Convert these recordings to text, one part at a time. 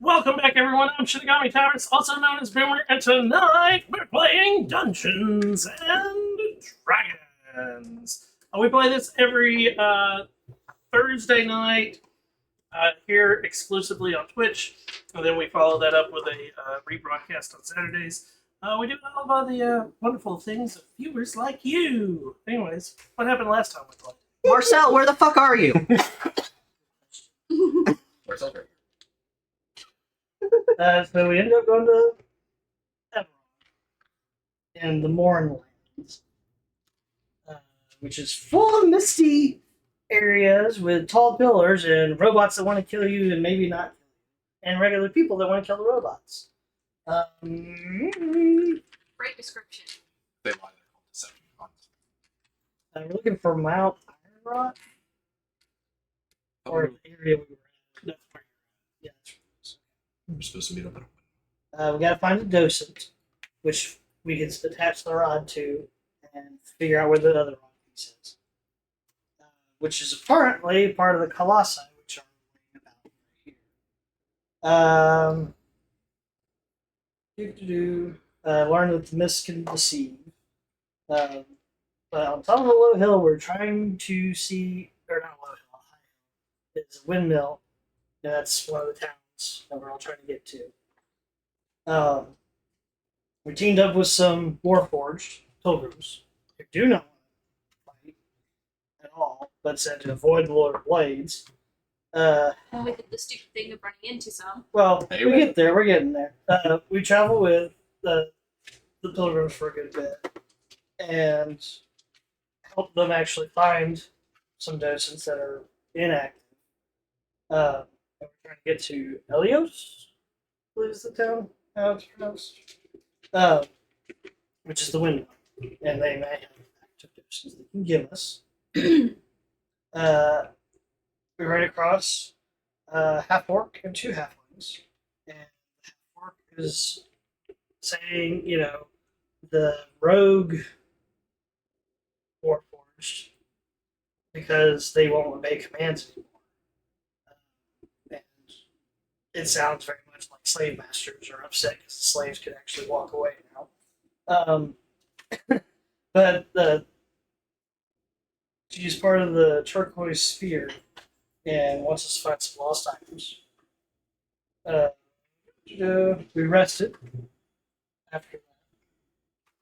Welcome back, everyone. I'm Shinigami Tyrus, also known as Boomer, and tonight we're playing Dungeons and Dragons. We play this every Thursday night here exclusively on Twitch, and then we follow that up with a rebroadcast on Saturdays. We do it all by the wonderful things of viewers like you. Anyways, what happened last time we played? Marcel, where the fuck are you? Marcel's right So we ended up going to Emerald in the Mornlands, which is full of misty areas with tall pillars and robots that want to kill you and maybe not, and regular people that want to kill the robots. Great description. They lied. Deception. We're looking for Mount Iron Rock, or the area we were at. That's where you're at. Yeah, that's right. We're supposed to meet up at We got to find a docent, which we can attach the rod to and figure out where the other rod piece is. Which is apparently part of the colossi, which are about right here. Learn that the mist can deceive. But on top of the low hill, we're trying to see, or not low hill, high hill. It's a windmill. And that's one of the towns that we're all trying to get to. We teamed up with some Warforged pilgrims who do not want to fight at all, but said to avoid the Lord of Blades. And we did the stupid thing of running into some. Well, Hey, we man. get there. We're getting there. We travel with the pilgrims for a good bit and help them actually find some docents that are inactive. And we're trying to get to Elios, I believe is the town, how it's pronounced. Which is the window. And they may have active docents they can give us. We ran across half orc and two halflings. And half orc is saying, the rogue Warforged because they won't obey commands anymore. And it sounds very much like slave masters are upset because the slaves can actually walk away now. But she's part of the turquoise sphere and wants us to find some lost items. We rested after that.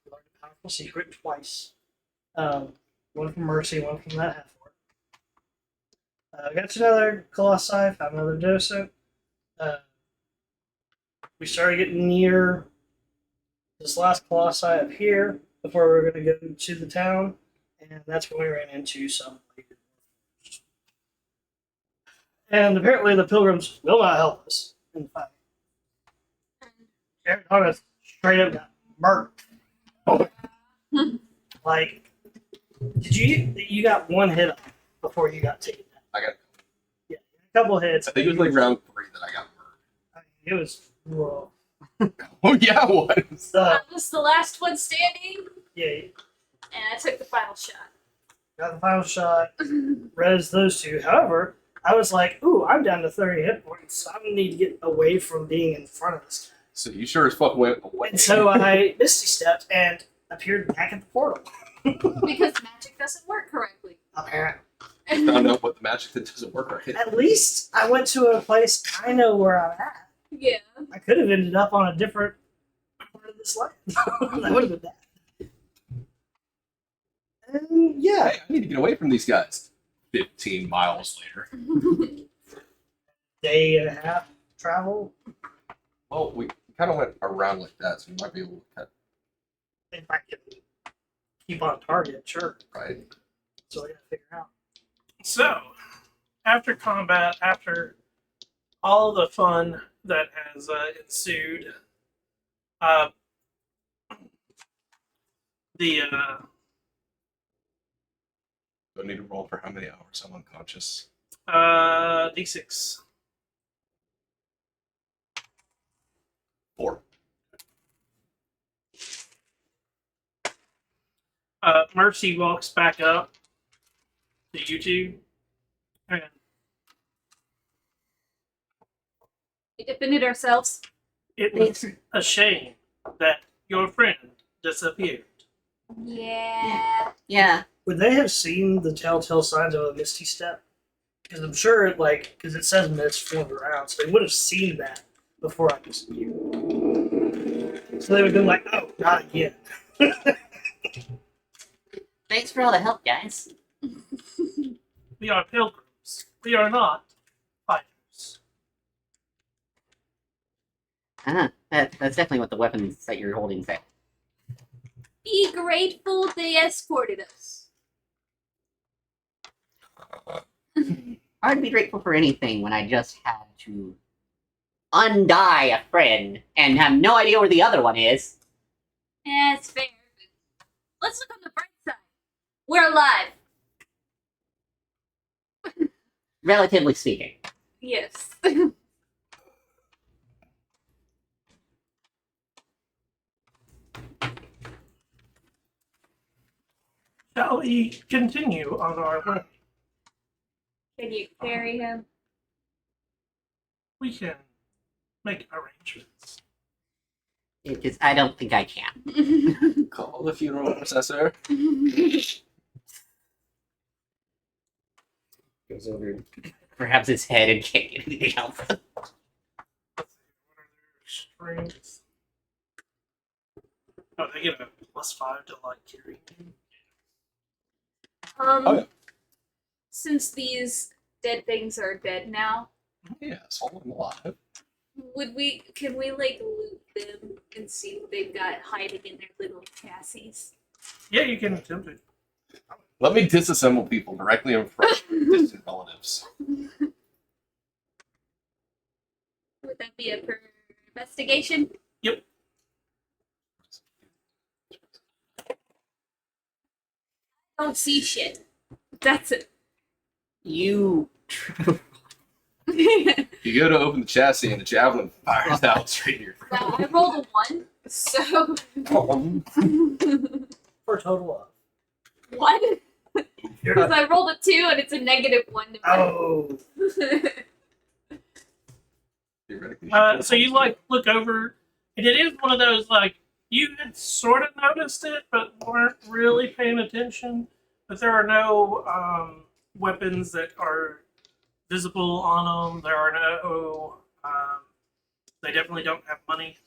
We learned a powerful secret twice. One from Mercy, one from that half orc. Got to another colossi, found another docent. We started getting near this last colossi up here before we were going to go to the town, and that's when we ran into some. And apparently the pilgrims will not help us in the fight. Arizona straight up got murked. Like, you got one hit on before you got taken down? I got. Yeah, a couple hits. I think it was like round 3 that I got I mean, it was rough. Oh yeah, it was. I was the last one standing, Yeah, and I took the final shot. got the final shot, res those two. However, I was like, ooh, I'm down to 30 hit points, so I need to get away from being in front of this guy. So you sure as fuck went away. And so I misty stepped and appeared back at the portal. Because magic doesn't work correctly. Apparently. Found out what the magic that doesn't work right. At least I went to a place I know where I'm at. Yeah. I could have ended up on a different part of this land. That would have been bad. And yeah, Hey, I need to get away from these guys. 15 miles later. day and a half travel. Well, we kind of went around like that, so we might be able to cut If I can keep on target, sure. right. So I gotta figure out. So, after combat, after all the fun that has ensued, the Do I need to roll for how many hours I'm unconscious? D6. 4. Mercy walks back up to you two and We defended ourselves. It was a shame that your friend disappeared. Yeah. Yeah. Would they have seen the telltale signs of a misty step? Because I'm sure, because it says mist formed around, so they would have seen that before I disappeared. So they would have been like, "Oh, not again." Thanks for all the help, guys. We are pilgrims. We are not fighters. That's definitely what the weapons that you're holding say. Be grateful they escorted us. Hard to be grateful for anything when I just had to undie a friend and have no idea where the other one is. Yeah, it's fair. Let's look on the bright side. We're alive. Relatively speaking. Yes. Shall we continue on our way? Can you carry him? We can make arrangements. Because I don't think I can. Call the funeral processor. Goes over, grabs his head and can't get anything else. What are their strengths? Oh, they get a +5 to like carry. Oh, yeah. Since these dead things are dead now, Yes, hold them alive. can we like loot them and see what they've got hiding in their little chassis? Yeah, you can attempt it. Let me disassemble people directly in front of distant relatives. Would that be a investigation? Yep. I don't see shit. That's it. You. You go to open the chassis and the javelin fires out straight in your Well, I rolled a 1, so For a total of. what? Because I rolled a 2 and it's a -1 to Oh. Theoretically, So you like look over, and it is one of those like you had sort of noticed it, but weren't really paying attention. But there are no weapons that are visible on them. There are no. They definitely don't have money.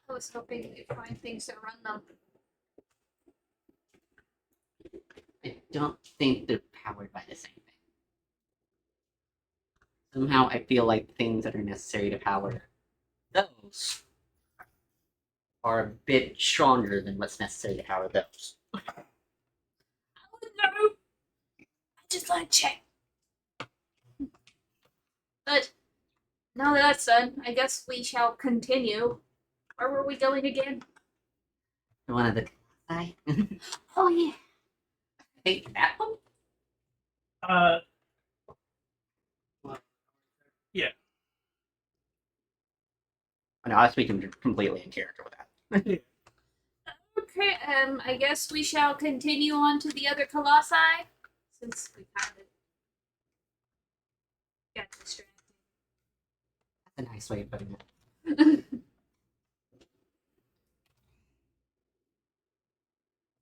I was hoping we'd find things to run them. I don't think they're powered by the same thing. Somehow I feel like things that are necessary to power those are a bit stronger than what's necessary to power those. I wouldn't know. I just like check. But now that that's done, I guess we shall continue. Where were we going again? One of the I Oh yeah. think that one. Yeah. Oh, no, I was speaking completely in character with that. Okay, I guess we shall continue on to the other colossi, since we kind of got distracted. That's a nice way of putting it. Is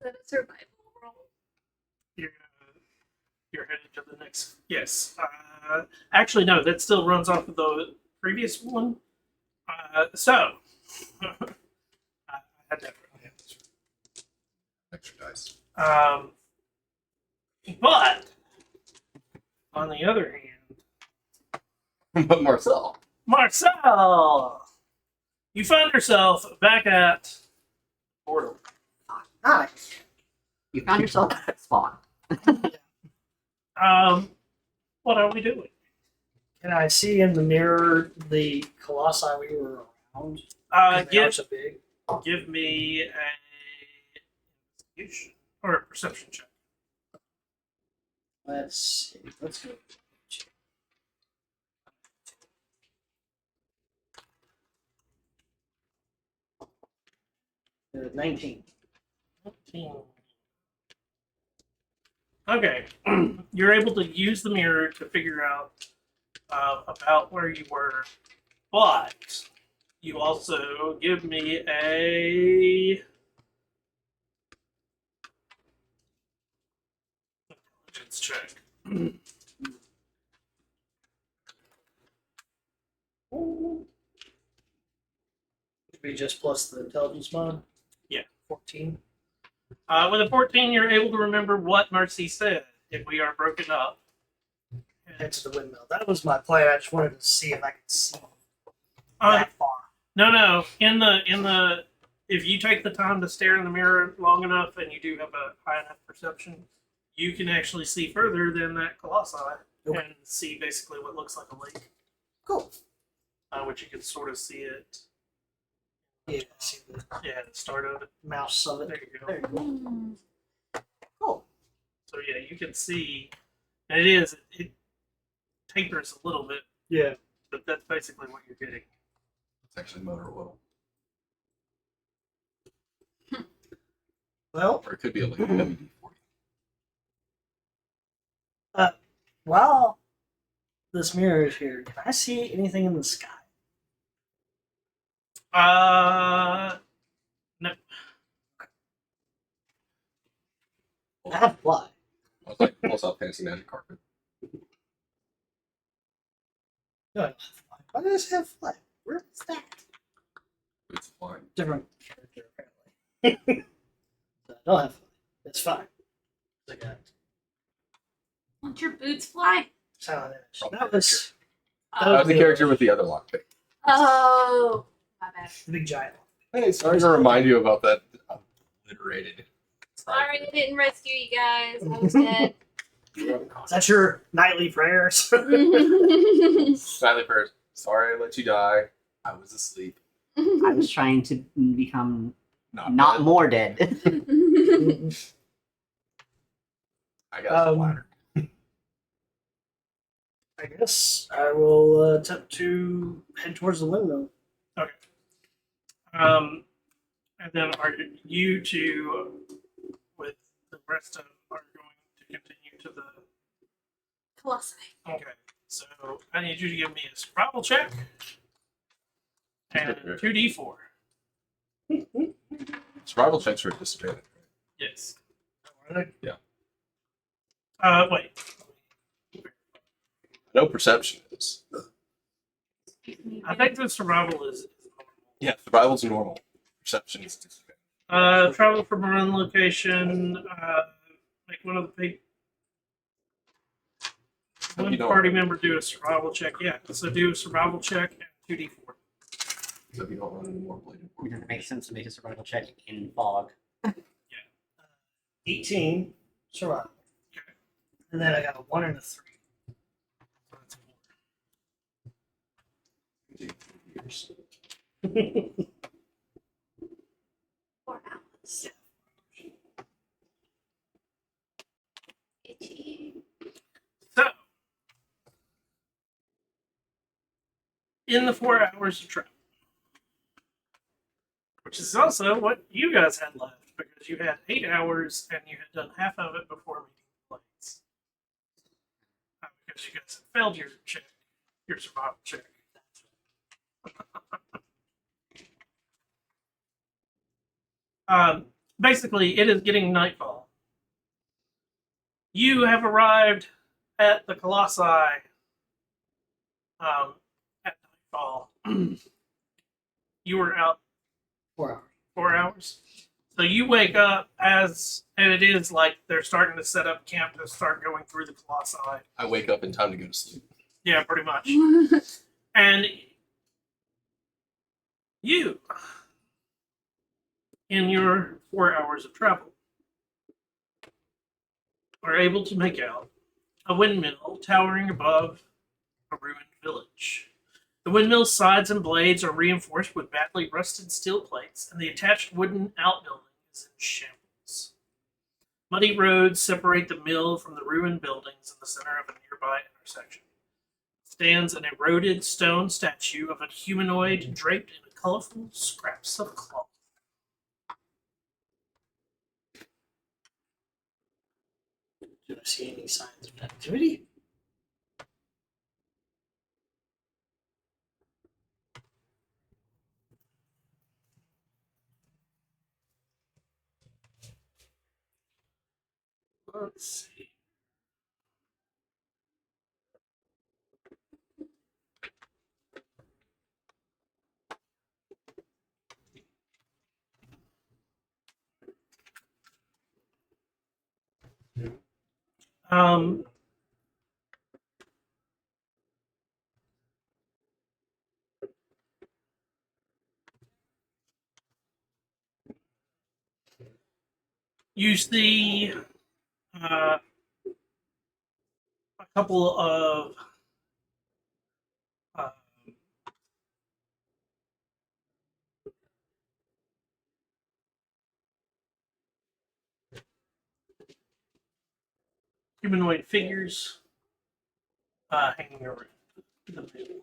that a survival roll? You're headed to the next. Yes. Actually, no. That still runs off of the previous one. So I had that. extra dice. But on the other hand, But Marcel. Marcel, you find yourself back at Portal. Nice. You found yourself at spawn. What are we doing? Can I see in the mirror the colossi we were around? 'Cause they are so big. Give me a investigation or a perception check. Let's see. Let's go. 19. 15. Okay, you're able to use the mirror to figure out about where you were, but you also give me a intelligence check. Should be just plus the intelligence mod. Yeah. 14. With a 14, you're able to remember what Mercy said. If we are broken up, Head to the windmill. That was my plan. I just wanted to see if I could see Uh, that far. no. In the if you take the time to stare in the mirror long enough, and you do have a high enough perception, you can actually see further than that colossi Okay. and see basically what looks like a lake, Cool. which you can sort of see it. Yeah, I see the Yeah, the start of it. mouse of it. There you go. There you go. Mm. Cool. So yeah, you can see, and it tapers a little bit, Yeah. but that's basically what you're getting. It's actually motor oil. Well, Or it could be like a WD-40. while this mirror is here, can I see anything in the sky? No. I have fly. I was like, plus off fancy magic carpet. No, I don't have fly. Why does it have fly? Where is that? It's fine. Different character, apparently. So I don't have fly. It's fine. I got Won't your boots fly? silent image. Probably That was I was the character with the other lockpick. Oh, my bad. the big giant one. Hey, sorry to remind you about that obliterated. Sorry I didn't rescue you guys. I was dead. Is that your nightly prayers? Smiley first. Sorry I let you die. I was asleep. I was trying to become Not not more dead. I got splattered. I guess I will attempt to head towards the windmill. And then are you two, with the rest of, are going to continue to the. Colossi. Okay, so I need you to give me a survival check and 2d4. Survival checks are a disadvantage. Yes. Yeah. Wait. No perception is. I think the survival is Yeah, survival's normal. Perception is disadvantage. travel from one location. Make one of the people. One You don't- party member do a survival check. Yeah, so do a survival check and 2d4. So if you don't run any more bladed It doesn't make sense to make a survival check in fog. 18 survival. Okay. And then I got a 1 and a 3. So that's years. 4 hours. Itchy. So, in the 4 hours of travel, which is also what you guys had left, because you had 8 hours and you had done half of it before meeting the blades. Because you guys had failed your check, your survival check. Basically, it is getting nightfall. You have arrived at the Colossi at nightfall. You were out 4 hours. 4 hours. So you wake up and it is like they're starting to set up camp to start going through the Colossi. I wake up in time to go to sleep. Yeah, pretty much. And you, in your 4 hours of travel, are able to make out a windmill towering above a ruined village. The windmill's sides and blades are reinforced with badly rusted steel plates, and the attached wooden outbuilding is in shambles. Muddy roads separate the mill from the ruined buildings in the center of a nearby intersection. Stands an eroded stone statue of a humanoid draped in colorful scraps of cloth. Do I see any signs of activity? Let's see. Um, you see a couple of uh, humanoid figures hanging around the table.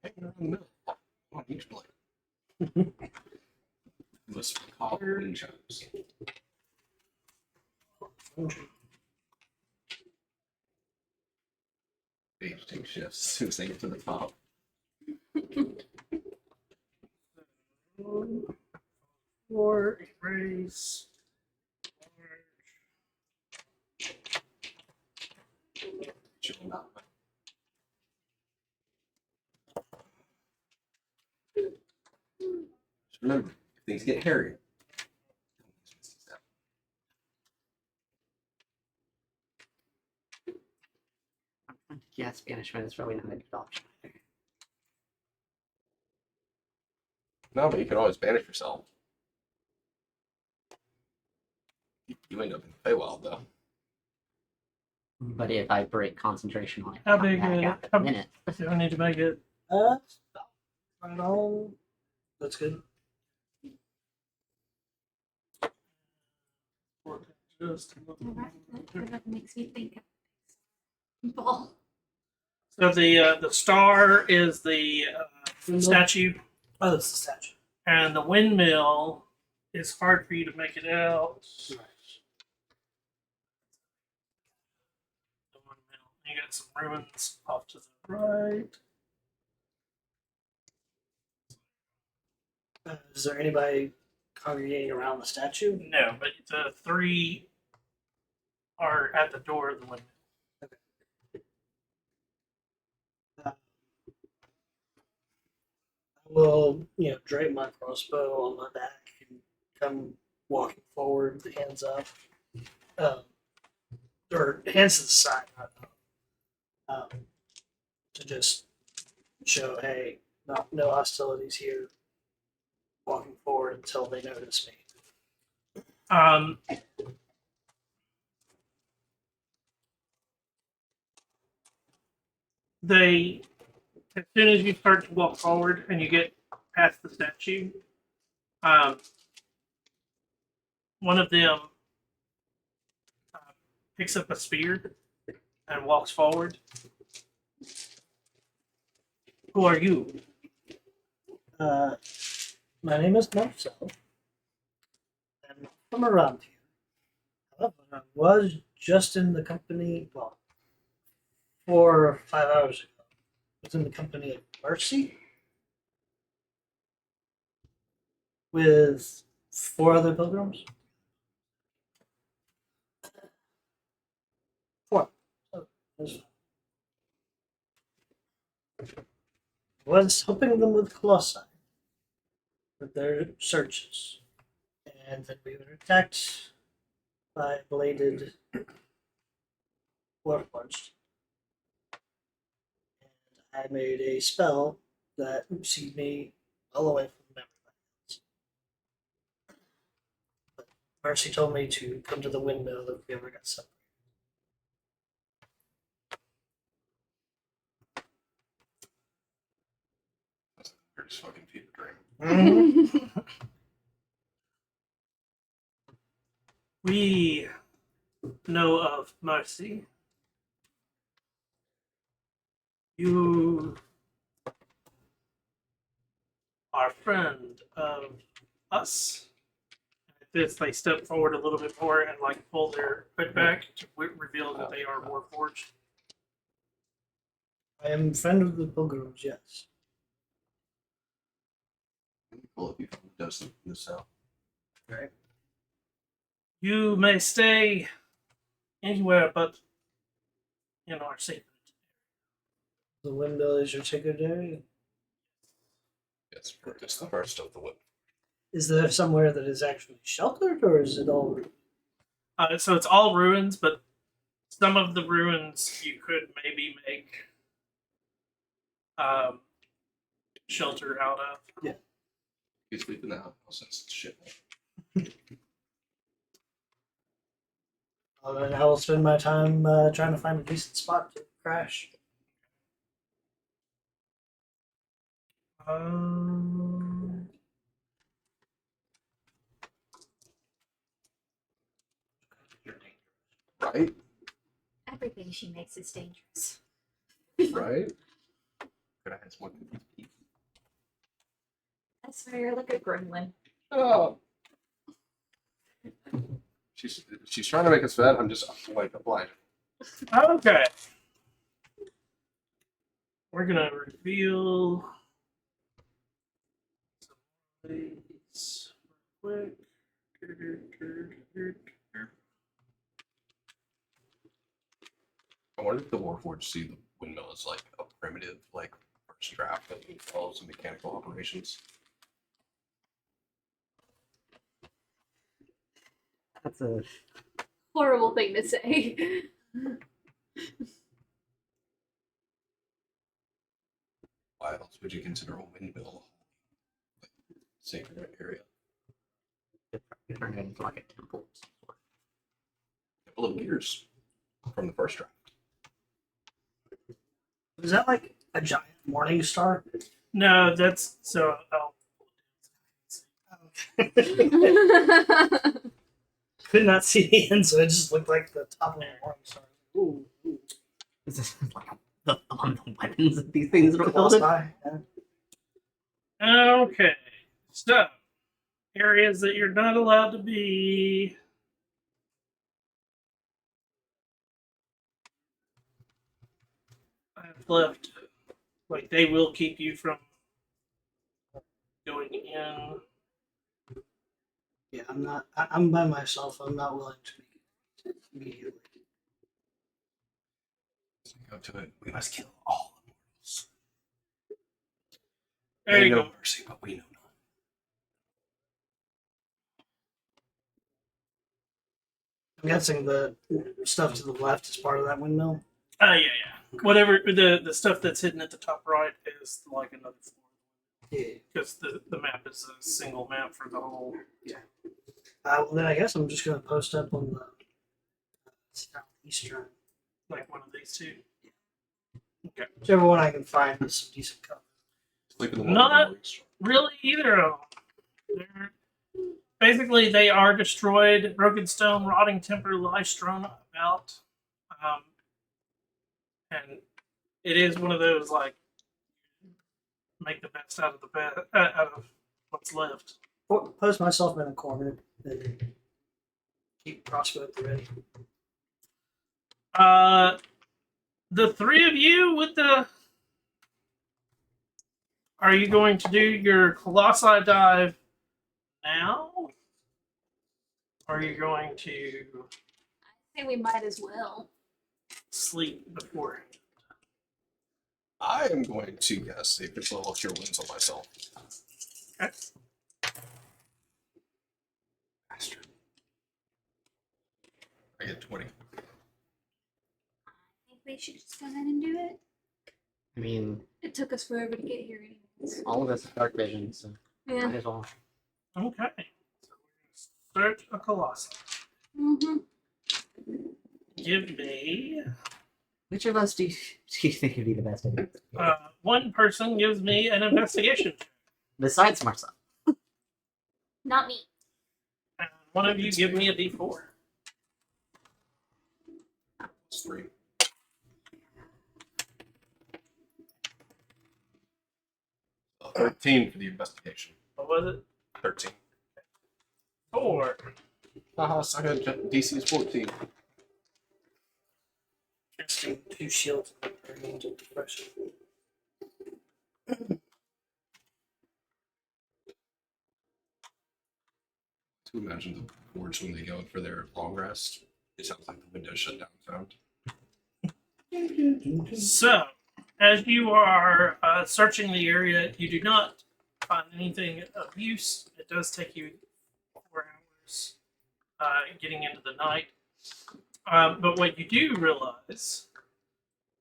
Hanging around the middle. On each blade. This wind chimes. They each take shifts as soon as they get to the top. Or erase. Chilling out. Just remember, if things get hairy, Yes, banishment is probably not a good option. no, but you can always banish yourself. You end up in the Feywild, though. But if I break concentration on it, How come big? back after How a minute. do I need to make it? Right on. That's good. Just That makes me think of ball. so the star is the statue, Oh, that's the statue. and the windmill is hard for you to make it out. The windmill. You got some ruins off to the right. Is there anybody congregating around the statue? No, but the three are at the door of the windmill. I will, drape my crossbow on my back and come walking forward, the hands up, or hands to the side, not up, to just show, hey, no hostilities here. Walking forward until they notice me. Um, they, as soon as you start to walk forward and you get past the statue, one of them uh, picks up a spear and walks forward. Who are you? My name is Marcel. I'm from around here. However, I was just in the company, 4 or 5 hours ago. I was in the company of Mercy with 4 other pilgrims. 4. So, was helping them with Colossi with their searches. And then we were attacked by bladed warforged. And I made a spell that oopsied me all away from everybody else. But Mercy told me to come to the windmill if we ever got separated. That's the weirdest fucking fever dream. We know of Mercy. You are a friend of us. At this, they step forward a little bit more and like pull their hood back to reveal that they are Warforged. I am a friend of the pilgrims, yes. Pull up you from the dust in the south. Right. You may stay anywhere but in our sacred. The windmill is your secretary. Yes, it's the first of the whip. Is there somewhere that is actually sheltered, or is it all? So it's all ruins, but some of the ruins you could maybe make shelter out of. Yeah. You sleep in the house since it's shit. And I will spend my time trying to find a decent spot to crash. Um, Right? Everything she makes is dangerous. Right? Could I have one cookie? That's why you're like a gremlin. Oh. She's trying to make us fat. I'm just like obliging. okay. We're gonna reveal some of these real quick. I wonder if the Warforged see the windmill as like a primitive, like first draft that follows some mechanical operations. That's a Horrible thing to say. Why else would you consider a windmill like sacred area? turn it into like a temple. Couple of gears from the first draft. Is that like a giant morning star? No, that's so. Could not see the end, so it just looked like the top of a morning star. Ooh, ooh. This is like on the weapons that these things are Colossi, building. yeah. Okay, so areas that you're not allowed to be. I've left. Like they will keep you from going in. Yeah, I'm not. I'm by myself. I'm not willing to make it immediately. Go to it. We must kill all the mortals. There They you know go. mercy, but we know not. I'm guessing the stuff to the left is part of that windmill. Yeah. Whatever the stuff that's hidden at the top right is like another floor Yeah. because the map is a single map for the whole. Well, then I guess I'm just gonna post up on the southeastern, Like one of these two. whichever one I can find with some decent cover. Sleep in the Not- morning. Really, either of them. Basically, they are destroyed, broken stone, rotting timber lie strewn about, and it is one of those like make the best out of the out of what's left. Post myself in a corner and keep crossbow at the ready. The three of you with the. Are you going to do your Colossi dive now? Or are you going to I think we might as well. sleep before? I am going to save this level of cure wounds on myself. Okay. Bastard. I get 20. I think we should just go ahead and do it. I mean, It took us forever to get here anyways. all of us have dark vision, so Yeah. might as well. Okay. So we're going to search a Colossi. Mm-hmm. Give me. Which of us do you think would be the best at it? One person gives me an investigation check. Besides Marcel. Not me. And one of you give me a d4. It's 3. 13 for the investigation. What was it? 13. 4. Haha, so I got DC is 14. Casting 2 shields and burning into depression. To imagine the boards when they go for their long rest. It sounds like the window shut down sound. So, as you are searching the area, you do not find anything of use. It does take you 4 hours getting into the night. But what you do realize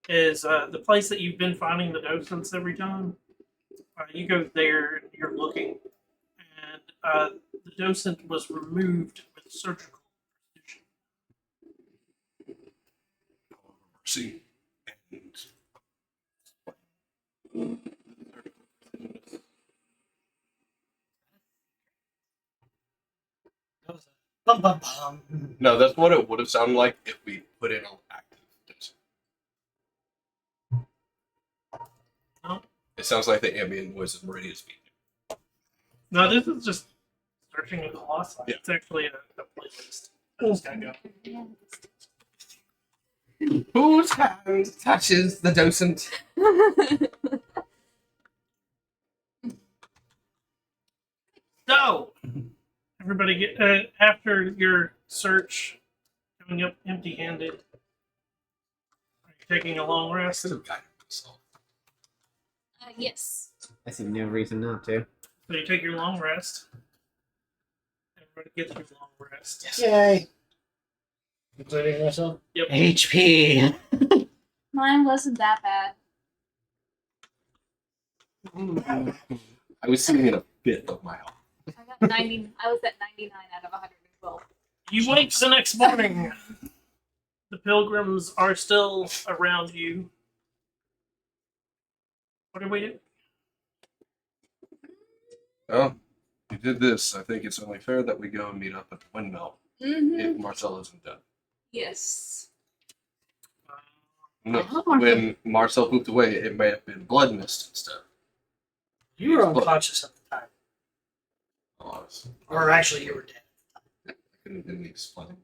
is the place that you've been finding the docents every time. You go there and you're looking, and the docent was removed with surgical precision. See. Bum, bum, bum. No, that's what it would have sounded like if we put in an active dosing. Oh. It sounds like the ambient noise is ready to speak. No, this is just searching the colossi. Yeah. It's actually a playlist. I just gotta go. Whose hand touches the docent? So, everybody get after your search, coming up empty-handed. Are you taking a long I rest? should have guided myself. Yes. I see no reason not to. So you take your long rest. Everybody gets your long rest. Yay! Including myself? HP. Mine wasn't that bad. I was sitting in a fifth of my health. I got 90. I was at 99 out of 112. You wake the next morning. The pilgrims are still around you. What do we do? Well, you did this. I think it's only fair that we go and meet up at the windmill Mm-hmm. if Marcel isn't dead. Yes. No, I love Marcel. when Marcel moved away, it may have been blood mist instead. You were unconscious at the time. Or actually, you were dead. I couldn't have been explained.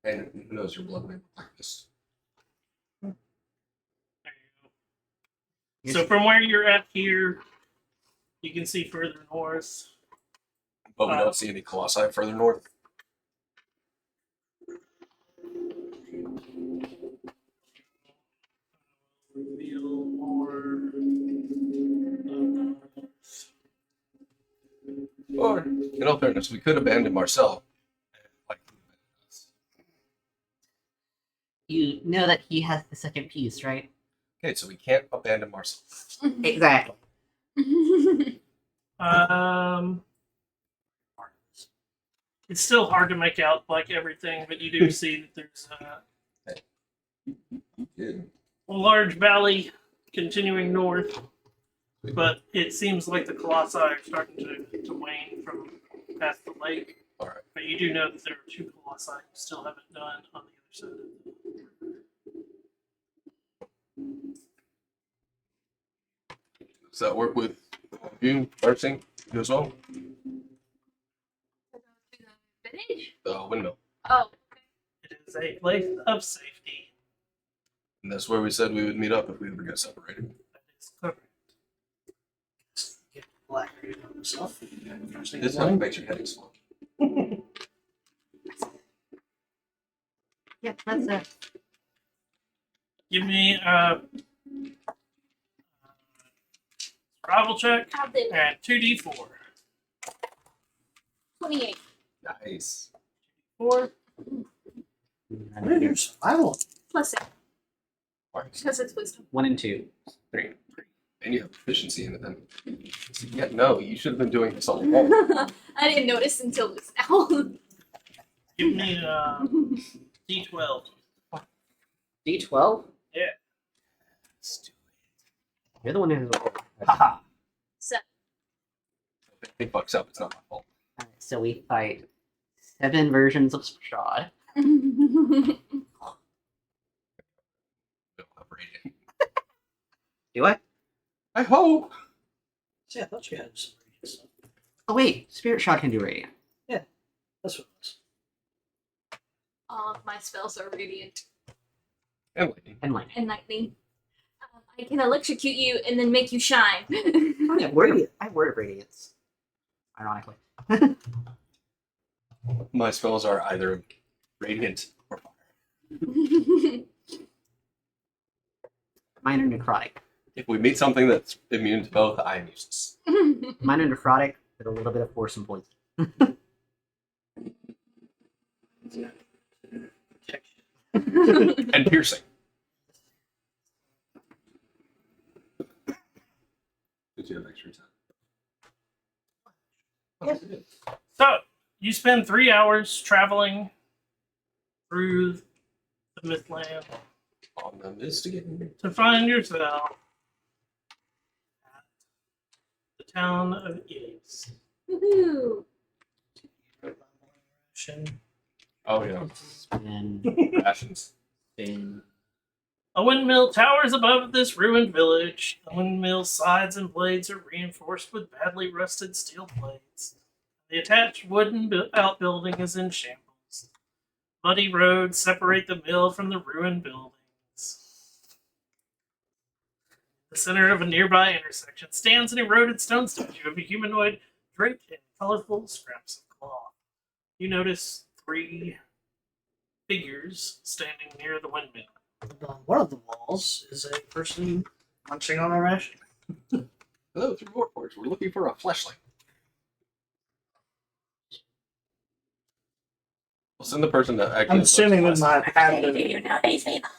And who knows, your blood may look like this. There you go. So from where you're at here, you can see further north. But we don't see any colossi further north. Reveal more. Or, in all fairness, we could abandon Marcel. Like, You know that he has the second piece, right? okay, so we can't abandon Marcel. Exactly. It's still hard to make out like everything, but you do see that there's Yeah. a large valley continuing north, but it seems like the colossi are starting to wane from past the lake. All right. But you do know that there are 2 colossi you still haven't done on the other side of the Does that work with you, nursing, you as well? Finish? The windmill. Oh, It is a place of safety. And that's where we said we would meet up if we ever got separated. That is correct. Get black on himself. This time makes your head explode. Yep, that's it. Give me a survival check how did and 2d4. 28? Nice. 4. What did your survival? Plus 6. Alright. Because it's wisdom. 1 and 2. 3. And you have proficiency in it then. So, yeah, no, you should have been doing this all along. I didn't notice until just now. Give me a d12. D12? Let's do You're the one who's. Haha. So, it. If it fucks up, it's not my fault. Alright, so we fight 7 versions of Strahd. Don't have radiant. Do I? I hope. See, I thought you had some radiant stuff. Oh wait, Spirit Shot can do radiant. That's what it was. All of my spells are radiant And lightning. And lightning. and lightning. I can electrocute you and then make you shine. Oh, yeah, I have Word of Radiance. Ironically. My spells are either radiant or fire. Mine are necrotic. If we meet something that's immune to both, I am useless. Mine are necrotic with a little bit of force and poison. And piercing. Did you have extra time? Yes. So you spend 3 hours traveling through the Mythland On the Mistigan. to find yourself at the town of Ease. Woohoo. Oh, yeah. And Rations. then A windmill towers above this ruined village. The windmill's sides and blades are reinforced with badly rusted steel plates. The attached wooden outbuilding is in shambles. Muddy roads separate the mill from the ruined buildings. The center of a nearby intersection stands an eroded stone statue of a humanoid draped in colorful scraps of cloth. You notice 3 figures standing near the windmill. On one of the walls is a person munching on a ration. Hello, through Warforged. We're looking for a fleshling. We'll send the person that actually. I'm assuming with my passive. you know these people?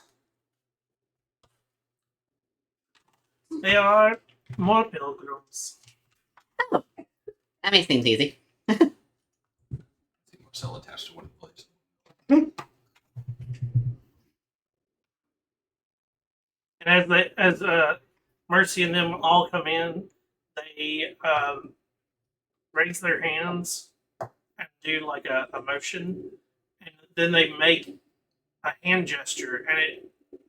They are more pilgrims. That makes things easy. Marcel attached to one of the plates. And as Mercy and them all come in, they raise their hands and do like a motion, and then they make a hand gesture. And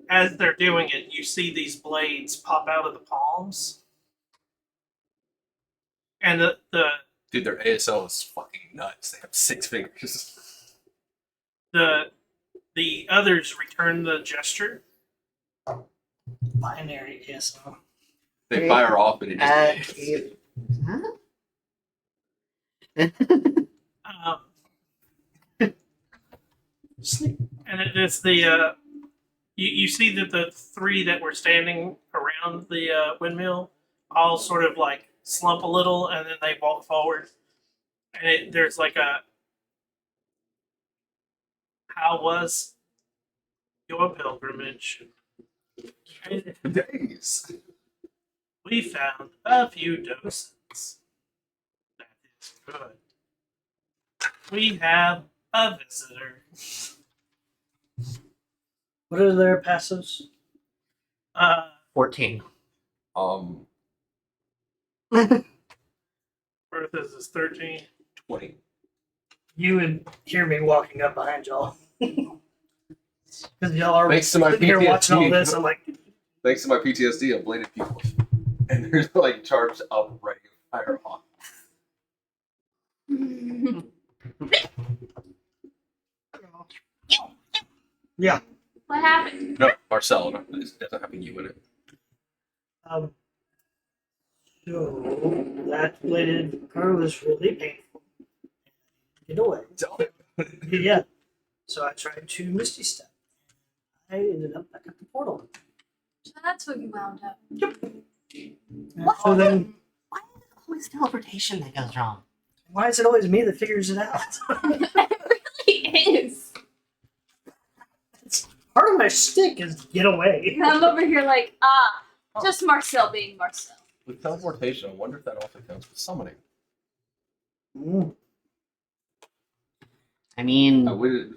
as they're doing it, you see these blades pop out of the palms, and the Dude, their ASL is fucking nuts. They have 6 fingers. the others return the gesture. Binary ASL. They fire off, but it just. Huh? And it is the you see that the 3 that were standing around the windmill all sort of like slump a little, and then they walk forward, and there's like a how was your pilgrimage? Days. We found a few docents. That is good. We have a visitor. What are their passives? 14. Bertha's is 13. 20. You would hear me walking up behind y'all. Because y'all are Thanks to my sitting here watching all PTSD. this. I'm like, Thanks to my PTSD, I bladed people. And they're like charged up, ready to fire off. yeah. What happened? No, Marcel. No, it doesn't have a U in it. So that bladed car was really painful. Get away. Yeah. So I tried to Misty Step. I ended up back at the portal. So that's where you wound up. So then, Why is it always teleportation that goes wrong? why is it always me that figures it out? It really is. Part of my shtick is get away. I'm over here like, just Marcel being Marcel. With teleportation, I wonder if that also counts with summoning. Mm. I mean, I would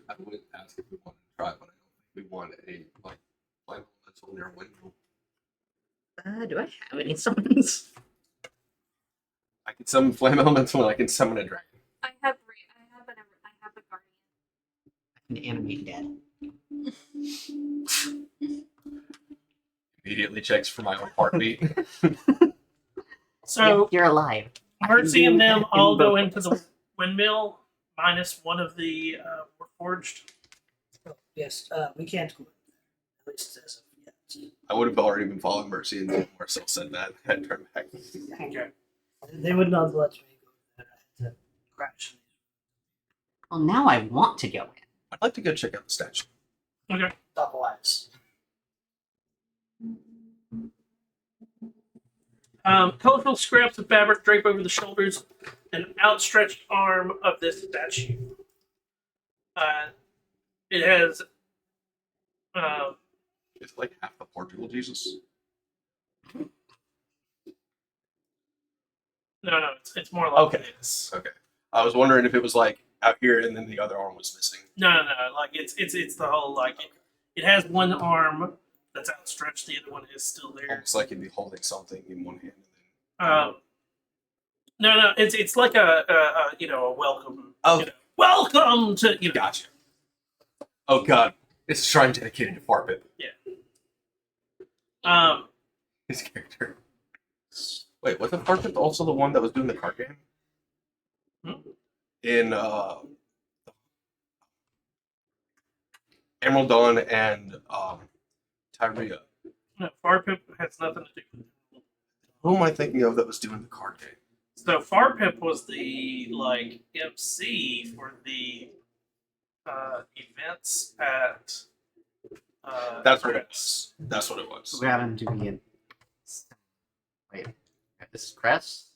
ask if we wanted to try, but I don't think we want a like flame elemental near a window. do I have any summons? I can summon flame elemental and I can summon a dragon. I have a guardian. I can animate dead. Immediately checks for my own heartbeat. So You're alive. Mercy and them In all go both into the windmill, minus one of the Warforged. Oh, yes, we can't go in there, at least as of yet. I would have already been following Mercy and Marcel said that and turned back. Okay. They would not let me go there. I had to crash. Well, now I want to go in. I'd like to go check out the statue. Okay. Double eyes. Colorful scraps of fabric drape over the shoulders and outstretched arm of this statue. It has. It's like half the Portugal Jesus. No, it's more like Okay. this. Okay. I was wondering if it was like out here and then the other arm was missing. No. Like it's the whole like it has one arm that's outstretched, the other one is still there. Almost like it'd be holding something in one hand and No, it's like a welcome. Oh. You know, welcome to then. Gotcha. Oh god. It's a shrine dedicated to Farpit. His character. Wait, wasn't Farpit also the one that was doing the card game? Hmm? In Emerald Dawn and Tyria. No, Farpip has nothing to do with it. Who am I thinking of that was doing the card game? So Farpip was the like MC for the events at. That's what it was. That's what it was. We're having to be in. Wait, this is Crest?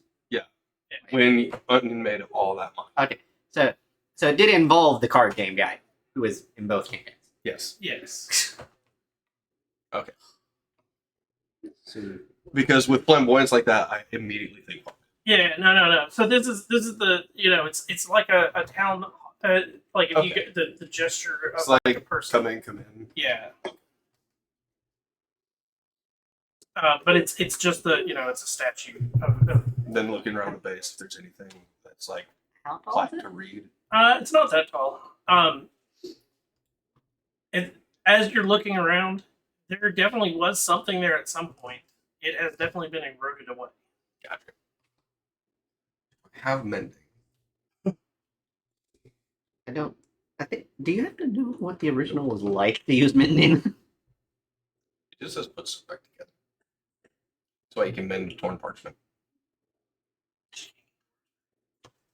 When Onion made all that money. Okay, so it did involve the card game guy, who was in both campaigns. Yes. Yes. So, Because with flamboyance like that, I immediately think Farpit. Yeah, no. So this is the it's like a town like if you Okay. get the gesture of It's like a like person. come in. Yeah. But it's just it's a statue of Then looking around the base if there's anything that's like how tall plaque is it? to read. it's not that tall. And as you're looking around, there definitely was something there at some point. It has definitely been eroded away. Gotcha. Have mending. I don't. I think. Do you have to do what the original was like to use mending? It just says put stuff back together. That's why you can mend torn parchment.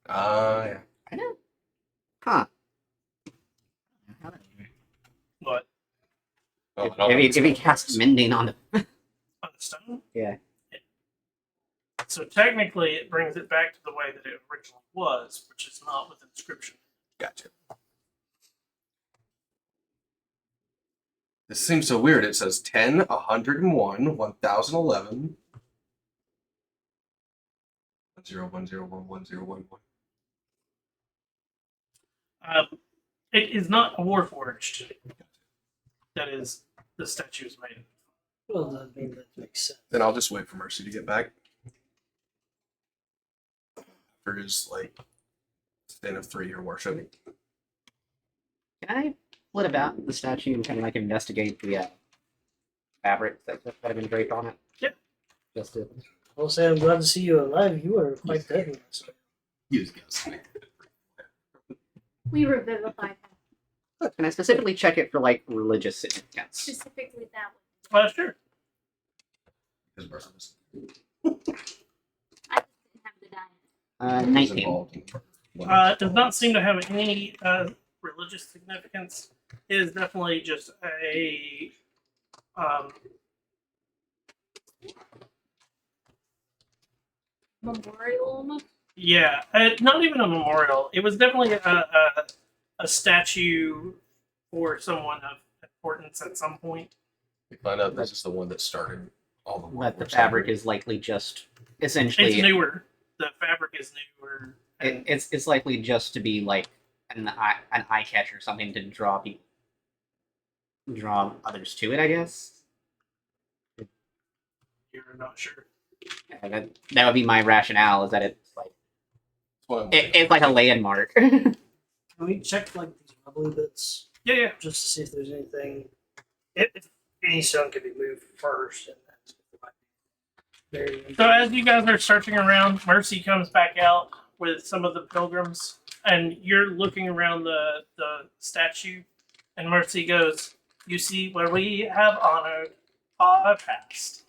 Yeah. I don't. Huh. But Oh, I don't know If he what's cast going mending on the. on the stone. Yeah. So technically, it brings it back to the way that it originally was, which is not with inscription. Gotcha. This seems so weird. It says 10, 101, 1011. 10101101. It is not a warforged. That is the statue is made. Well, that makes sense. Then I'll just wait for Mercy to get back. After his like stint of 3-year worship. Can I flip about the statue and kind of like investigate the fabrics that have been draped on it? Yeah. Just to. I'll say I'm glad to see you alive. You were quite dead last night. He was guessing. We revivified him. Can I specifically check it for like religious significance? Specifically that one. Sure. His birth was I just didn't have the diamond. 19. involved in It does not seem to have any religious significance. It is definitely just a Memorial almost. yeah, not even a memorial. It was definitely a statue for someone of importance at some point. We find out this is the one that started all the But the war. fabric is likely just It's essentially. newer. The fabric is newer. It's likely just to be like an eye catcher, something to draw people, draw others to it. I guess. You're not sure. That would be my rationale. Is that it's like That's why I'm it's like a landmark. Can we check like these rubbly bits Yeah. just to see if there's anything? If any stone could be moved first, and that's Very So as you guys are searching around, Mercy comes back out with some of the pilgrims, and you're looking around the statue, and Mercy goes, "You see where we have honored our past.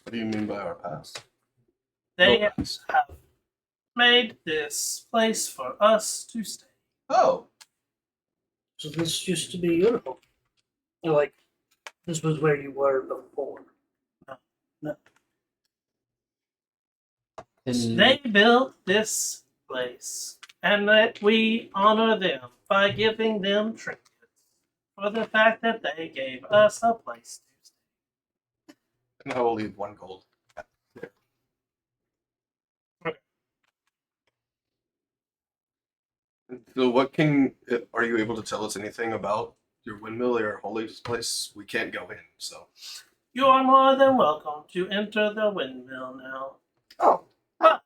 What do you mean by our past? They No past. have made this place for us to stay." Oh, So this used to be your home. Like this was where you were before. Then They built this place, and that we honor them by giving them trinkets for the fact that they gave us a place to stay. and I will leave 1 gold. Okay. So, what can are you able to tell us anything about your windmill or holy place? We can't go in, so. You are more than welcome to enter the windmill now. Oh, But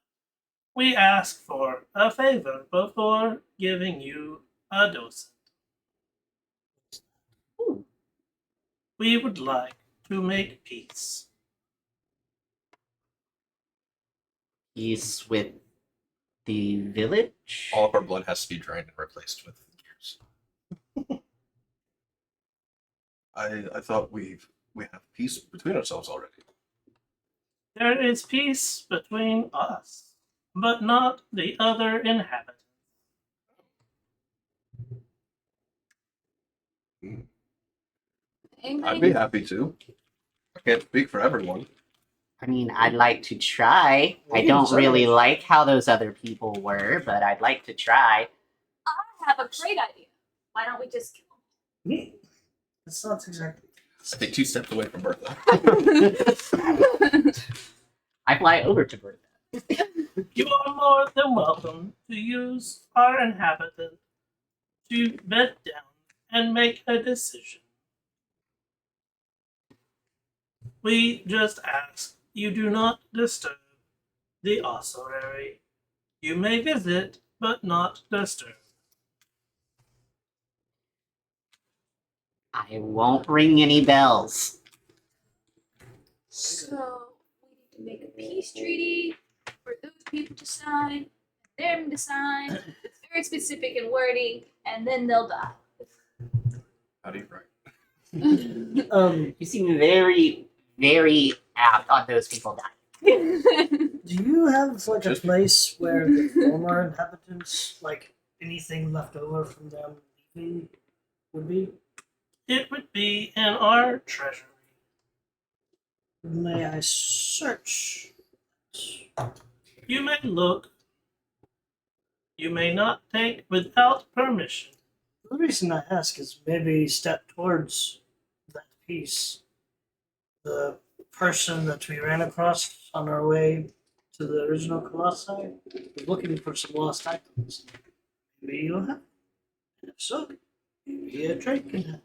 we ask for a favor before giving you a docent. We would like to make peace. he's with the village. all of our blood has to be drained and replaced with gears. I thought we have peace between ourselves already. There is peace between us, but not the other inhabitants. I'd be happy to. I can't speak for everyone. I mean, I'd like to try. I We don't can really search. like how those other people were, but I'd like to try. I have a great idea. Why don't we just kill Me? It's not exactly. Stay 2 steps away from Bertha. him? I fly over to Bertha. You are more than welcome to use our inhabitants to bed down and make a decision. We just ask you do not disturb the ossuary. You may visit, but not disturb. I won't ring any bells. So we need to make a peace treaty for those people to sign, them to sign. It's very specific in wording, and then they'll die. How do you write? You seem very, very apt on those people dying. Do you have like a Just- place where the former inhabitants, like anything left over from them leaving, would be? It would be in our treasury. May I search? You may look. You may not take without permission. The reason I ask is maybe step towards that piece. The person that we ran across on our way to the original Colossi was looking for some lost items. Maybe you'll have. And if so, maybe a trade can happen.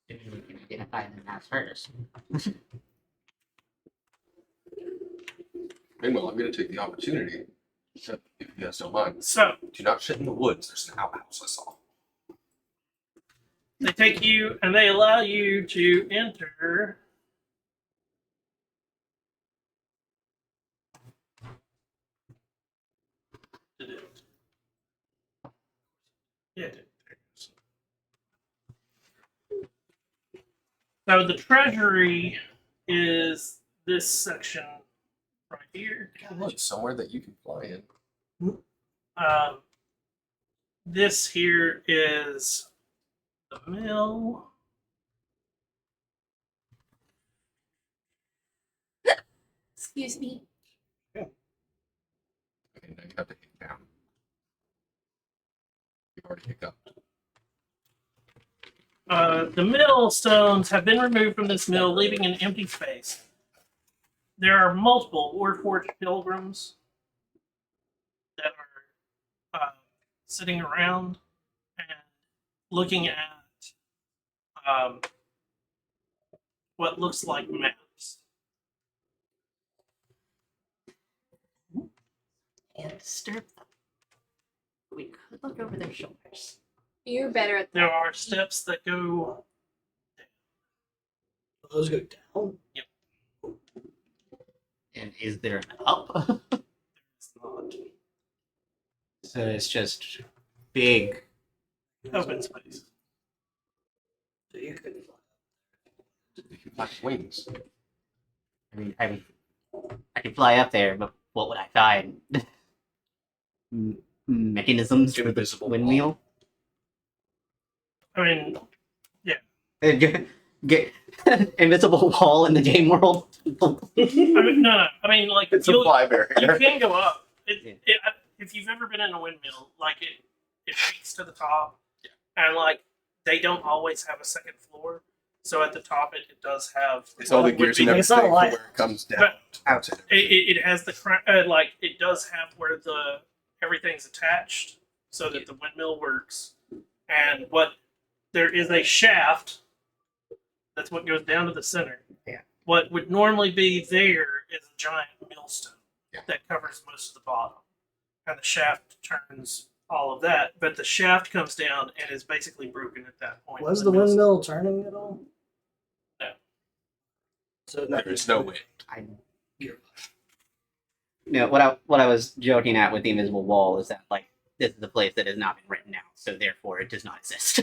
If you can identify them as hers. Meanwhile, I'm going to take the opportunity, if you guys don't mind. So Do not shit in the woods. There's an outhouse I saw. they take you and they allow you to enter. Yeah. So the treasury is this section right here. Look, somewhere that you can fly in. This here is the mill. Excuse me. Okay, now you have to hit down. You've already hiccuped. The millstones have been removed from this mill, leaving an empty space. There are multiple Warforged pilgrims that are sitting around and looking at what looks like maps. And disturb them. We could look over their shoulders. You're better at There that. are steps that go. Those go down. And is there an up? It's not So it's just big. open space. So you couldn't fly. You can flash wings. I can fly up there, but what would I find? Mechanisms for the Invisible windmill? I mean, Get invisible wall in the game world. no. I mean, like It's a you fly barrier. can go up. Yeah. If you've ever been in a windmill, like it peaks to the top, and like they don't always have a second floor. So at the top, it does have. It's all the what would gears be- and It's not everything like- where it comes down. But- Out to It has the like it does have where the everything's attached so that the windmill works, and what there is a shaft. That's what goes down to the center. Yeah. What would normally be there is a giant millstone Yeah. that covers most of the bottom, and the shaft turns all of that. But the shaft comes down and is basically broken at that point. Was the windmill turning at all? No. So there is no wind. No, what I was joking at with the invisible wall is that like this is a place that has not been written out, so therefore it does not exist.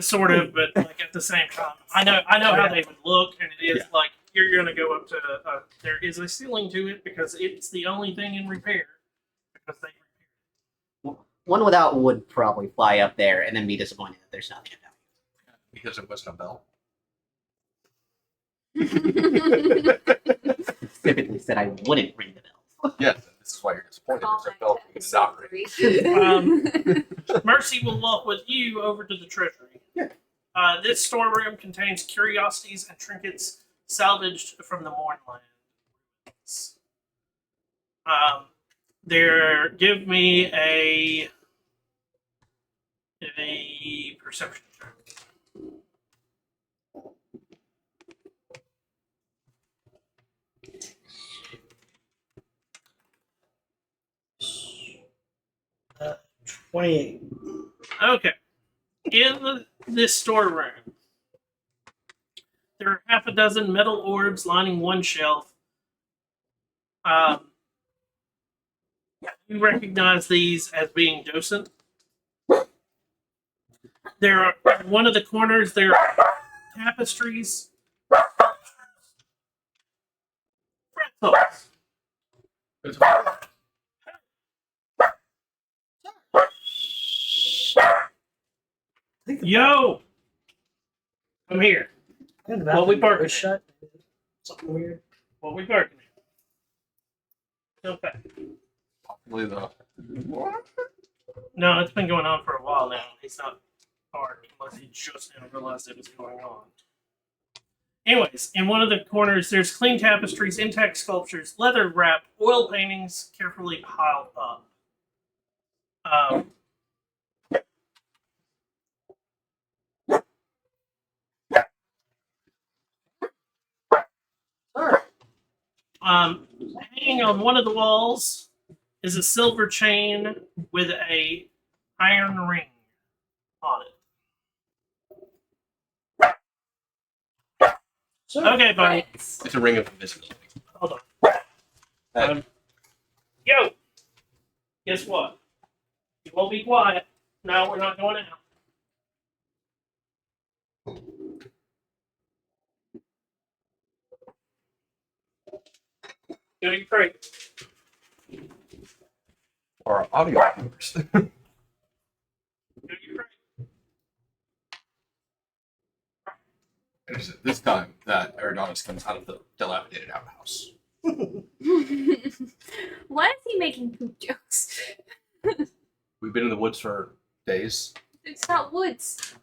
Sort of, but like at the same time, I know how they would look, and it is Yeah. like you're gonna go up to. There is a ceiling to it because it's the only thing in repair. Because they One without would probably fly up there and then be disappointed that there's nothing about Because it wasn't a bell. it. Specifically said I wouldn't ring the bell. Yes, this is why you're disappointed. There's a bell in the dock ring. Mercy will walk with you over to the treasury. Yeah. This storeroom contains curiosities and trinkets salvaged from the Mournland. Give me a perception check. Uh, 28. Okay. In this storeroom, there are half a dozen metal orbs lining one shelf. You recognize these as being docent. There are in one of the corners. There are tapestries. Pretzels. It's Yo, come here. Well, we barking. Shut. Something weird. What we barking at? Okay. probably the. No, it's been going on for a while now. He's not hard unless he just now realized it was going on. Anyways, in one of the corners, there's clean tapestries, intact sculptures, leather wrapped, oil paintings carefully piled up. Hanging on one of the walls is a silver chain with a iron ring on it. Sir, Okay, buddy. It's a ring of invisibility. Hold on. Hey. Yo! Guess what? You won't be quiet. No, we're not going out. Go to your crate. Or our audio viewers. Go to your crate. This time that Adonis comes out of the dilapidated outhouse. Why is he making poop jokes? We've been in the woods for days, It's not woods.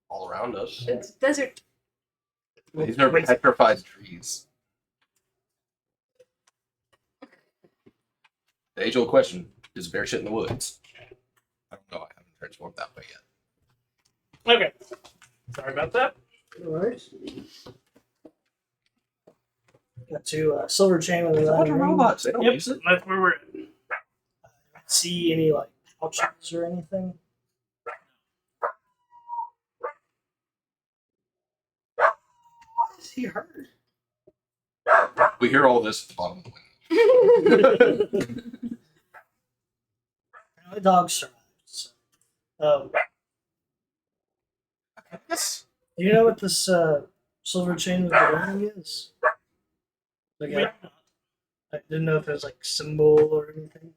all around us. It's desert. These are petrified trees. The age-old question: is bear shit in the woods? I don't know. I haven't transformed that way yet. Okay. Sorry about that. no worries. Got two silver chain with There's a a bunch of ring. robots. They don't Yep, use it. that's where we're at. See any like pouches or anything? he hurt? We hear all this at the bottom of the window. My dog survived. So. Yes. Do you know what this silver chain with the ring is? Like, We I didn't know if it was like symbol or anything.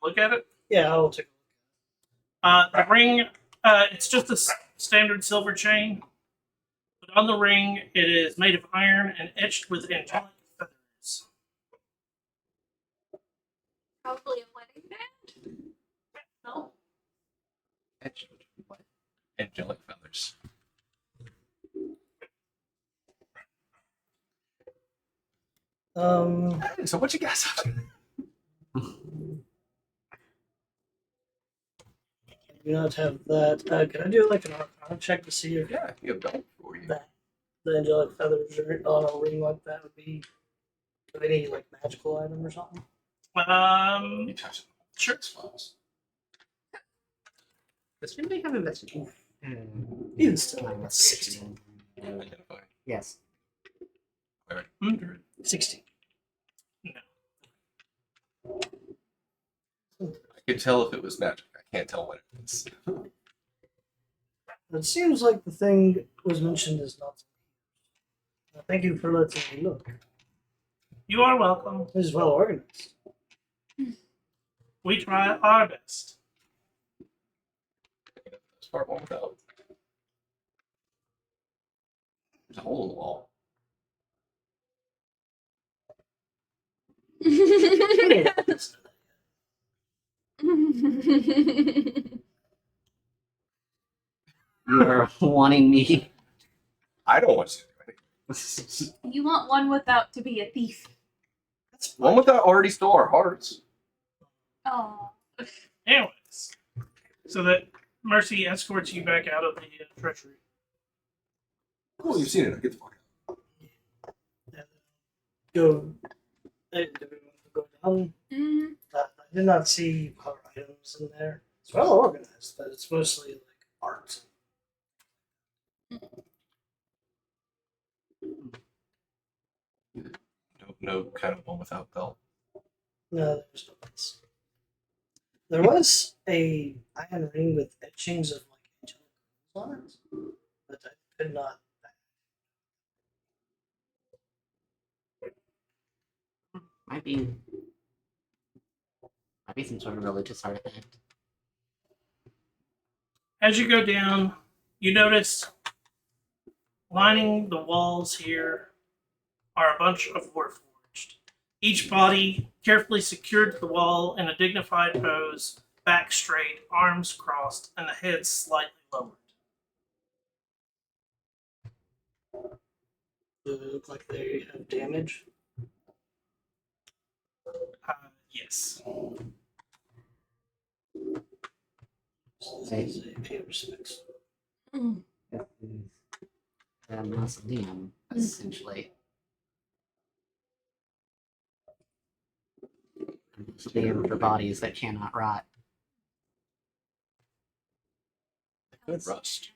look at it. Yeah, I'll take The ring, it's just a standard silver chain. But on the ring, it is made of iron and etched with angelic feathers. Probably a wedding band. No. What? Angelic feathers. a look. So what you guys have? Do not have that. Can I do like an arcana check to see if Yeah, you have done for you. that the angelic feathers are on a ring like that would be of any like magical item or something? You touch it. Sure. Does anybody have investigation? Even still, that's 16. Identify. Yes. Alright. 16. I could tell if it was magic. I can't tell what it is. It seems like the thing was mentioned as not. Thank you for letting me look. You are welcome. This is well organized. We try our best. This part one without. There's a hole in the wall. You are wanting me. I don't want to do anything. You want one without to be a thief. That's One without already stole our hearts. Oh. Anyways, so that Mercy escorts you back out of the treasury. Cool, you've seen it. Get the fuck out. go. Do we want to go down? Mm-hmm. I did not see other items in there. It's well organized, but it's mostly like art. No kind of one without belt. No, there's no place. There was a iron ring with etchings of like angelic on it, but I could not. Might be some sort of religious artifact. As you go down, you notice lining the walls here are a bunch of warforged. Each body carefully secured to the wall in a dignified pose, back straight, arms crossed, and the head slightly lowered. Do they look like they have damage? Yes. They pay respects. Mm. This is a mausoleum, essentially. A mausoleum for bodies that cannot rot. Good rust.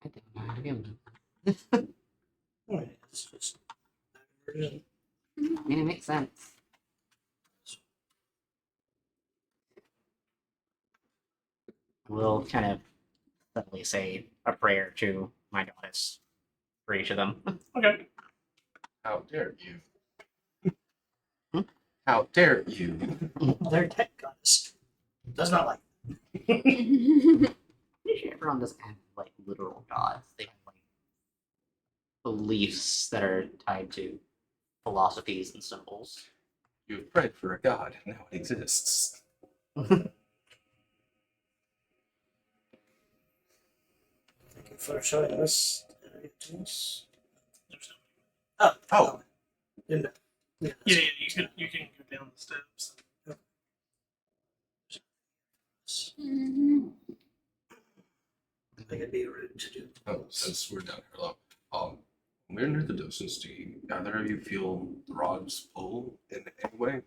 I don't know how to deal with it. Alright, it's just version. I mean, it makes sense. We'll kind of subtly say a prayer to my goddess for each of them. Okay. How dare you? Hmm? How dare you? Their tech goddess does not like. Everyone doesn't have like literal gods. They have like beliefs that are tied to philosophies and symbols. You've prayed for a god, now it exists. Thank you for showing us. Oh, Oh. Didn't know. Yeah, Yeah, you can go down the steps. Mm-hmm. I think it'd be rude to do. Oh, since we're down here, look, when we're near the docents, do either of you feel the rods pull in any way?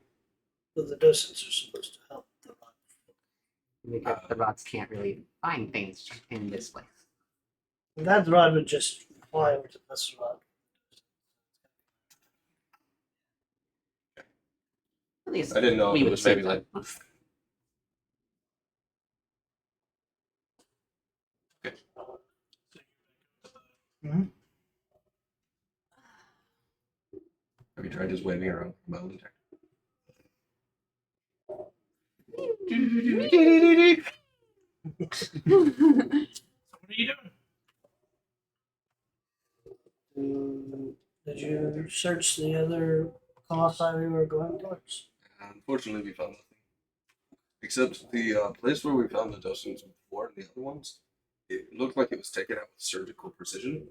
But the docents are supposed to help the rod. Because the rods can't really find things in this place. And that rod would just fly over to this rod. At least I didn't know we if it would was say maybe that. like. Mhm. Have you tried just waving around metal detector? So what are you doing? Did you search the other colossi we were going towards? Unfortunately, we found nothing. Except the place where we found the docents before and the other ones, it looked like it was taken out with surgical precision.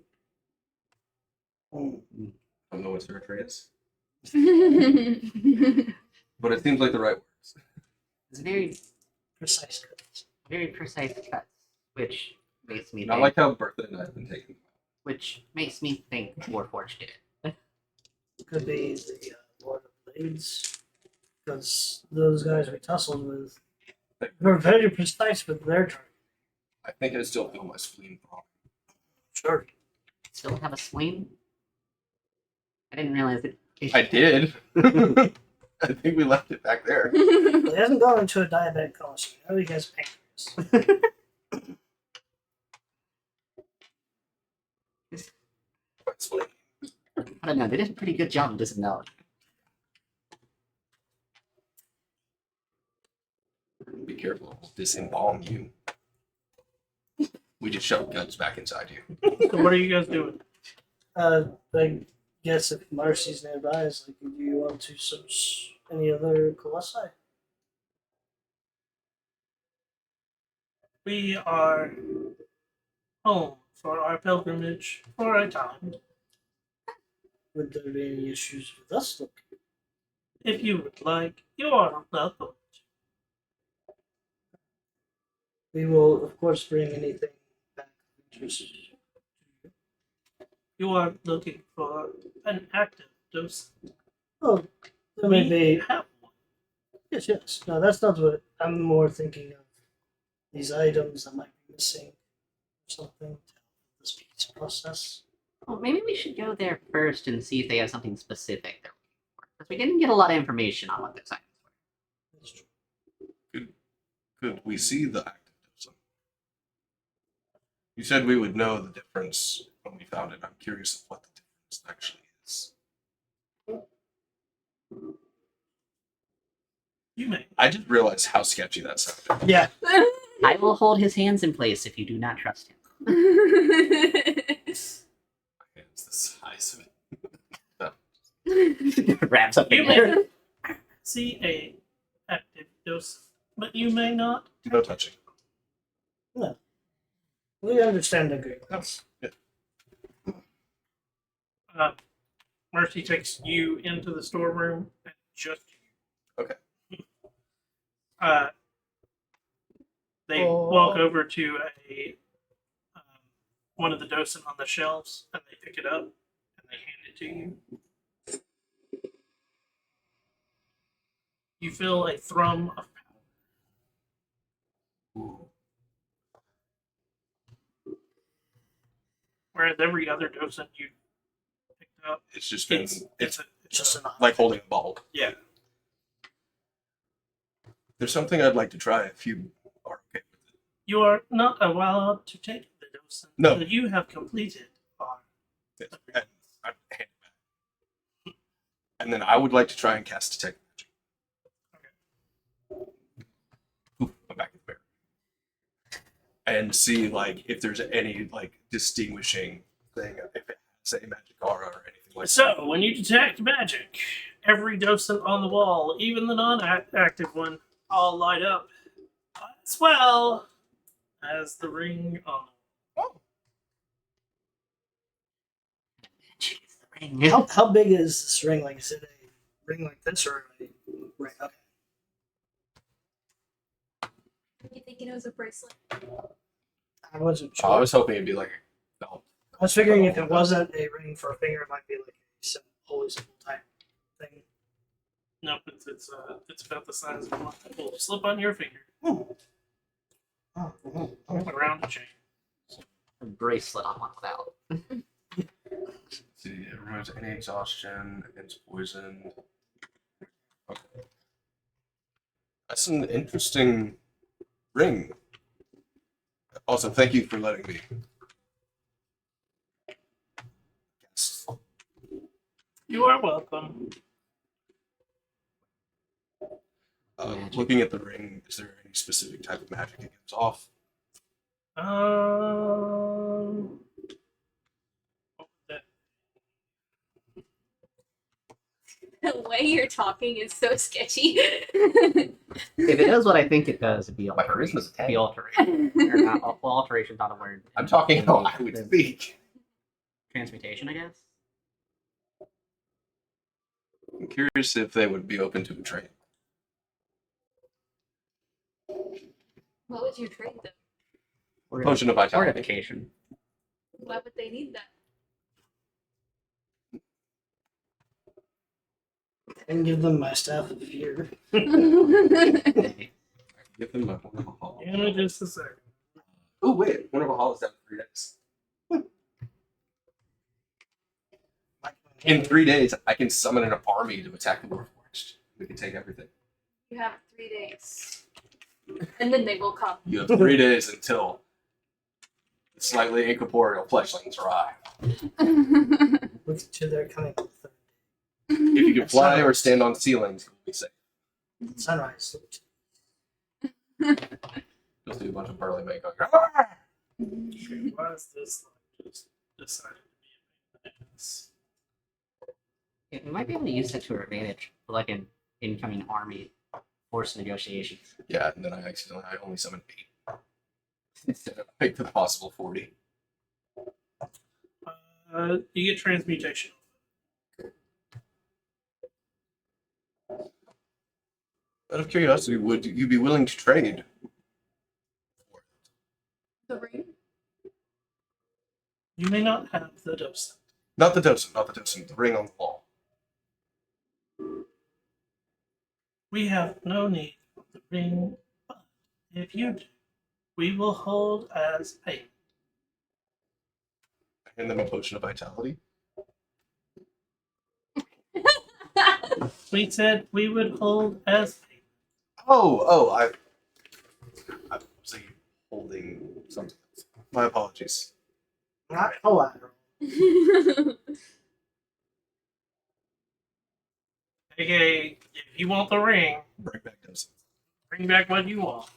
Hmm. I don't know what surgery is, Very but it seems like the right words. It's Precise cuts. very precise cuts, which makes me Not think, like how Bertha and I have been taking. which makes me think Warforged did it. Could be the Lord of Blades. Because those guys we tussled with were very precise with their target. I think I still feel my spleen throbbing. Sure. Still have a spleen? I didn't realize it. I did. I think we left it back there. He hasn't gone into a diabetic colossus. I know he has pancreas. My spleen. I don't know. They did a pretty good job of disembowelling. Be careful. We'll disembalm you. We just shove guns back inside you. So what are you guys doing? I guess if Marcy's nearby, is like, do you want to search any other colossi? We are home for our pilgrimage for a time. Would there be any issues with us looking? If you would like, you are welcome. We will, of course, bring anything back of interest. You are looking for an active dose. Oh, there may We be. have one. Yes, yes. No, that's not what I'm more thinking of. These items that might be missing or something to help this peace process. Well, maybe we should go there first and see if they have something specific they're looking for. Because we didn't get a lot of information on what those items were. That's true. Could we see the active docent? You said we would know the difference when we found it. I'm curious of what the difference actually is. You may. I just realized how sketchy that sounded. Yeah. I will hold his hands in place if you do not trust him. My hand's the size of it. Wraps up You in there. may see a active dose, but you may not. No touching. We understand the agreements. Mercy takes you into the storeroom and just you. Okay. They walk over to a one of the docent on the shelves and they pick it up and they hand it to you. You feel a thrum of power. Ooh. Whereas every other docent you picked up, It's just been it's Just an like holding a bulb. yeah. There's something I'd like to try if you are okay with it. You are not allowed to take the docent No. until you have completed our Yes. And I'd hand it back. And then I would like to try and cast detect magic. Ooh, I'm back in the bear. And see like if there's any like distinguishing thing, if it has a magic aura or anything like that. So, when you detect magic, every docent on the wall, even the non-active one, all light up as well as the ring on. Oh, Jeez, the ring. How big is this ring? Like, is it a ring like this or a ring? Okay. You thinking it was a bracelet? I wasn't I sure. was hoping it'd be like a belt. I was figuring if it wasn't a ring for a finger, it might be like a holy symbol type thing. Nope, it's about the size of one. It'll slip on your finger around the chain. A bracelet on one without. Let's see, it removes any exhaustion, ends poison. Okay. That's an interesting ring. Also, thank you for letting me. Yes. You are welcome. Magic. Looking at the ring, is there any specific type of magic it gives off? What was that? The way you're talking is so sketchy. If it does what I think it does, it'd be My alteration. charisma's a 10. Be alteration. Or not, well, alteration's not a word. I'm talking how I would speak. Transmutation, I guess. I'm curious if they would be open to a trade. What was your trade though? Potion of vitality. Fortification. Why would they need that? And give them my staff of fear. Give them my wonderful hall. In just a second. Oh wait, wonderful hall is down 3 days. In 3 days, I can summon an army to attack the Warforged. We can take everything. You have 3 days. And then they will come. You have 3 days until the slightly incorporeal fleshlings arrive. Look to their coming. If you can fly or stand on ceilings, you'll be safe. Sunrise. You'll see a bunch of burly men going, "Ah!" Okay, why is this just decided to be a pain in the ass? Yeah, we might be able to use that to our advantage for like an incoming army force negotiations. Yeah, and then I only summoned 8 instead of like the possible 40. You get transmutation. Out of curiosity, would you be willing to trade? The ring? You may not have the dose. Not the docent, the ring on the wall. We have no need of the ring, but if you do, we will hold as payment. And then a potion of vitality. We said we would hold as payment. I was like holding something else. My apologies. Not collateral. AKA, if you want the ring, Bring back docent. bring back what you want.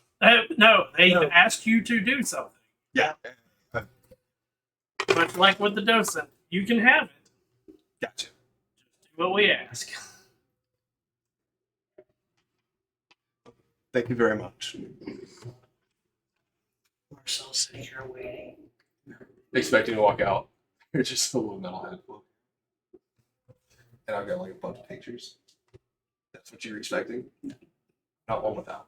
No, they No. asked you to do something. Yeah. Much like with the docent, you can have it. Gotcha. Do what we ask. Thank you very much. Marcel's sitting here waiting. Expecting to walk out. It's just a little metal head book. And I've got like a bunch of pictures. That's what you're expecting? Not one without.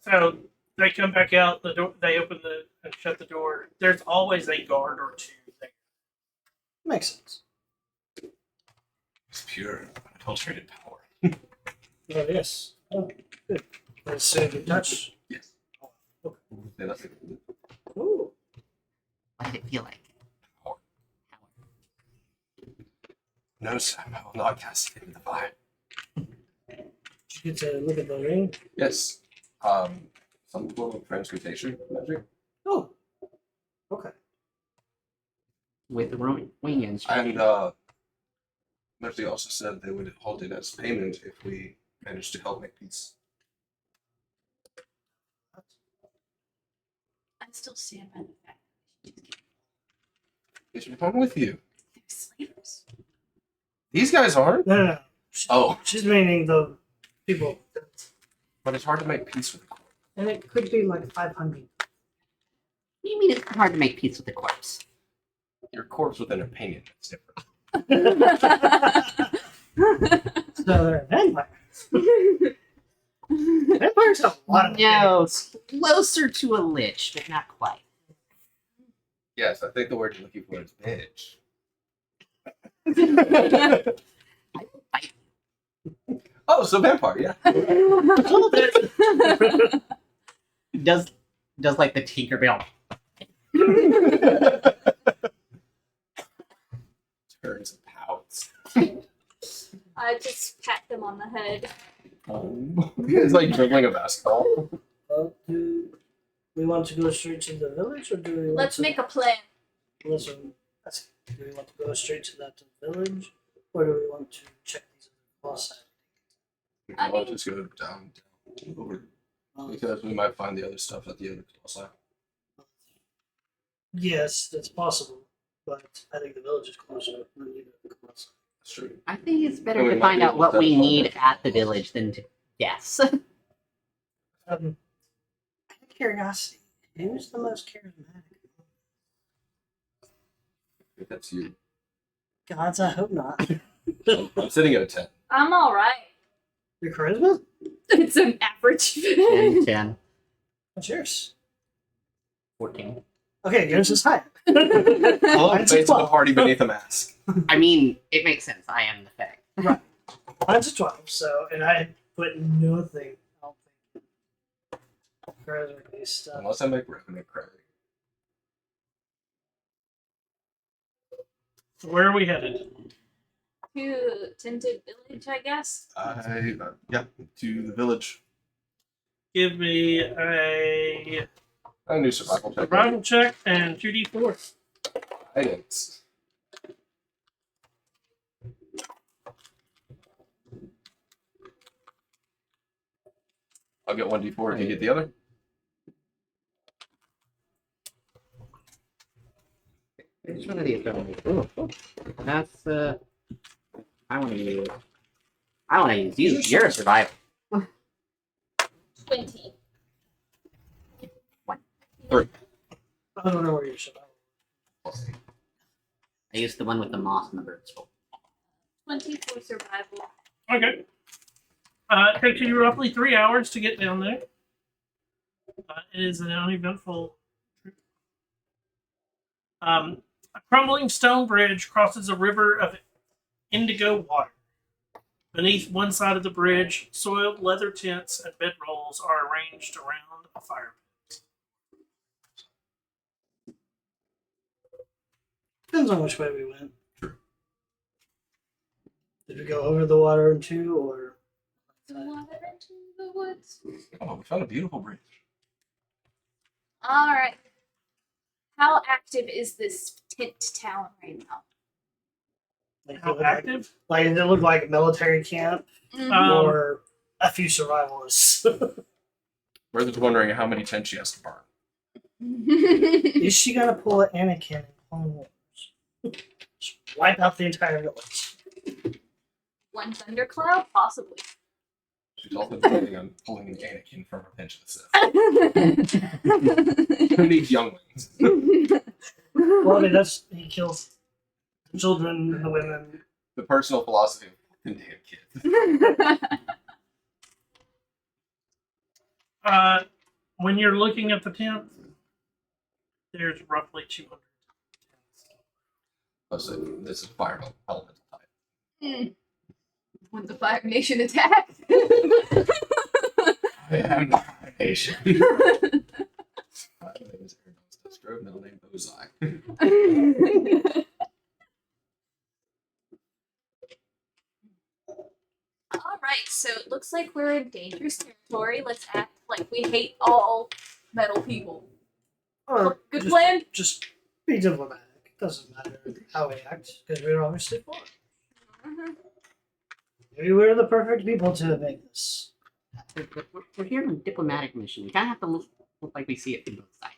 So they come back out. The door. They open and shut the door. There's always a guard or two there. Makes sense. It's pure, unadulterated power. Oh, yes. Oh, good. Let's save your touch. Yes. Okay. Yeah, that's it. Ooh. What did it feel like? Power. No, Sam, I will not cast it into the fire. Did you get to look at the ring? Yes. Some form of transmutation magic. Oh. Okay. With the wing instrument. And Mercy also said they would hold it as payment if we managed to help make peace. I still stand by the fact that Is wrong with you? they're slavers. These guys aren't. No. Oh, She's meaning the people. but it's hard to make peace with the court. And it could be like 500. What do you mean it's hard to make peace with the corpse? Your corpse with an opinion is different. So they're vampires. Vampires have a lot of No, closer to a lich, but not quite. Yes, I think the word you're looking for is bitch. Oh, so vampire, yeah. Does like the Tinkerbell. Turns and pouts. I just pat them on the head. It's like dribbling a basketball. Do we want to go straight to the village, or do we want Let's to... make a plan. Listen, do we want to go straight to that village, or do we want to check these boss I I'll mean- just go down over items? because we might find the other stuff at the other side. Yes, that's possible, but I think the village is closer than either of the boss. That's true. I think it's better We to might find be out able what to we find need it. at the village than to guess. Out of curiosity, who's the most charismatic? I think that's you. Gods, I hope not. I'm sitting at a 10. I'm all right. Your charisma? It's an average. 10, 10, What's yours? 14. Okay, yours is high. Hello, Mine's a face of a 12. party beneath a mask. I mean, it makes sense. I am the fact. Mine's a 12, so, and I put nothing, I don't think, charisma-based stuff. Unless I make revenue credit. Where are we headed? To Tinted Village, I guess. Yeah, to the village. Give me a A new survival check. survival check and 2d4. Guidance. I'll get 1d4 if you get the other. Which one of these do I need? Ooh, that's I want to use. I want to use you. You're a survivor. 20. I don't know where you're surviving. I used the one with the moss and the birds. 20 for survival. Okay. It takes you roughly 3 hours to get down there. It is an uneventful trip. A crumbling stone bridge crosses a river of indigo water. Beneath one side of the bridge, soiled leather tents and bedrolls are arranged around a fire pit. Depends on which way we went. Did we go over the water into, or... The water into the woods. Oh, we found a beautiful bridge. All right. How active is this tent town right now? Like, How active? Like, does it look like a military camp, or a few survivalists? We're just wondering how many tents she has to burn. Is she gonna pull an Anakin in Clone Wars? Just wipe out the entire village. One thundercloud, possibly. She's also planning on pulling an Anakin from Revenge of the Sith. Who needs younglings? Well, I mean, he kills the children and the women. The personal philosophy of fucking damn kids. When you're looking at the tent, there's roughly 200 tents. Oh, so this is fire elemental type. When the Fire Nation attacked. I am not a nation. My name is Aaron Strove, middle name Ozai. All right, so it looks like we're in dangerous territory. Let's act like we hate all metal people. Or Good just, plan? Just be diplomatic. It doesn't matter how we act, because we're obviously foreign. Maybe we're the perfect people to make this. We're here on a diplomatic mission. We kind of have to look like we see it from both sides.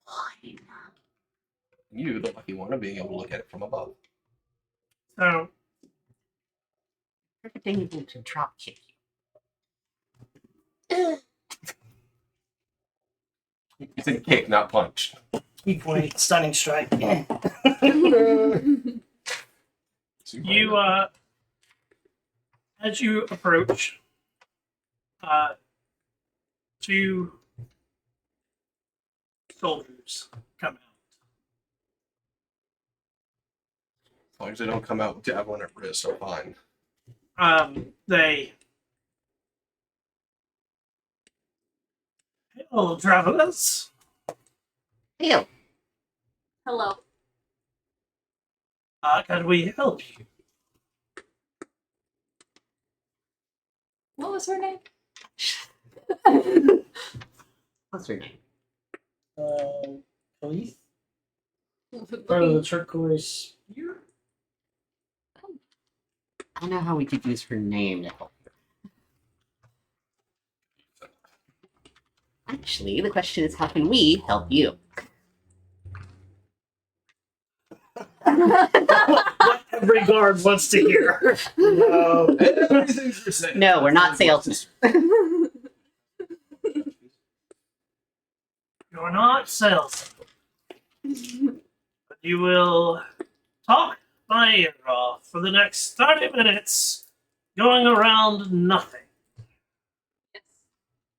Fine. You, the lucky one, are being able to look at it from above. So, Perfect angle to drop kick you. You said kick, not punch. Key point, stunning strike. you, as you approach, two soldiers come out. As long as they don't come out with javelin at wrist, I'm fine. They Hello, travelers. Ew. Hello. Can we help you? What was her name? What's her name? Khalif? Part of the turquoise spear? I don't know how we could use her name to help her. Actually, the question is, how can we help you? What every guard wants to hear. No. Everything's for sale. No, we're not salesmen. You're not salesmen, but you will talk my ear off for the next 30 minutes, going around nothing.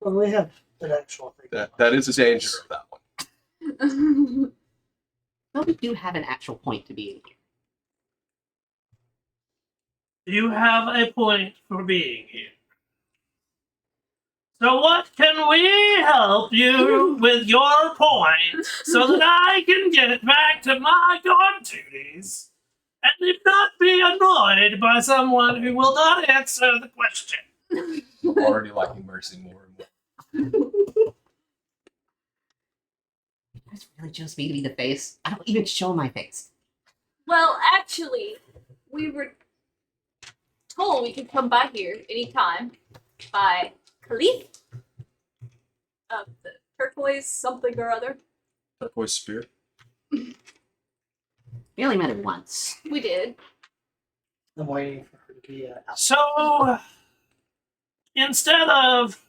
Well, we have an actual thing. That is the danger of that one. But we do have an actual point to being here. You have a point for being here. So what can we help you with your point so that I can get back to my guard duties and not be annoyed by someone who will not answer the question? I'm already liking Mercy more and more. You guys really chose me to be the face? I don't even show my face. Well, actually, we were told we could come by here anytime by Khalif of the turquoise something or other. Turquoise spear. We only met her once. We did. I'm waiting for her to be out. So, instead of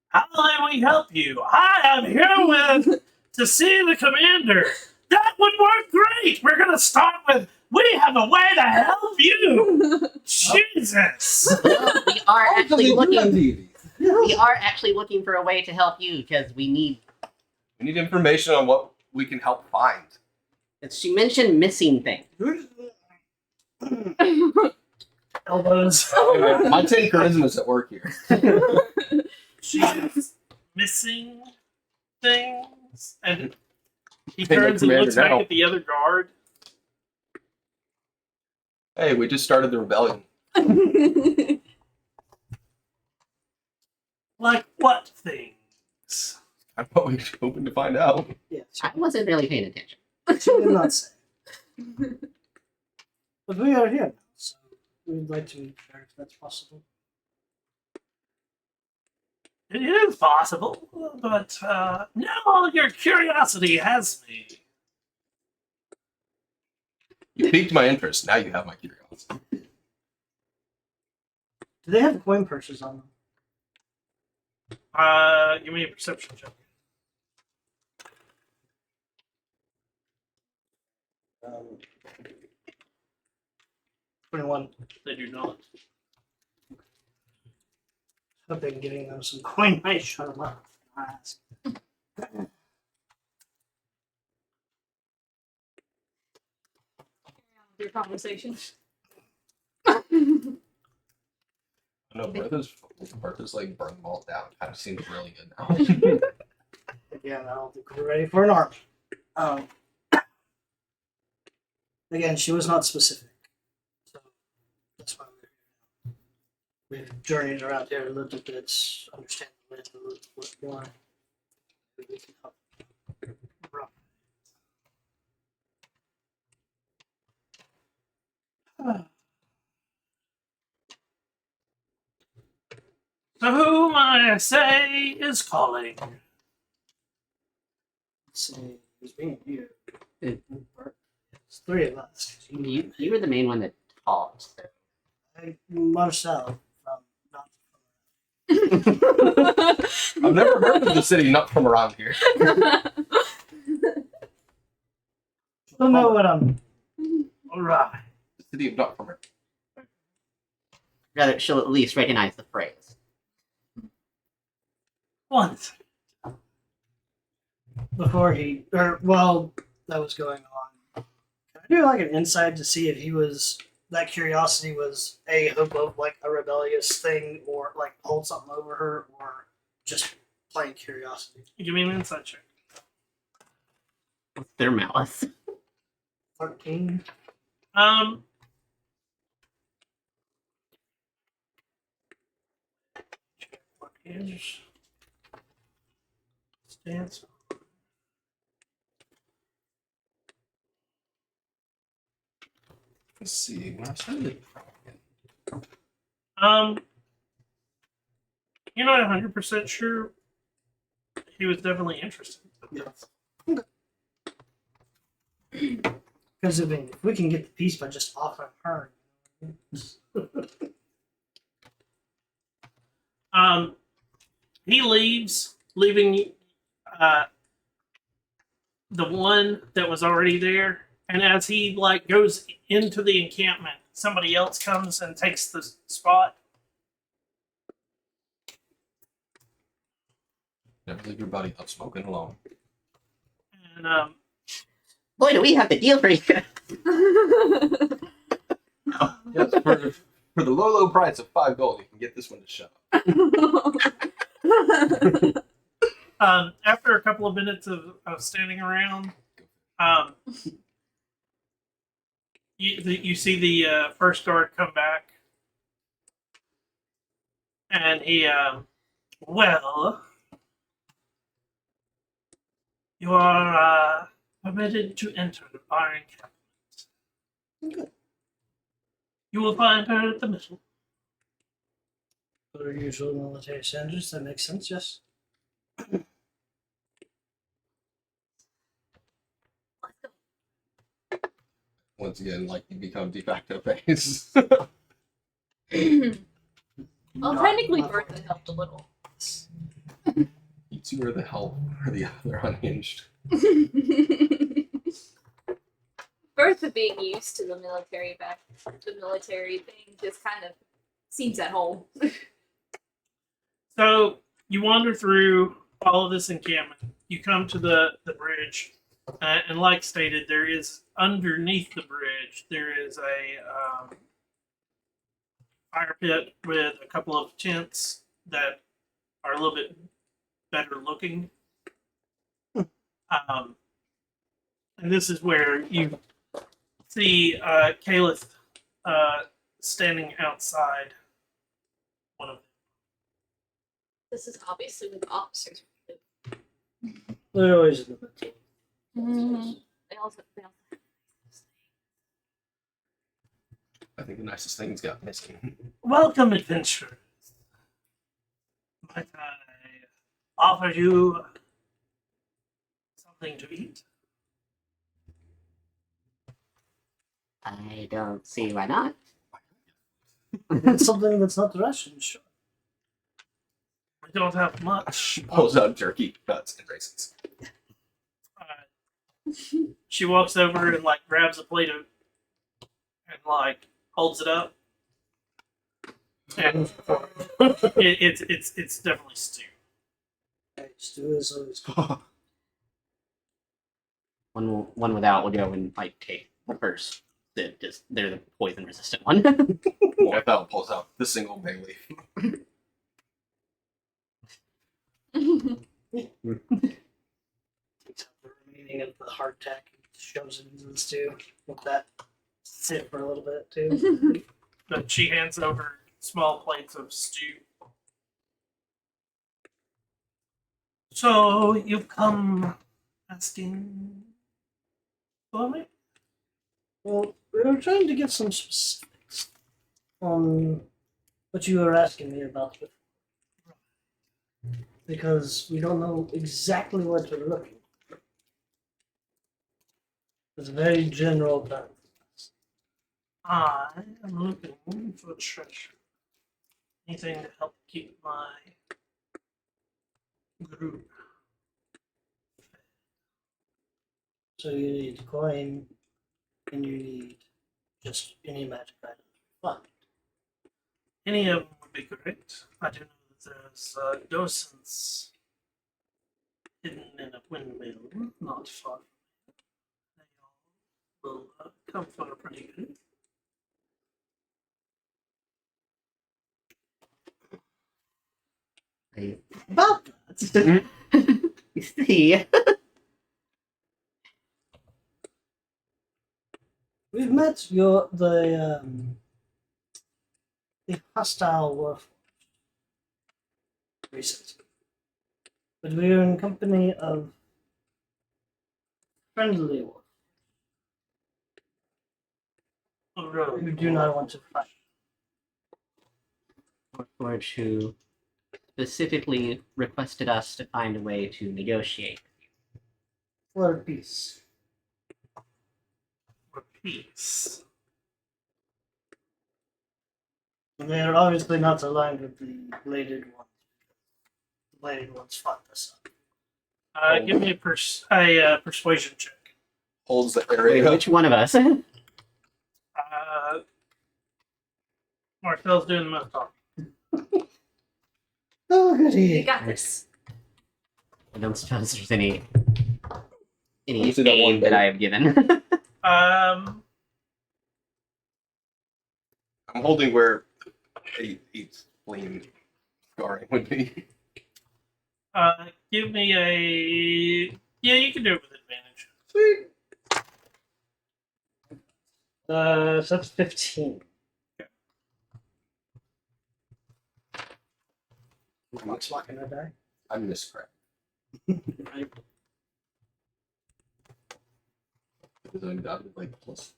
how may we help you, I am here with to see the commander. That would work great. We're gonna start with we have a way to help you. Jesus. Well, we are actually looking. We We are actually looking for a way to help you because we need. need information on what we can help find. She mentioned missing things. Elbows. My 10 charisma's at work here. She's missing things, and he Hey, turns and Commander, looks back now. at the other guard. Hey, we just started the rebellion. Like what things? I thought we were hoping to find out. Yes. I wasn't really paying attention. She did not say. But we are here now, so we'd like to meet her if that's possible. It is possible, but now your curiosity has me. You piqued my interest. Now you have my curiosity. Do they have coin purses on them? Give me a perception check. 21. They do not. Hoping getting them some coin might shut them up. I ask. Your conversation. No, Bertha's like burned them all down. Kind of seems really good now. Again, I don't think we're ready for an army. Again, she was not specific. So that's why we've journeyed around here a little bit, understand the land a little bit more. We can help. So whom I say is calling? Let's see who's being here. It- It's three of us. You were the main one that talked. So. Marcel from not I've never heard of the city not from around here. don't know what I'm. All right. The city of not from here. Rather, she'll at least recognize the phrase. One thing. before he, or while that was going on, can I do like an insight to see if he was, that curiosity was a hope of like a rebellious thing or like hold something over her or just plain curiosity? Give me an insight check. What's their malice? 13. Um, what is stance? Let's see. When I started You're not 100% sure. He was definitely interested. Yes. Because if we can get the peace by just offering her. He leaves, leaving the one that was already there, and as he like goes into the encampment, somebody else comes and takes the spot. never leave your buddy up smoking alone. And Boy, do we have the deal for you. Yes, for the low price of 5 gold, you can get this one to shut up. After a couple of minutes of standing around, you see the first guard come back, and he, well, you are permitted to enter our encampment. You will find her at the middle. What are usual military standards? That makes sense, yes. Once again, like you become de facto base. Well, Not- technically, not Bertha helped a little. You two are the help, or the other unhinged. Bertha being used to the military thing just kind of seems at home. So you wander through all of this encampment. You come to the bridge, and like stated, there is underneath the bridge there is a fire pit with a couple of tents that are a little bit better looking. And this is where you see Caliph standing outside one of them. This is obviously where the officers They're always in the middle. They also I think the nicest things got missing. Welcome, adventurers. Might I offer you something to eat? I don't see why not. It's something that's not Russian, sure. We don't have much. Pulls out jerky, nuts, and raisins. She walks over and like grabs a plate of and like holds it up. And it's definitely stew. Okay, stew is always One without will go and like take the first. They're the poison resistant one. Well, without pulls out the single bay leaf. takes out the remaining of the hardtack and shoves it into the stew. Let that sit for a little bit too. But she hands over small plates of stew. So you've come asking for me? Well, we were trying to get some specifics on what you were asking me about before. Because we don't know exactly what we're looking for. It's a very general term. I am looking for treasure. Anything to help keep my group. So you need coin and you need just any magic item. Fun. Any of them would be great. I do know that there's docents hidden in a windmill not far from here. They all will come for pretty good. About that. You see, We've met the hostile workforce recently, but we are in company of friendly wolf who do not want to fight. George, who specifically requested us to find a way to negotiate. For peace. For peace. And they are obviously not aligned with the bladed ones. The bladed ones fought this up. Give me a persuasion check. Holds the Wait, area. which one of us? Marcel's doing the most talking. Oh, You goody. got this. I don't suppose there's any You see that one aid that boat? I have given. Um, I'm holding where eight spleen scarring would be. give me a. Yeah, you can do it with advantage. Sweet. So that's 15. Clock's not gonna die. I miscracked. Right. Because I got it like plus.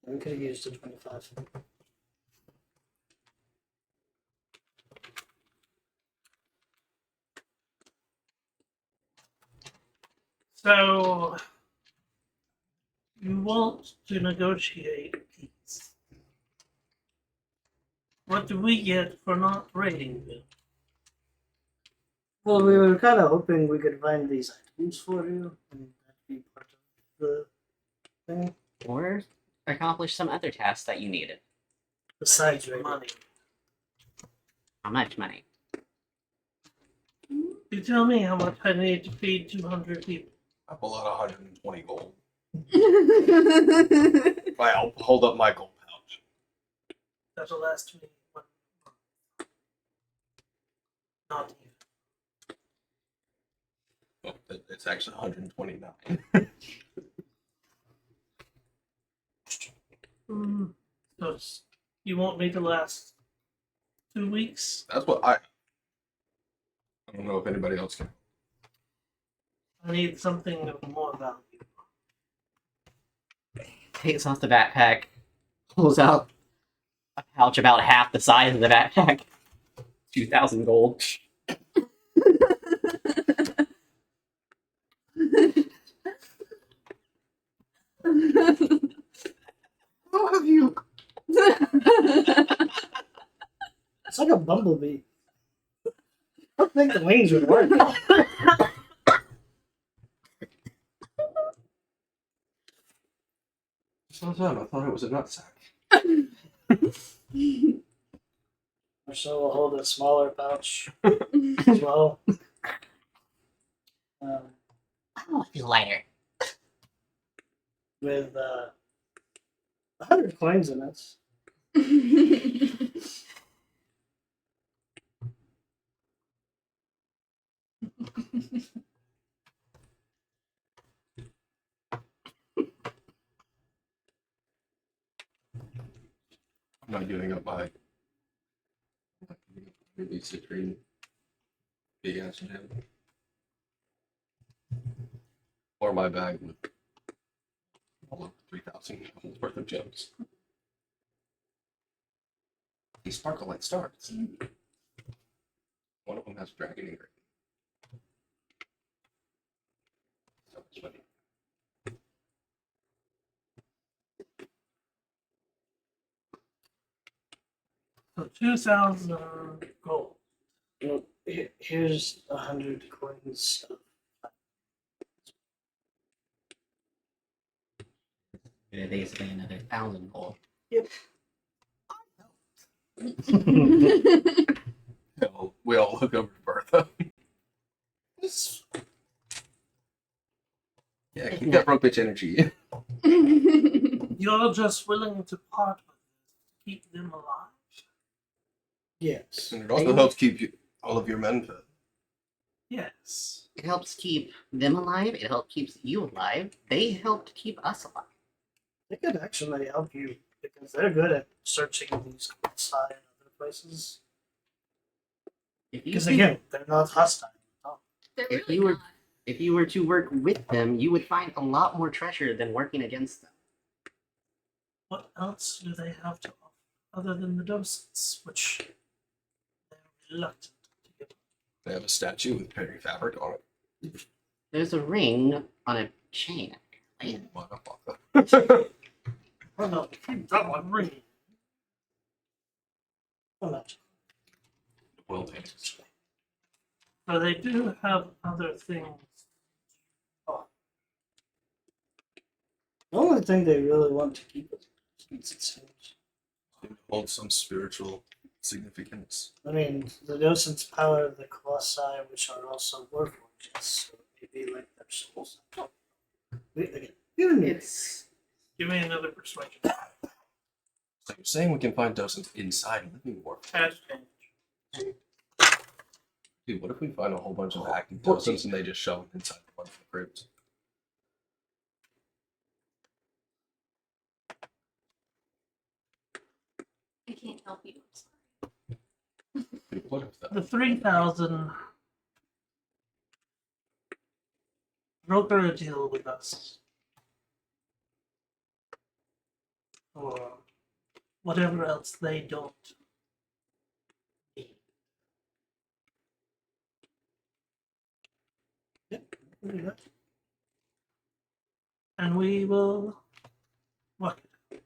We could have used a 25. So, you want to negotiate peace. What do we get for not raiding them? Well, we were kind of hoping we could find these items for you, and that'd be part of the thing. Or accomplish some other task that you needed. Besides I need raiding. money. How much money? You tell me how much I need to feed 200 people. I pull out 120 gold. I'll hold up my gold pouch. That'll last me 1 month. Not even. Oh, it's actually 129. So you want me to last 2 weeks? That's what I don't know if anybody else can. I need something of more value. Takes off the backpack, pulls out a pouch about half the size of the backpack. 2,000 gold. How have you? It's like a bumblebee. I don't think the wings would work. I thought it was a nutsack. Or so we'll hold a smaller pouch as well. Oh, it's lighter. With 100 coins in it. I'm not giving up my really citrine big ass gem. Or my bag with all of 3,000 gold worth of gems. They sparkle like stars. One of them has dragon engraving. So much money. So 2,000 gold. Well, here's 100 coins. Basically another 1,000 gold. Yep. We all look over to Bertha. Yeah, keep that broke bitch energy. You're just willing to part with it to keep them alive? Yes. And it also helps keep all of your men fed. Yes. It helps keep them alive. It helps keep you alive. They helped keep us alive. They could actually help you because they're good at searching these side and other places. If you Because think- again, they're not hostile at all. They're If really you were- not. if you were to work with them, you would find a lot more treasure than working against them. What else do they have to offer other than the docents, which they're reluctant to give? They have a statue with Perry fabric on it. There's a ring on a chain. Motherfucker. Well, that one ring. Well, not Will takes. So they do have other things. the only thing they really want to keep is since it seems. Hold some spiritual significance. I mean, the docents power the colossi, which are also warforges, so it may be like their souls. Again, even It's Give me another persuasion. So you're saying we can find docents inside living warp? Cash change. Dude, what if we find a whole bunch of active 14. docents and they just shove them inside the bunch of crypts? I can't help you. I'm sorry. Dude, what if that? The 3,000 broker a deal with us. Or whatever else they don't need. Yeah. And we will work it.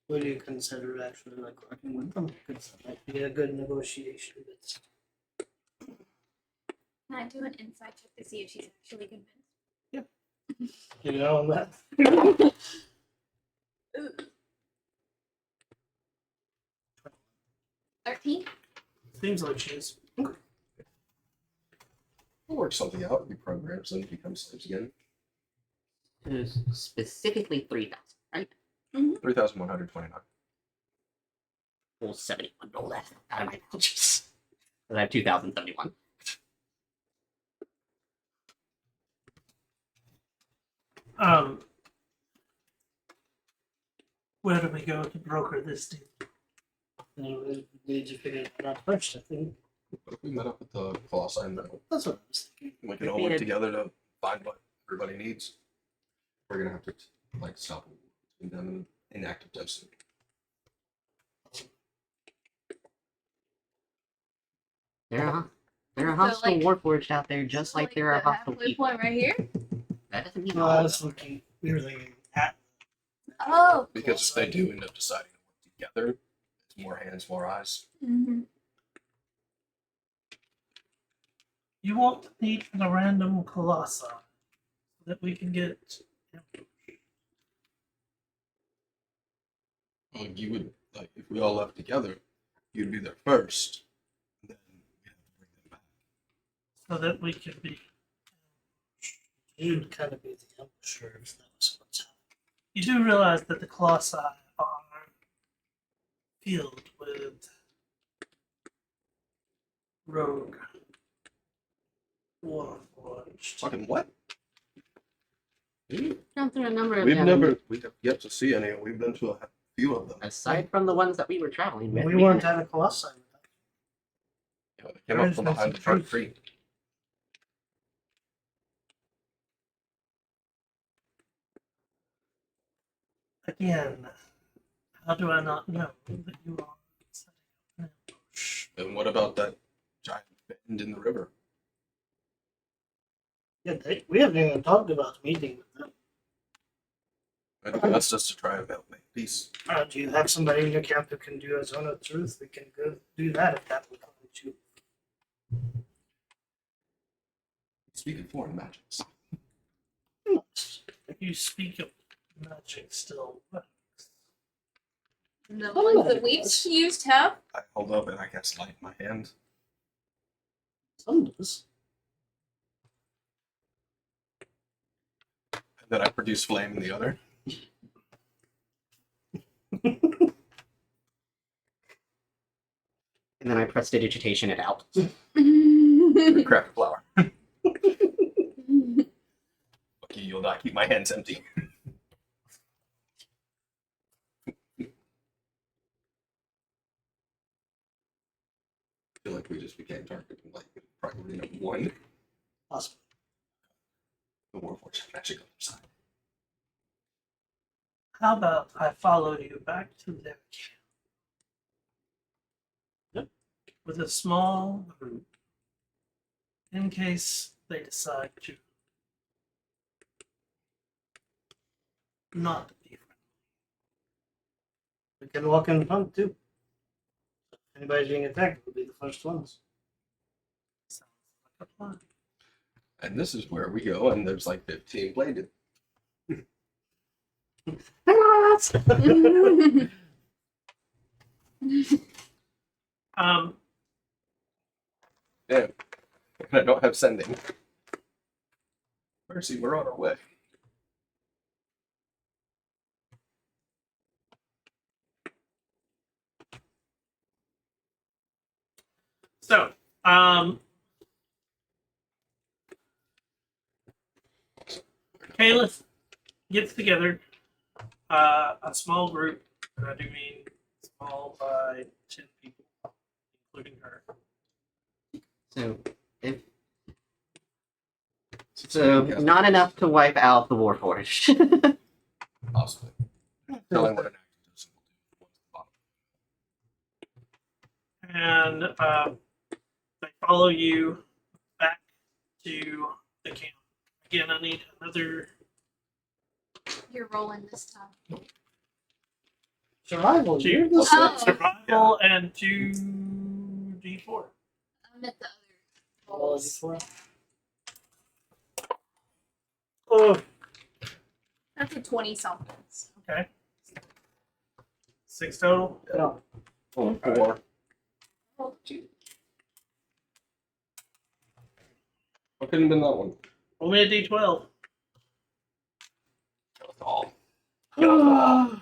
Would you consider actually like working with them? Because that might be a good negotiation. That's Can I do an insight check to see if she's actually convinced? you know on that. Ooh. 13? Seems like she is. We'll work something out. We program so they become slaves again. there's specifically 3,000, right? 3,129. Well, 71 no less out of my pouches. Because I have 2,071. Where do we go to broker this deal? We need to figure that out first, I think. What if we met up with the Colossi and That's what I was thinking. we can If all we work had- together to find what everybody needs? We're gonna have to like stop between them and inactive docent. There are So, hostile like- warforged out there, just like there are the hostile halfway people. point right here? That doesn't mean No, all I of was them. looking. We were thinking at. Oh. Because if they do end up deciding to work together, it's more hands, more eyes. Mm-hmm. You won't need the random colossi so that we can get. Like you would like if we all left together, you'd be there first. Then we'd have to bring them back. So that we can be. You'd kind of be the ambusher if that was what's happening. You do realize that the colossi are filled with rogue warforged. Fucking what? We've gone through a number of We have them. yet to see any. We've been to a few of them. Aside from the ones that we were traveling with, We we weren't had- at a colossi with them. You know, they came up from behind the front tree. Again, how do I not know that you are setting up an ambush? And what about that giant bend in the river? Yeah, we haven't even talked about meeting with them. I think that's just to try and make peace. Do you have somebody in your camp who can do a zone of truth? We can go do that if that would help you. Speaking foreign magics. You speak of magic still works. The Oh, ones that we've yes. used have. I hold up and I cast light in my hand. Some does. And then I produce flame in the other. And then I prestidigitation it out. Craft a flower. Lucky you'll not keep my hands empty. I feel like we just became target like priority number one. Awesome. The Warforged magic on their side. How about I follow you back to their camp? Yep. With a small group, in case they decide to not be friendly. We can walk in front too. If anybody's being attacked, we'll be the first ones. Sounds like a plan. And this is where we go, and there's like 15 bladed. Um, Yeah. And I don't have sending. Mercy, we're on our way. so, Caliph gets together a small group, and I do mean small by 10 people, including her. So if not enough to wipe out the Warforged. Possibly. Tell him what an active does. And they follow you back to the camp. Again, I need another. You're rolling this time. Survival. Two. You're the Oh. same. Survival and 2d4. I'm at the other All rolls. before. Oh, That's a 20 something. So. Okay. 6 total. no. Oh, 4. Oh, shoot. What couldn't have been that one? Roll me a d12. That was all. Oh.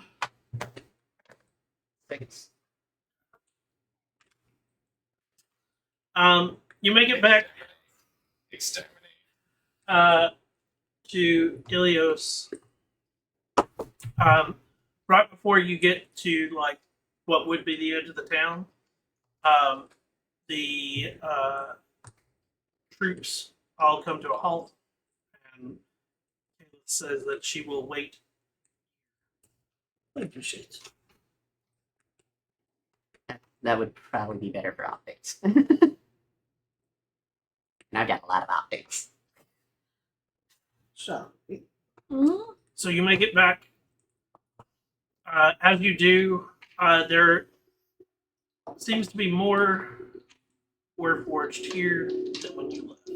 6. You make it back Exterminate. to Ilios. Right before you get to like what would be the edge of the town, the troops all come to a halt, and Caleb says that she will wait. I appreciate it. That would probably be better for optics. And I've got a lot of optics. So, Mhm. So you make it back. As you do, there seems to be more Warforged here than when you left.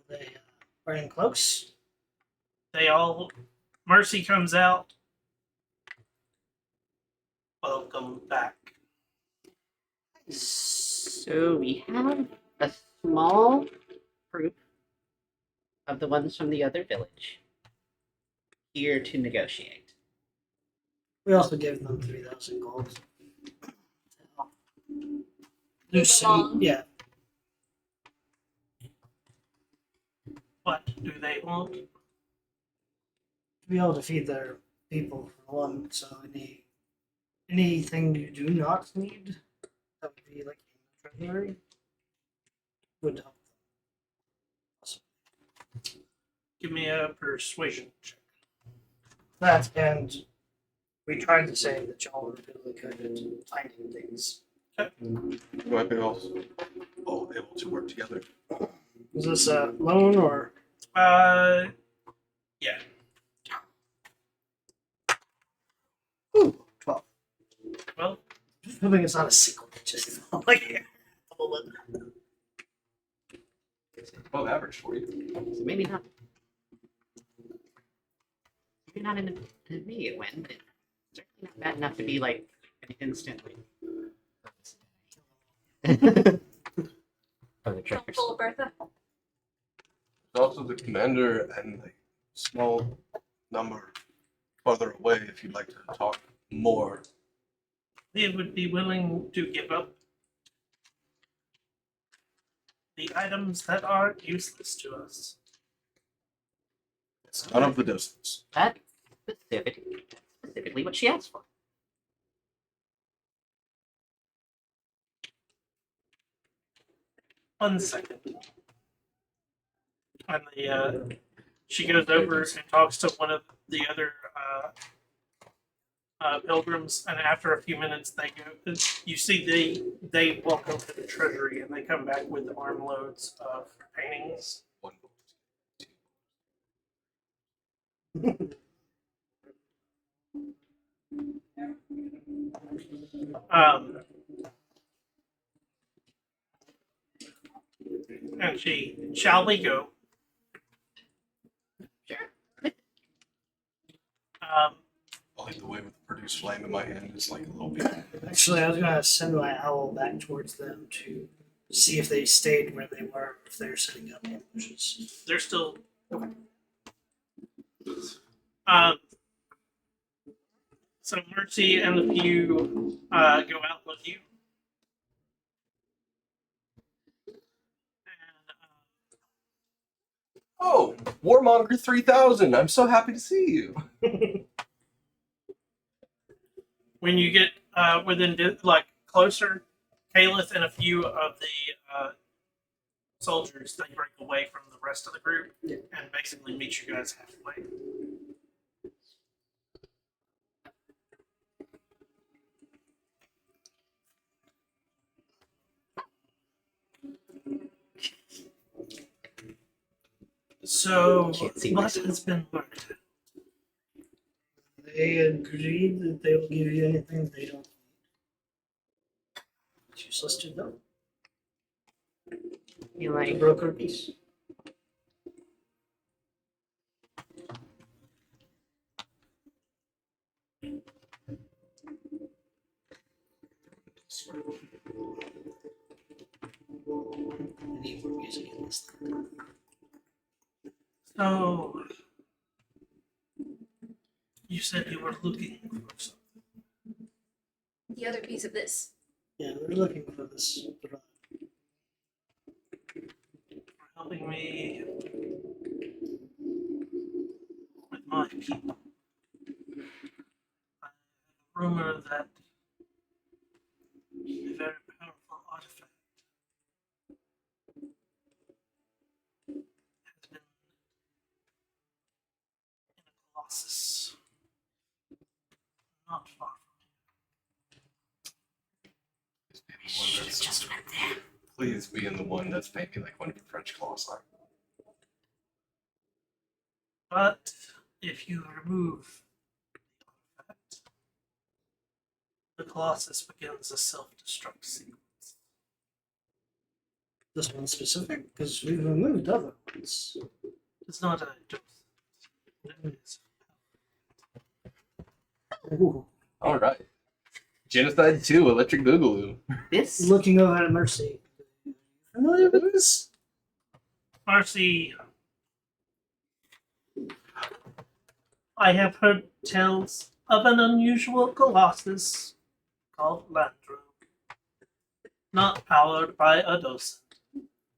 are they wearing cloaks? They all. Mercy comes out. Welcome back. So we have a small group of the ones from the other village here to negotiate. We also gave them 3,000 gold. Move along. Yeah. What do they want? To be able to feed their people for one. So anything you do not need, that would be like in the treasury, would help. Give me a persuasion check. That and we tried to say that y'all were really good at finding things. We might be all able to work together. Is this a loan or? Yeah. Ooh, 12. Well, Just hoping it's not a sequel. Just like Well, average for you. So maybe not. not an immediate win, but it's certainly not bad enough to be like an instant win. Oh, the treasures. Helpful, Bertha. There's also the commander and a small number farther away if you'd like to talk more. They would be willing to give up the items that are useless to us. It's none of the distance. That's specifically what she asked for. One second. And she goes over and talks to one of the other pilgrims, and after a few minutes, they go. You see, they walk over to the treasury, and they come back with armloads of paintings. One And shall we go? Sure. I'll lead the way with the produced flame in my hand. It's like a little bit. Actually, I was gonna send my owl back towards them to see if they stayed where they were, if they're setting up ambushes. They're still. So Mercy and the few go out with you. Oh, Warmonger 3000! I'm so happy to see you. When you get within closer, Caliph and a few of the soldiers, they break away from the rest of the group and basically meet you guys halfway. So, Can't see what myself. has been worked? They agreed that they will give you anything they don't need. It's useless to them. You To like broker peace. I need more music in this thing. So, you said you were looking for something. The other piece of this. Yeah, we're looking for this. Helping me with my people. I had a rumor that a very powerful artifact has been in a colossus not far just went there. Please be in the one that's maybe like one of the French colossi. But if you remove the artifact, the colossus begins a self-destruct sequence. This one specific? Because we've removed other ones. It's not a dose. It is. Ooh. All right. Genocide 2, Electric Boogaloo. This Looking over at Mercy. Familiar with this? Marcy, I have heard tales of an unusual colossus called Landro. Not powered by a docent,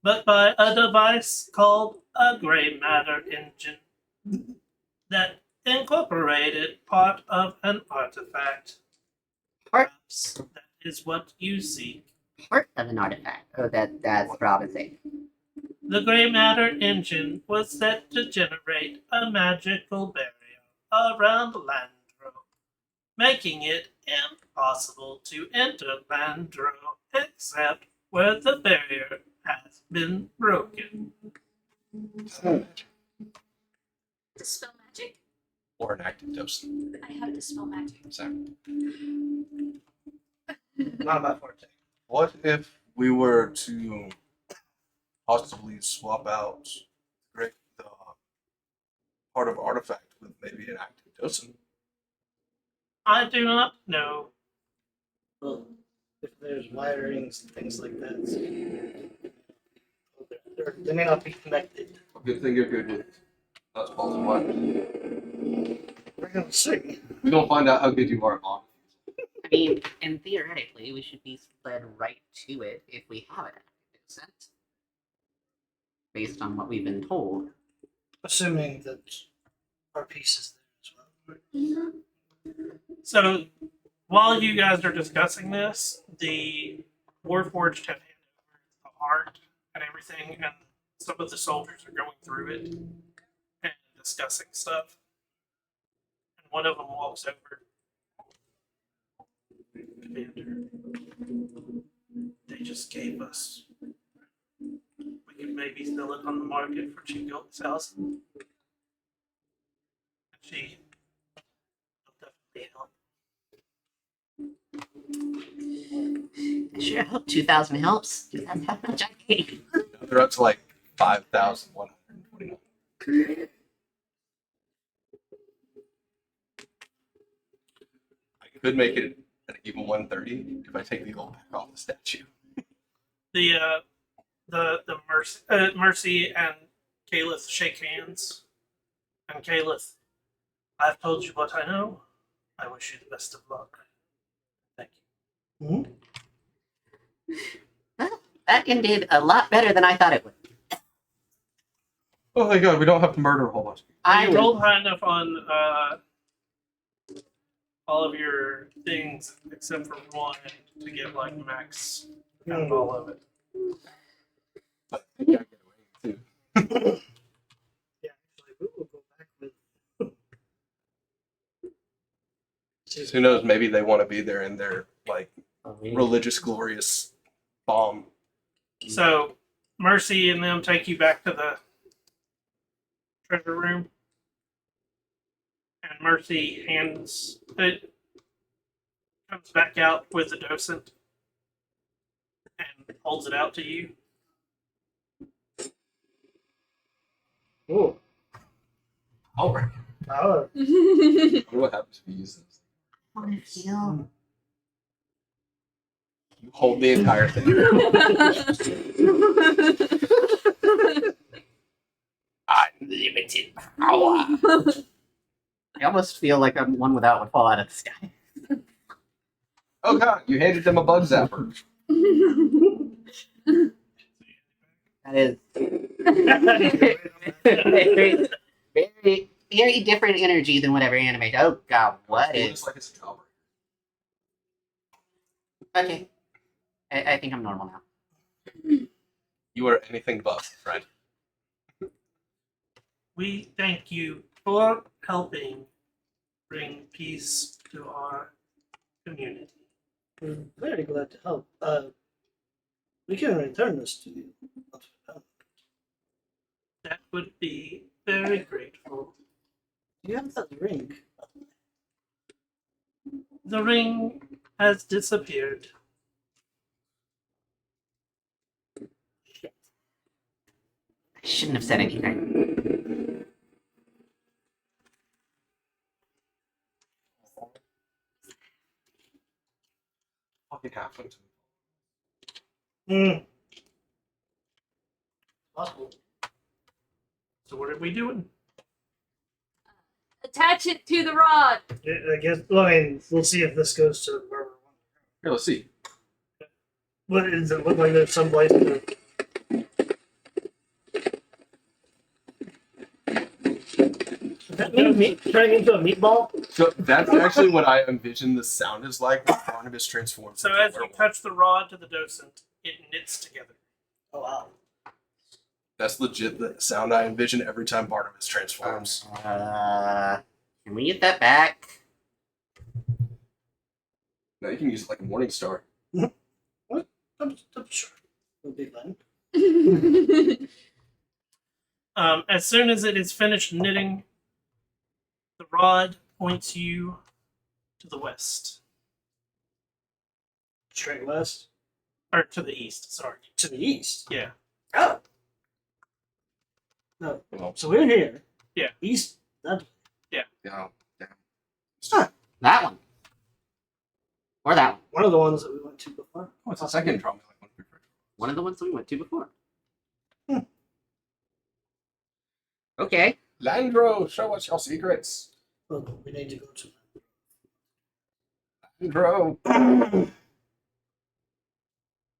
but by a device called a gray matter engine that incorporated part of an artifact. Part- Perhaps that is what you seek. part of an artifact. Oh, that's promising. The gray matter engine was set to generate a magical barrier around Landro, making it impossible to enter Landro except where the barrier has been broken. Dispel magic? Or an active docent. I have dispel magic. So, Not my forte. what if we were to possibly swap out the part of artifact with maybe an active Listen, I do not know. Well, if there's wirings and things like that, they may not be connected. a good thing you're good with us balls and wires. We're gonna see. We don't find out how good you are at bomb. I mean, and theoretically, we should be led right to it if we have it. Sense. Based on what we've been told. Assuming that our piece is there as well. So, while you guys are discussing this, the Warforged have handed over the art and everything, and some of the soldiers are going through it and discussing stuff. And one of them walks over. Commander, they just gave us. We could maybe sell it on the market for 2,000. And she will definitely help. I sure hope 2,000 helps. That's how much I need. They're up to like 5,129. I could make it an even 130 if I take the gold back off the statue. The Mercy and Caliph shake hands, and Caliph, I've told you what I know. I wish you the best of luck. Thank you. Well, that ended a lot better than I thought it would. Oh my god, we don't have to murder a whole bunch of people. I You rolled high enough on all of your things except for one to get like max out of all of it. But I think I get away too. Yeah, actually, we will go back with. Who knows? Maybe they want to be there in their like religious, glorious bomb. So Mercy and them take you back to the treasure room, and Mercy hands it, comes back out with the docent and holds it out to you. Oh, All right. power. I wonder what happens if you use this. I want to feel. You hold the entire thing. Unlimited power. I almost feel like I'm one without would fall out of the sky. Oh god, you handed them a bug zapper. That is very, very, very different energy than whatever animate. Oh god, what It is? looks like it's a jobber. Okay, I think I'm normal now. You are anything but, friend. We thank you for helping bring peace to our community. We're very glad to help. We can return this to you. That would be very grateful. Do you have that ring? The ring has disappeared. Shit. I shouldn't have said anything. Fucking happened to me. Possible. So what are we doing? Attach it to the rod. Yeah, I guess. Well, I mean, we'll see if this goes to where we want. Here, let's see. What does it look like? There's some place to. Does that mean turning into a meatball? So that's actually what I envision the sound is like when Barnabas transforms. So into a as you werewolf. touch the rod to the docent, it knits together. Oh wow! That's legit the sound I envision every time Barnabas transforms. Can we get that back? Now you can use it like a morning star. I'm sure it'll be fun. As soon as it is finished knitting, the rod points you to the west. Straight west Or to the east, sorry. to the east. Yeah. Oh. No. Well, So we're here. Yeah. East. That. yeah, damn. That one. Or that one. One of the ones that we went to before. Oh, it's a second trauma. One of the ones that we went to before. Hmm. Okay. Landro, show us your secrets. Look, we need to go to. Landro.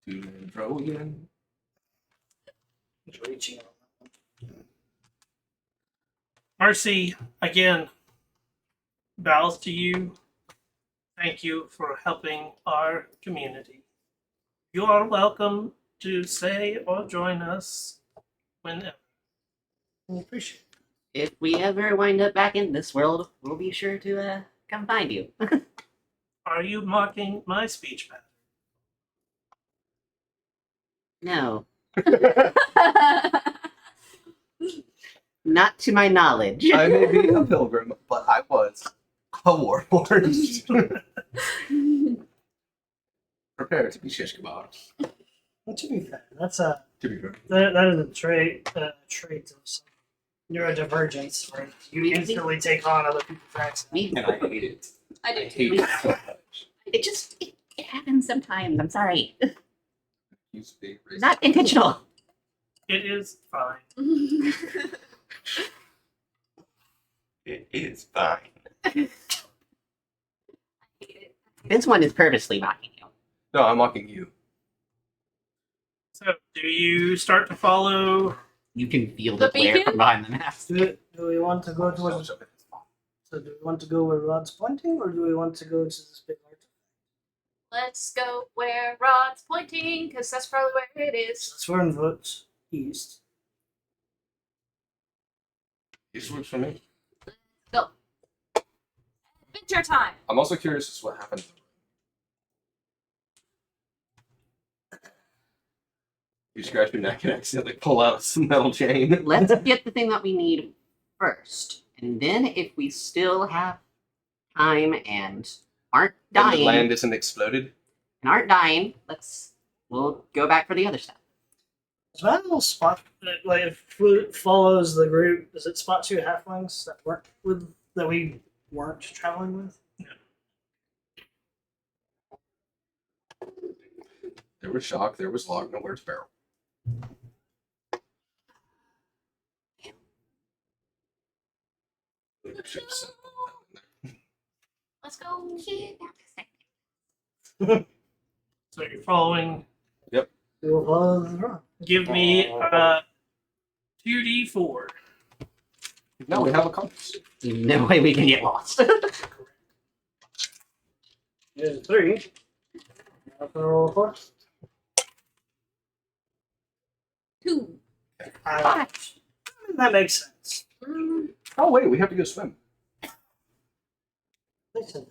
To Landro again. He's reaching on that one. Marcy, again, bows to you. Thank you for helping our community. You are welcome to stay or join us whenever. We appreciate it. If we ever wind up back in this world, we'll be sure to come find you. Are you mocking my speech pattern? No. Not to my knowledge. I may be a pilgrim, but I was a warlord. Prepare to be shish kebabs. Well, to be fair, that's To be fair. that is a trait of some neurodivergence where you instantly take on other people's accents. Me- And I hate it. I do I too. hate it so much. it happens sometimes. I'm sorry. He's big racist. Not intentional. It is fine. It is fine. This one is purposely mocking you. No, I'm mocking you. So, do you start to follow? You can feel The the glare beacon? from behind the mask. Do we want to go towards? So do we want to go where Rod's pointing, or do we want to go to this big artifact? Let's go where Rod's pointing, because that's probably where it is. Since we're in votes east. This works for me. Go. Adventure time. I'm also curious as to what happened. You scratch your neck and accidentally pull out some metal chain. Let's get the thing that we need first. And then if we still have time and aren't And dying the land isn't exploded. we'll go back for the other stuff. Is that little spot like if Flute follows the group? Does it spot two halflings that we weren't traveling with? There was shock, there was log, nowhere's barrel. Let's go. So you're following. We will follow the rock. Give me 2d4. Now we have a compass. No way we can get lost. Here's 3. Now can I roll a 4? 2. That makes sense. Oh wait, we have to go swim. Makes sense.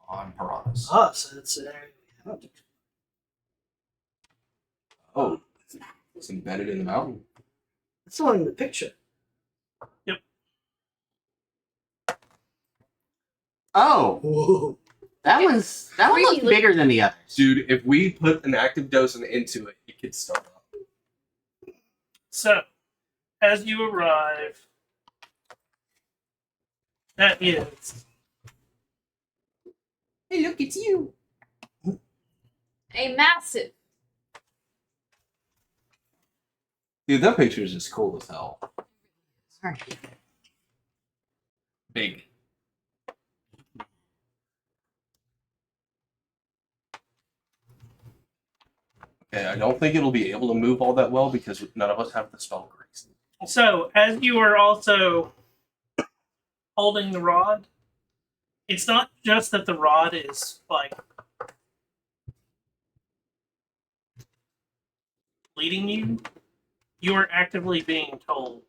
On piranhas. Ah, so it's an area we haven't. Oh, it's embedded in the mountain. It's not in the picture. Oh, Whoa. that one looks Really? bigger than the others. Dude, if we put an active docent into it, it could start up. So, as you arrive, that is Hey, look, it's you. A massive. Dude, that picture is just cool as hell. Sorry. Big. Okay, I don't think it'll be able to move all that well because none of us have the spell grace. so. As you are also holding the rod, it's not just that the rod is like leading you. You are actively being told.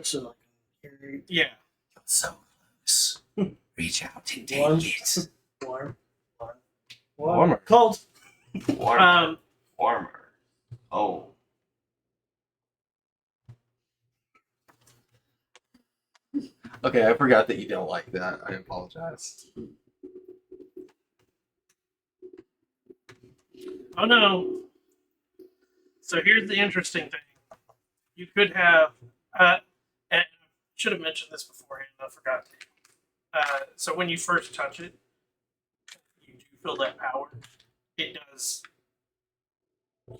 So like, here, Yeah. So close. Reach out and Warm. take it. warm. Warmer. Cold. Um. Warmer. Oh. Okay, I forgot that you don't like that. I apologize. Oh no. So here's the interesting thing. You could have, and I should have mentioned this beforehand. I forgot So when you first touch it, you do feel that power. It does. You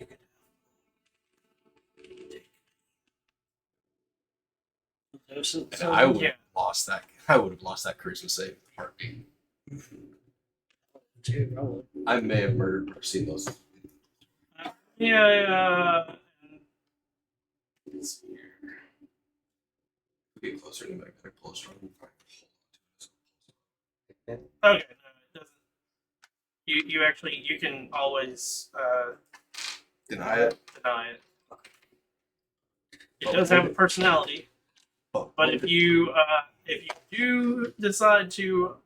can So, And I would yeah. have lost that. I would have lost that charisma save in a heartbeat. too, probably. I may have murdered or seen those. Yeah. Let's see here. Get closer to me. I pull a strong. Okay, no, it doesn't. You actually you can always Deny it. deny it. It Oh, does have a personality, Oh, but if you do decide to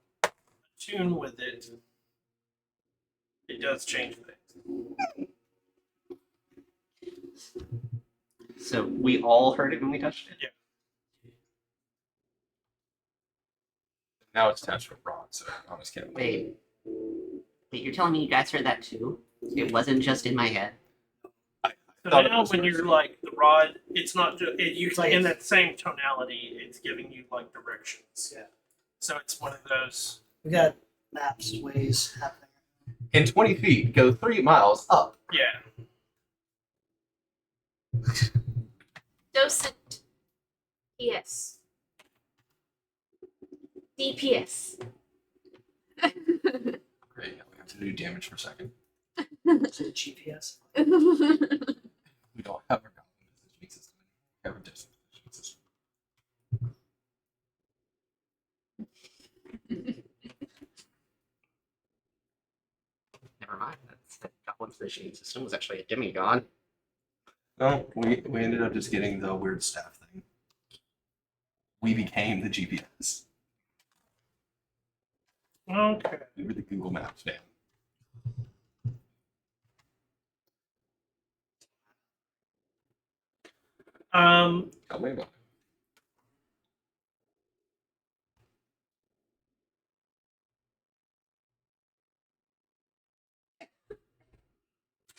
tune with it, it does change things. So we all heard it when we touched it? Yeah. now it's attached to a rod, so I almost can't. Wait. Wait, you're telling me you guys heard that too? It wasn't just in my head. So thought it now was when first. you're like the rod, it's not just you It's like- in that same tonality. It's giving you like directions. Yeah. So it's one of those. We got maps, ways happening. In 20 feet, go 3 miles up. Yeah. Docent. PS. DPS. Great. We have to do damage for a second. Is it GPS? We don't have our goblin positioning system. We have a distance positioning system. Never mind. That goblin positioning system was actually a demigod. No, we ended up just getting the weird staff thing. We became the GPS. Okay. We were the Google Maps fan. Tell me about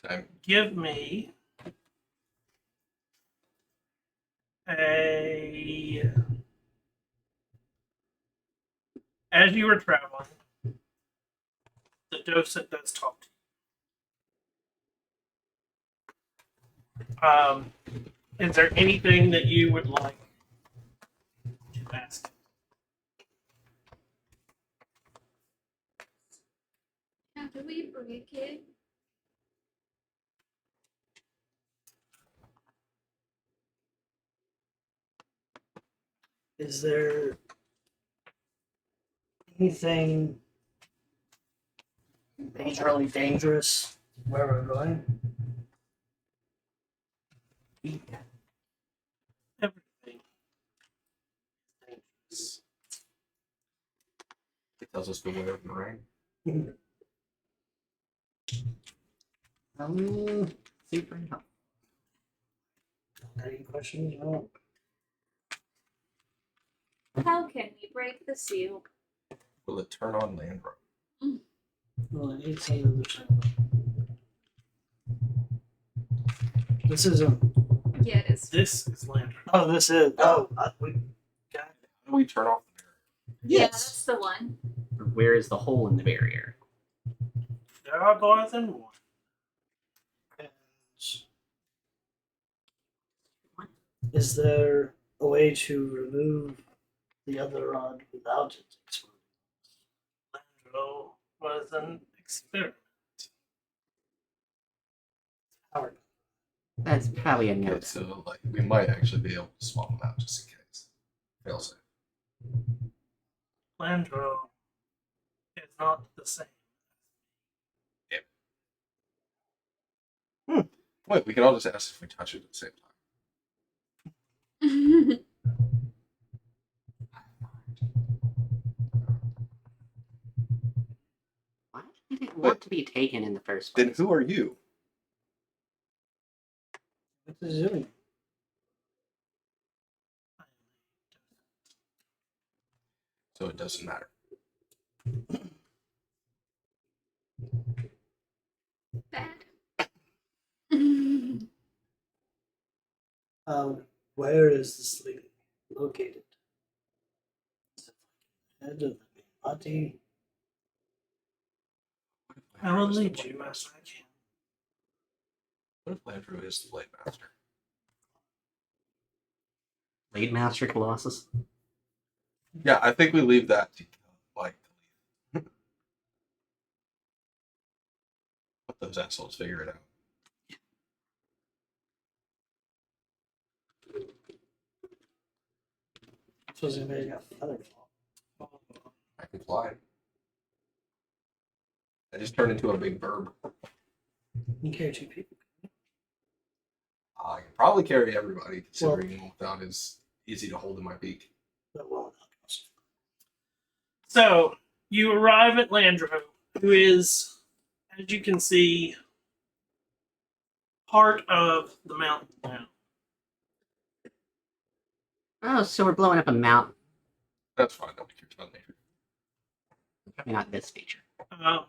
it. Give me a. As you were traveling, the docent does talk to you. Is there anything that you would like to ask? How do we break it? Is there anything majorly dangerous where we're going? Everything. Dangerous. It tells us beware of the rain. Super helpful. Any questions? No. How can we break the seal? Will it turn on land road? Well, it's on the other side. This isn't. Yeah, it is. This is land. Oh, this is. Oh, we got. How do we turn off the barrier? Yeah, that's the one. Where is the hole in the barrier? There are more than one. Is there a way to remove the other rod without it exploding? Landro was an experiment. Howard. That's probably a no. Okay, so like we might actually be able to swap them out just in case. Fail safe. Landro is not the same. Wait, we can all just ask if we touch it at the same time. Why did it want to be taken in the first Then place? who are you? What's it doing? So it doesn't matter. Bad. Where is this located? Head of the body. I will lead you as I can. What if Landrew is the Blade Master? Blade Master Colossus. Yeah, I think we leave that to like let those assholes figure it out. Suppose anybody got feather fall. I can fly. I just turned into a big bird. You carry 2 people. I can probably carry everybody, considering without is easy to hold in my beak. But well, So you arrive at Landro, who is, as you can see, part of the mountain now. Oh, so we're blowing up a mountain. That's fine. Nobody cares about nature. Probably not this feature. Um,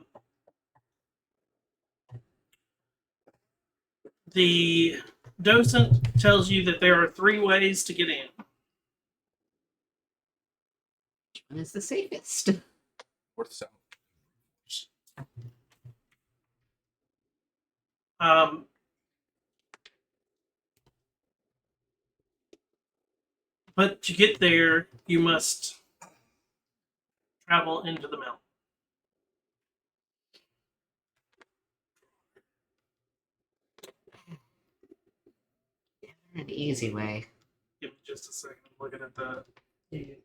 the docent tells you that there are 3 ways to get in. Which one is the safest? North south. Um, but to get there, you must travel into the mountain. An easy way. Give me just a second. I'm looking at the. You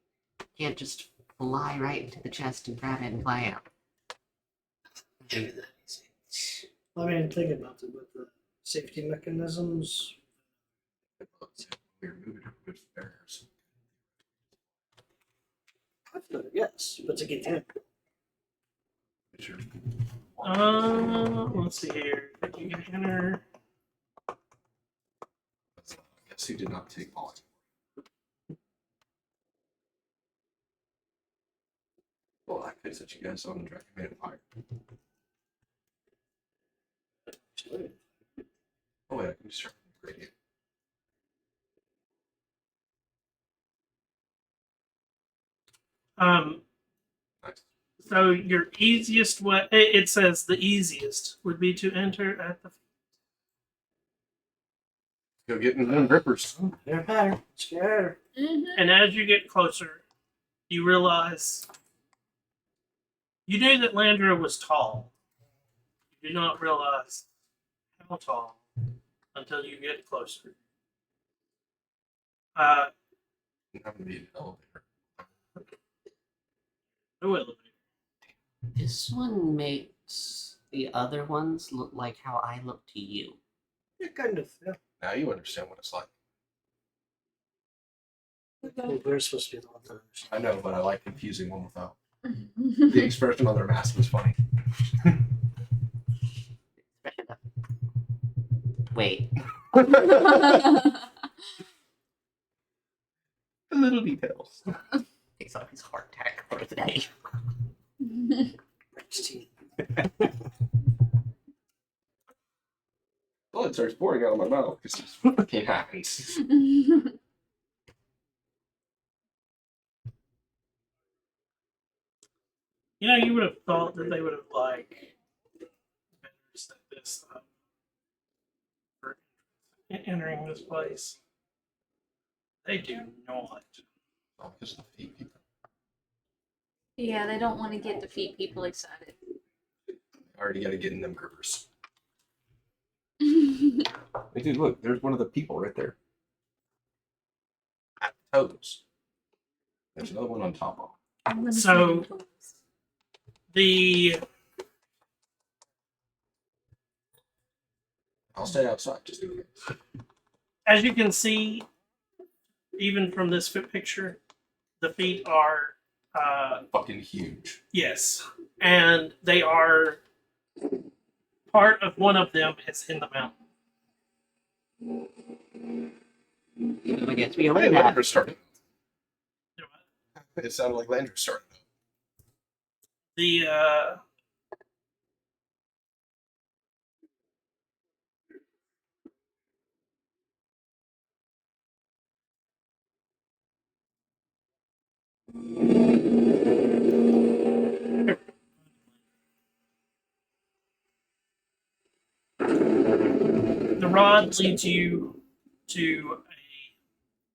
can't just fly right into the chest and grab it and fly out. can't be that easy. I mean, think about it with the safety mechanisms. We're moving with bears. Yes, but to get in. Sure. Let's see here. You can enter. I guess you did not take all. Well, I could set you guys on the Dragon Maid of Fire. Oh wait, I can just start from gradient. Nice. So your easiest way, it says the easiest would be to enter at the. Go get in them grippers. They're better. Scared. And as you get closer, you realize you knew that Landra was tall. You do not realize how tall until you get closer. You have to be an elevator. No elevator. This one makes the other ones look like how I look to you. Yeah, kind of. Yeah. Now you understand what it's like. We're supposed to be the ones that understand. I know, but I like confusing one without. The expression on their mask was funny. Wait. The little details. Takes off his heart attack for today. Blood starts pouring out of my mouth because it fucking happens. You know, you would have thought that they would have like set this up for entering this place. They do not. Oh, because of the feet people. Yeah, they don't want to get defeat people excited. I already got to get in them grippers. Hey, dude, look, there's one of the people right there. At the toes. There's another one on top of them. So the I'll stay outside just in case. as you can see, even from this picture, the feet are Fucking huge. yes, and they are part of one of them is in the mountain. I guess we only Hey, have. Landra started. It sounded like Landra started. The rod leads you to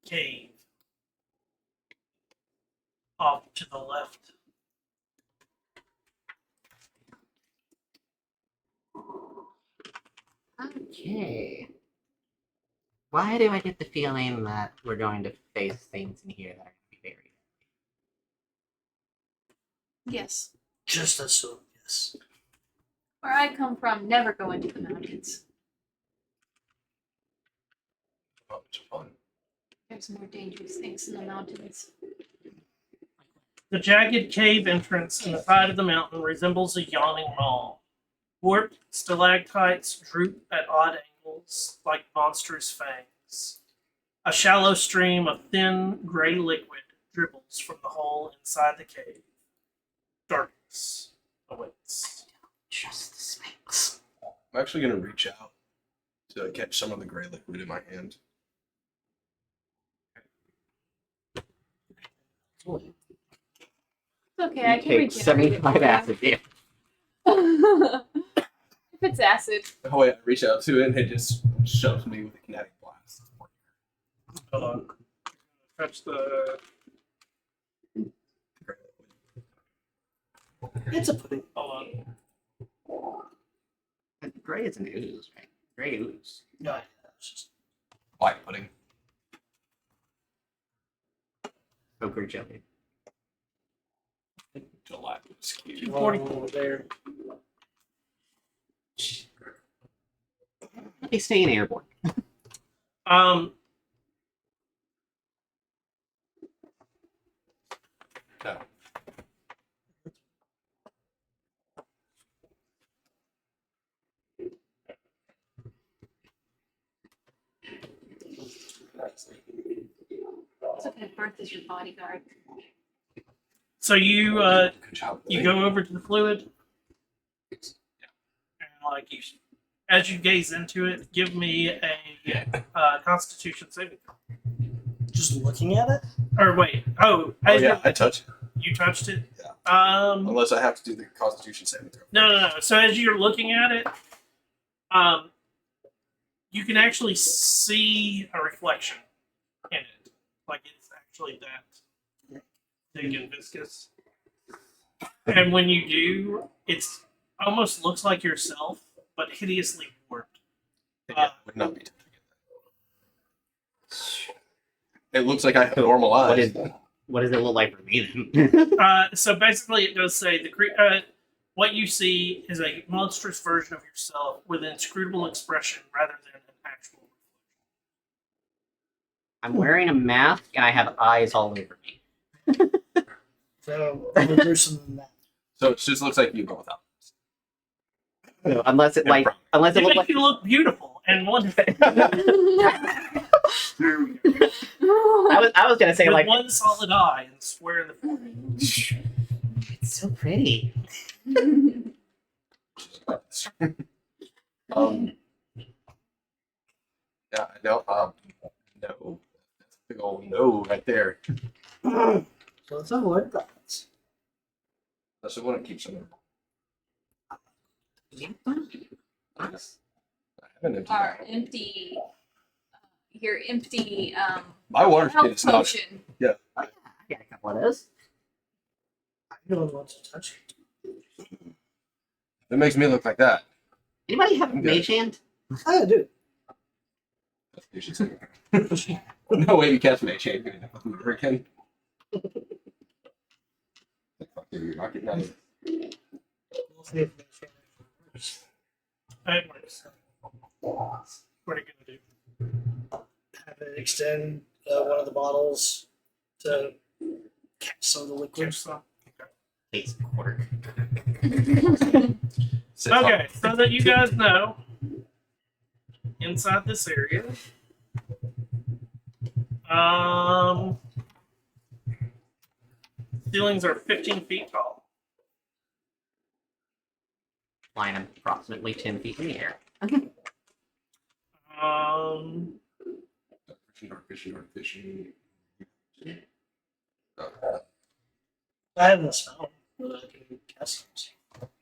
a cave off to the left. Okay. Why do I get the feeling that we're going to face things in here that are going to be very... Yes. Just assume, yes. Where I come from, never go into the mountains. Oh, it's fun. There's more dangerous things in the mountains. The jagged cave entrance in the side of the mountain resembles a yawning maw. Warped stalactites droop at odd angles like monstrous fangs. A shallow stream of thin, gray liquid dribbles from the hole inside the cave. Darkness awaits. Just the Sphinx. I'm actually gonna reach out to catch some of the gray liquid in my hand. It's okay, I You can take regenerate 75 it acid damage. if it's acid. Oh wait, I reach out to it and it just shoves me with a kinetic blast. Hold on. Fetch the. Gray liquid. It's a pudding. Hold on. Gray is an ooze, right? Gray ooze. No, it's just White pudding. Ogre jelly. Gelatinous cube. 240. there. They stay in airborne. Um, No. It's okay, Birth is your bodyguard. so you Good job. you go over to the fluid, and like as you gaze into it, give me a Constitution saving throw. Just looking at it? Or wait, Oh as yeah, I touch it. you touched it. Yeah. Um, Unless I have to do the Constitution saving throw. no. So as you're looking at it, you can actually see a reflection in it, like it's actually that thick and viscous. And when you do, it's almost looks like yourself, but hideously warped. Yeah, would not be touching it. It looks like I have normal eyes. What does it look like for me then? So basically, it does say what you see is a monstrous version of yourself with an inscrutable expression rather than an actual. I'm wearing a mask and I have eyes all over me. So, a little gruesome than that. So it just looks like you go without. No, unless it Yeah, unless it It looks makes like you look beautiful and wonderful. I was gonna say With like one solid eye and square in the forehead. it's so pretty. um, yeah, I know. No. That's a big old no right there. So let's avoid that. I just want to keep some. I have an empty Our bottle. empty, your empty My water skin health is not. potion. I got a couple of those. I don't want to touch it. It makes me look like that. Anybody have a I'm good. mage hand? I do. You should say. No way you catch me, Shane. You're gonna fucking hurricane. Fuck you, you're not getting out of it. We'll see if it's It works. What are you gonna do? have it extend one of the bottles to catch some of the liquid. Catch some. Please, quarter. Sit Okay, up. so that you guys know, inside this area, ceilings are 15 feet tall. Flying approximately 10 feet in the air. Dark fishing. I have the spell, but I can cast it.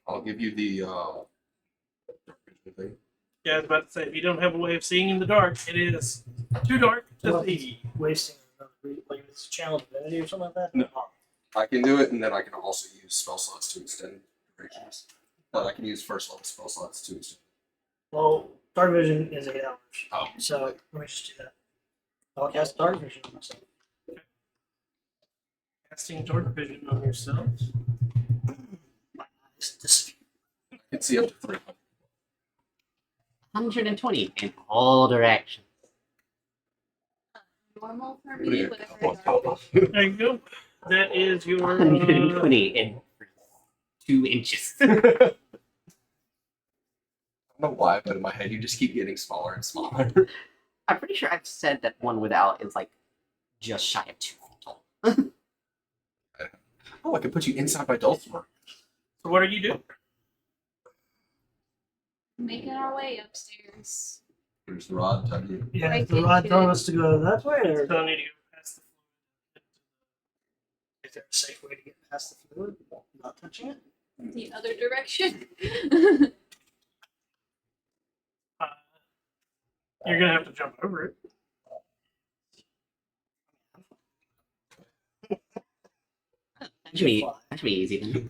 I'll give you the dark vision thing. Yeah, I was about to say, if you don't have a way of seeing in the dark, it is too dark to Well, see. Wasting another like it's a channel divinity or something like that. No. I can do it, and then I can also use spell slots to extend durations. But I can use first level spell slots to extend. Well, dark vision is 8 hours. Oh. So let me just do that. I'll cast dark vision on myself. Casting dark vision on yourself. My eyes disappear. I can see up to 300. 120 in all directions. Normal for Putting me, a whatever. couple on top of. There you go. That is your 120 in 2 inches. I don't know why, but in my head, you just keep getting smaller and smaller. I'm pretty sure I've said that one without is like just shy of 2 feet tall. Oh, I can put you inside my Dulcimer. So what are you doing? Making our way upstairs. Here's the rod. Tell you. Yeah, Right is the rod into telling it. us to go that way, or Still need to go past the is there a safe way to get past the fluid without touching it? The other direction. You're gonna have to jump over it. That should be easy then.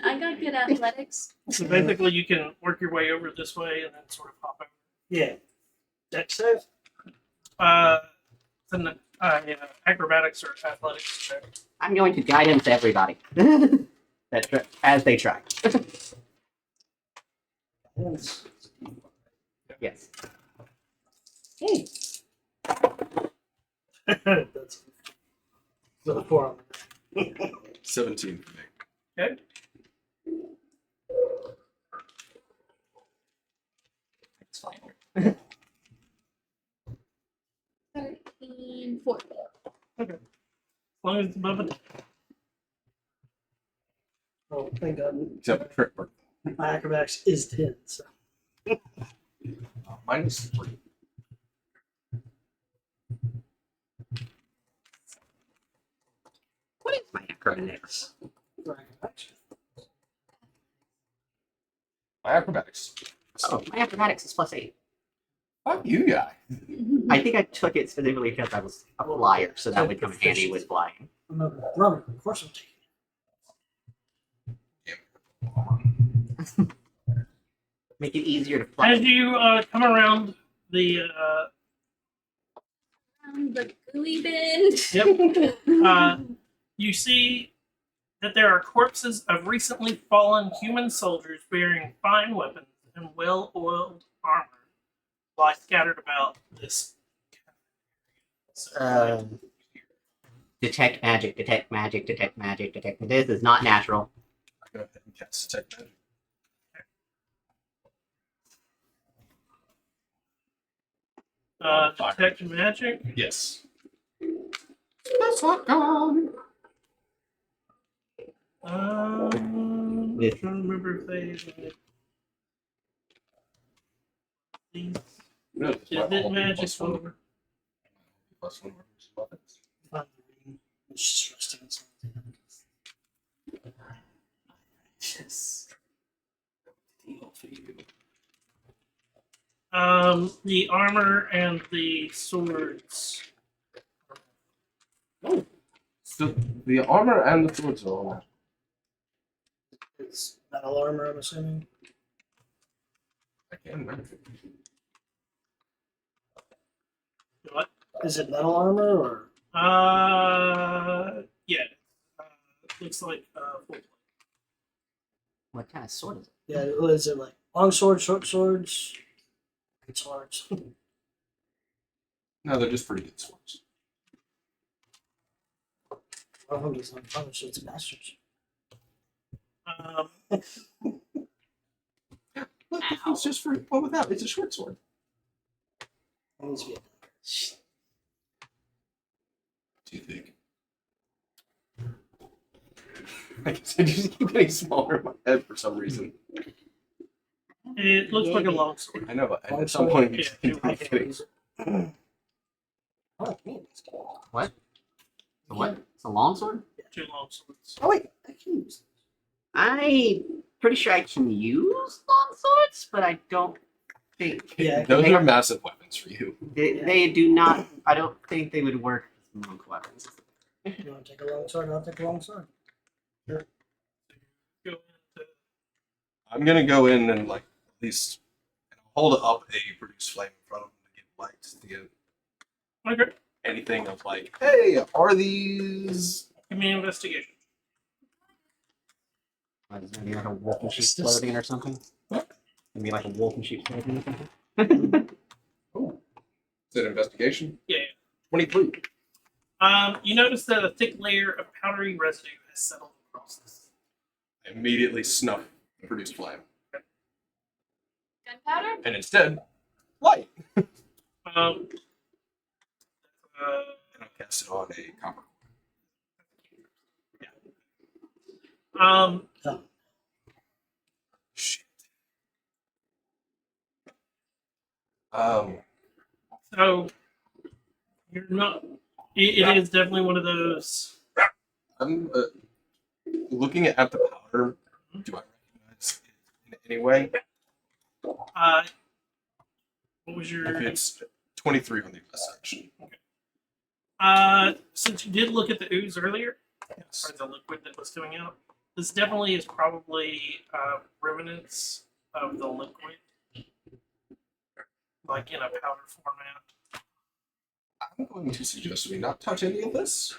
I got good athletics. So basically, you can work your way over this way and then sort of hop over. Yeah. Dex save? It's an acrobatics or athletics check. I'm going to guide him to everybody. As they try. Yes. Hey. That's with a 4 on the 17 for me. Okay. It's fine. 13, 14. Okay. As long as it's above it. Oh, thank God. Except for trip work. My acrobatics is 10, so. Mine is 3. What is my acrobatics? For acrobatics. My acrobatics. Oh, my acrobatics is +8. Fuck you, guy. I think I took it specifically because I was a flyer, so that would come in handy with flying. I'm a rubber, of course I'm taking Make it easier to fly. As you come around the The gooey bin. Yep. You see that there are corpses of recently fallen human soldiers bearing fine weapons and well-oiled armor lie scattered about this. Detect magic, detect magic, detect magic, detect. This is not natural. I go ahead and cast Detect Magic. Detect magic. Yes. That's not gone. I'm Yeah. trying to remember if they. These No, is it magic over? +1 weapons. it. It's just resting in something. Yes. Deal for you. The armor and the swords. So the armor and the swords are all It's metal armor, I'm assuming. I can't remember. What? Is it metal armor or? Yeah. Looks like full plate. What kind of sword is it? Yeah, what is it like? Long swords, short swords, good swords. No, they're just pretty good swords. One of them does not punish its masters. Look, it's just for one without. It's a short sword. It needs to be a Do you think? Like I said, you just keep getting smaller in my head for some reason. It looks like a long sword. I know, but Long at some sword? point you Yeah, just you keep I can't getting. use it. Oh, man, it's good. What? The what? It's a longsword? Two long swords. Oh wait, I can use it. I pretty sure I can use long swords, but I don't think Yeah, Those they are massive weapons for you. they do not. I don't think they would work as monk weapons. you want to take a long sword? I'll take a long sword. Go into I'm gonna go in and like at least hold up a produce flame in front of them to get light to get okay. anything of like, hey, are these? Give me an investigation. Is there like a wolf in sheep's It's just- clothing or something? Maybe like a wolf in sheep's clothing or something? Is it investigation? Yeah. 23. You notice that a thick layer of powdery residue has settled across this. I immediately snuff the produce flame, Gunpowder? and instead, light. Um, And I'll cast it on a copper. um, Shit. so you're not. It is definitely one of those. I'm looking at the powder. Do I recognize it in any way? What was your? If it's 23 on the investigation. Since you did look at the ooze earlier, Yes. or the liquid that was coming out, this definitely is probably remnants of the liquid, like in a powder format. I'm going to suggest we not touch any of this.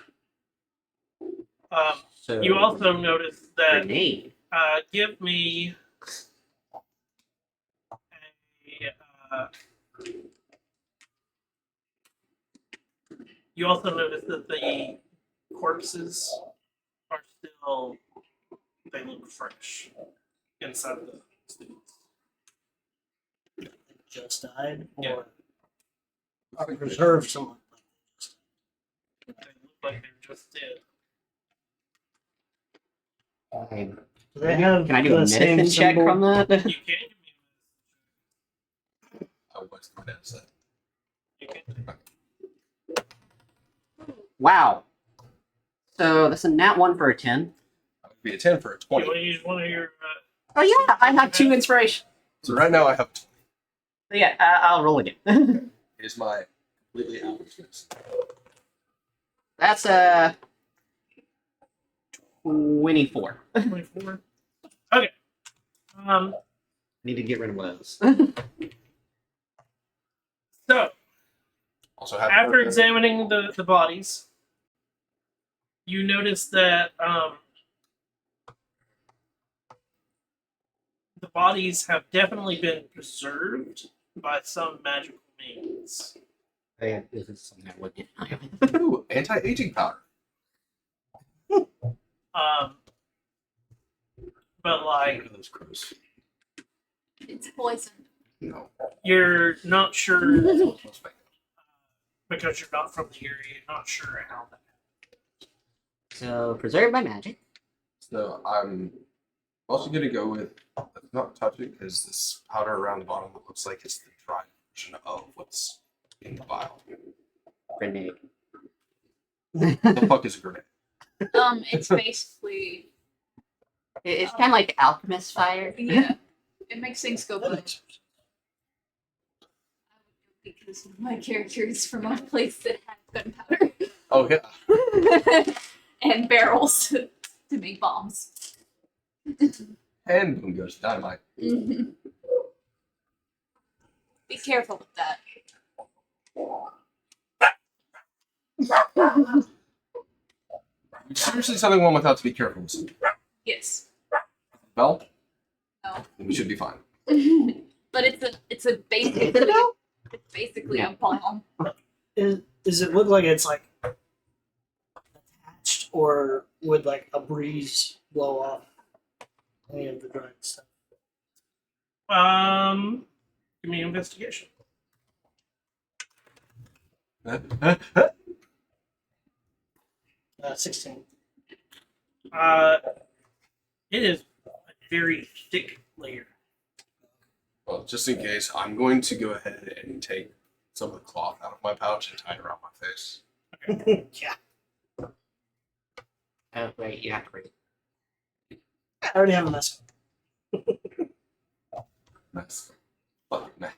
So You also notice that. grenade. Give me a. You also notice that the corpses are still. They look fresh inside of the students. Just died, or Yeah. I think preserved someone. They look like they're just dead. Okay. Do they have Can I do the a same medicine check symbol? from that? You can give me. I was going to say. You can. Wow. So that's a nat 1 for a 10. That would be a 10 for a You 20. want to use one of your. Oh yeah, I have 2 inspiration. So right now I have 20. So yeah, I'll roll again. It is my completely average. That's a 24. 24. Okay. Need to get rid of those. So Also have after examining the bodies, you notice that the bodies have definitely been preserved by some magical means. Yeah, this is something I would get. Ooh, anti-aging powder. But like Those crows. It's poison. No. you're not sure Close by. because you're not from the area. You're not sure how that. So preserved by magic. So I'm also going to go with let's not touch it because this powder around the bottom looks like it's the dry version of what's in the vial. Grenade. The fuck is a grenade? It's basically It's kind of like alchemist fire. yeah. It makes things go boom. Because my character is from a place that has gunpowder Oh yeah. and barrels to make bombs. And boom goes dynamite. Mhm. Be careful with that. Seriously, something one without to be careful with. Yes. Bell? No. Then we should be fine. But it's a basically a bomb. Does it look like it's like attached, or would like a breeze blow off any of the dried stuff? Give me an investigation. 16. It is a very thick layer. Well, just in case, I'm going to go ahead and take some of the cloth out of my pouch and tie it around my face. Yeah, Oh, right, yeah, great. I already have a mess. Nice. Fucking nice.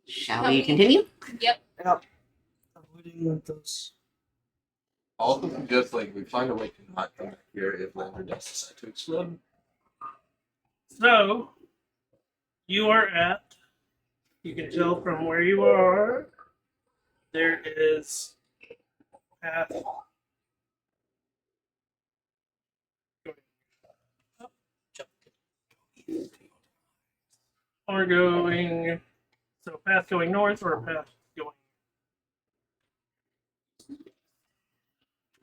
Shall we continue? Yep. Avoiding those. Also, just like we find a way to not come back here if Lander does decide to explode. So, you are at, you can tell from where you are, there is a path going up, jump. Or going, so a path going north or a path going.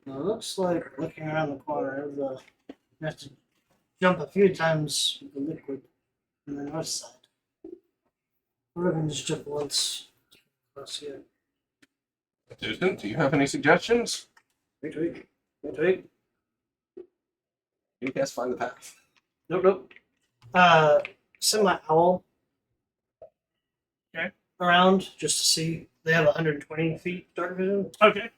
It looks like looking around the corner of the. You have to jump a few times with the liquid on the north side. Or I can just jump once across here. Susan, do you have any suggestions? Wait. You guys find the path. Nope. Send my owl. Okay. Around just to see. They have 120 feet dark vision. Okay.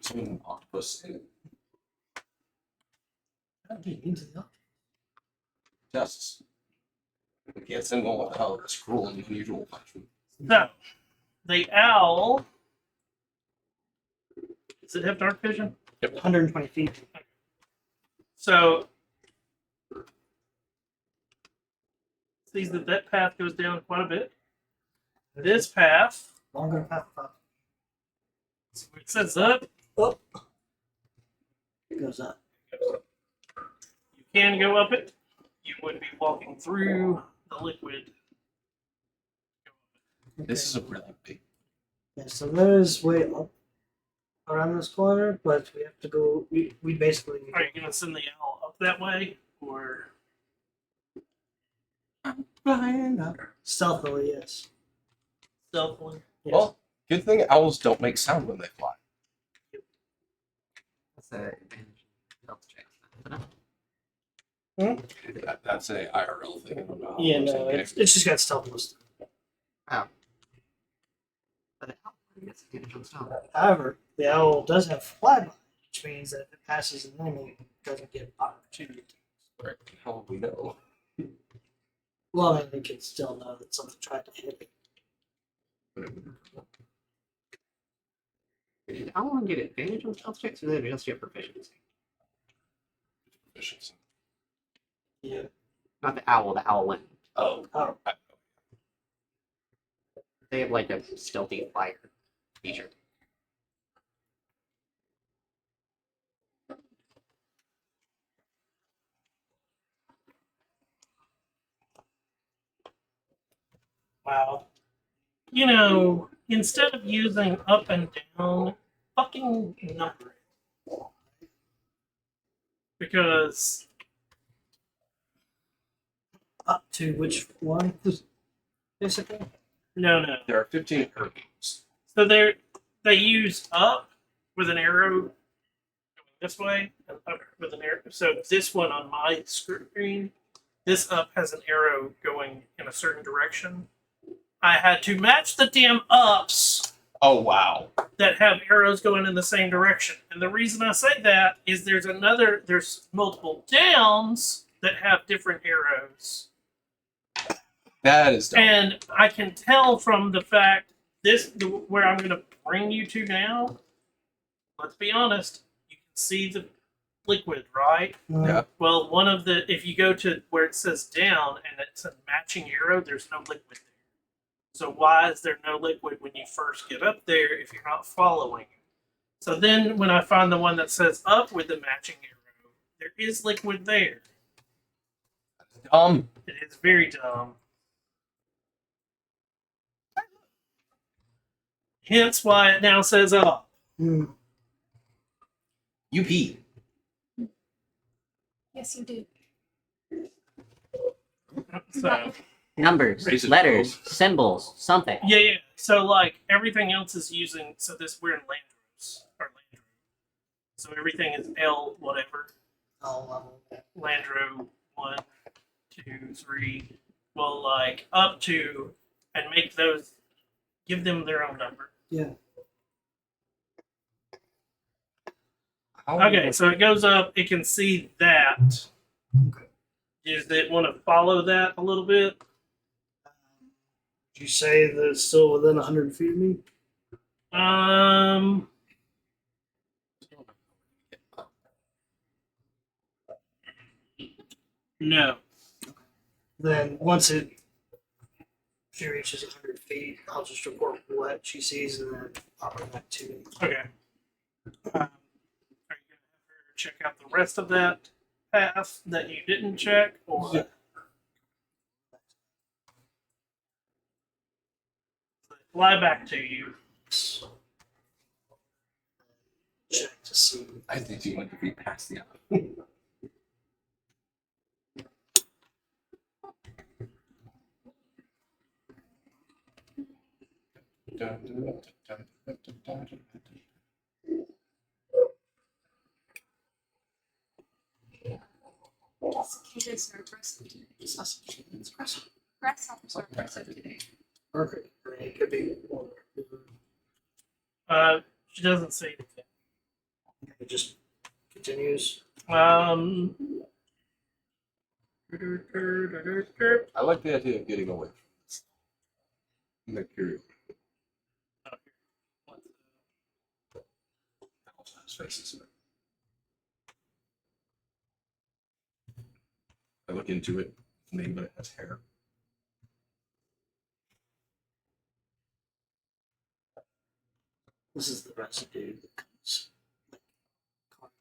Some octopus in it. How do you get into the Tests. We can't send one without that's cruel and unusual punishment. So, the owl. Does it have dark vision? 120 feet. So, sees that path goes down quite a bit. This path, Longer path up. it says up, Up. It goes up. you can go up it. You would be walking through the liquid. This is a really big. Yeah, so there is way up around this corner, but we have to go. We basically. Are you going to send the owl up that way? Or. Flying up. Stealthily, yes. Stealthily? Yes. Well, good thing owls don't make sound when they fly. That's an advantage. Stealth checks. That's a IRL thing. I don't know how Yeah, it works no, in it's just got stealth listed. But it gets advantage on stealth. However, the owl does have flyby, which means that if it passes an enemy, it doesn't get opportunity. Where the hell do we know? Well, I mean, they can still know that something tried to hit it. Did owl get advantage on stealth checks, or did they just get proficiency? Efficiency. Yeah. Not the owl went. Oh. Oh. They have like a stealthy fire feature. Wow. You know, instead of using up and down, fucking number it. Because Up to which one? Basically. no. There are 15 herbs. So they use up with an arrow going this way and up with an arrow. So this one on my screen, this up has an arrow going in a certain direction. I had to match the damn ups Oh, wow. that have arrows going in the same direction. And the reason I say that is there's multiple downs that have different arrows. That is dumb. And I can tell from the fact where I'm going to bring you to now. Let's be honest. You can see the liquid, right? Yeah. Well, if you go to where it says down and it's a matching arrow, there's no liquid there. So why is there no liquid when you first get up there if you're not following? So then when I find the one that says up with the matching arrow, there is liquid there. It is very dumb. Hence why it now says up. Hmm. You pee. Yes, you do. So Numbers, Raise it letters, symbols, something. yeah. So like everything else is using. So we're in Landros or Landro. So everything is L whatever. Oh, Landro 1, 2, 3. Well, like up to and make those give them their own number. yeah. Okay, so it goes up. It can see that. Okay. Does it want to follow that a little bit? Did you say that it's still within 100 feet of me? Um. No. Then she reaches 100 feet, I'll just report what she sees and then pop her back to me. Okay. Are you gonna have her check out the rest of that path that you didn't check, or Yeah. fly back to you? Check to see. I think you want to be past the eye. Cicadas are aggressive today. Grasshoppers are aggressive today. Perfect. I mean, it could be more. She doesn't say anything. It just continues. Um. I like the idea of getting away from this. I'm curious. His face is there. I look into it, maybe, but it has hair. This is the residue that comes. Like,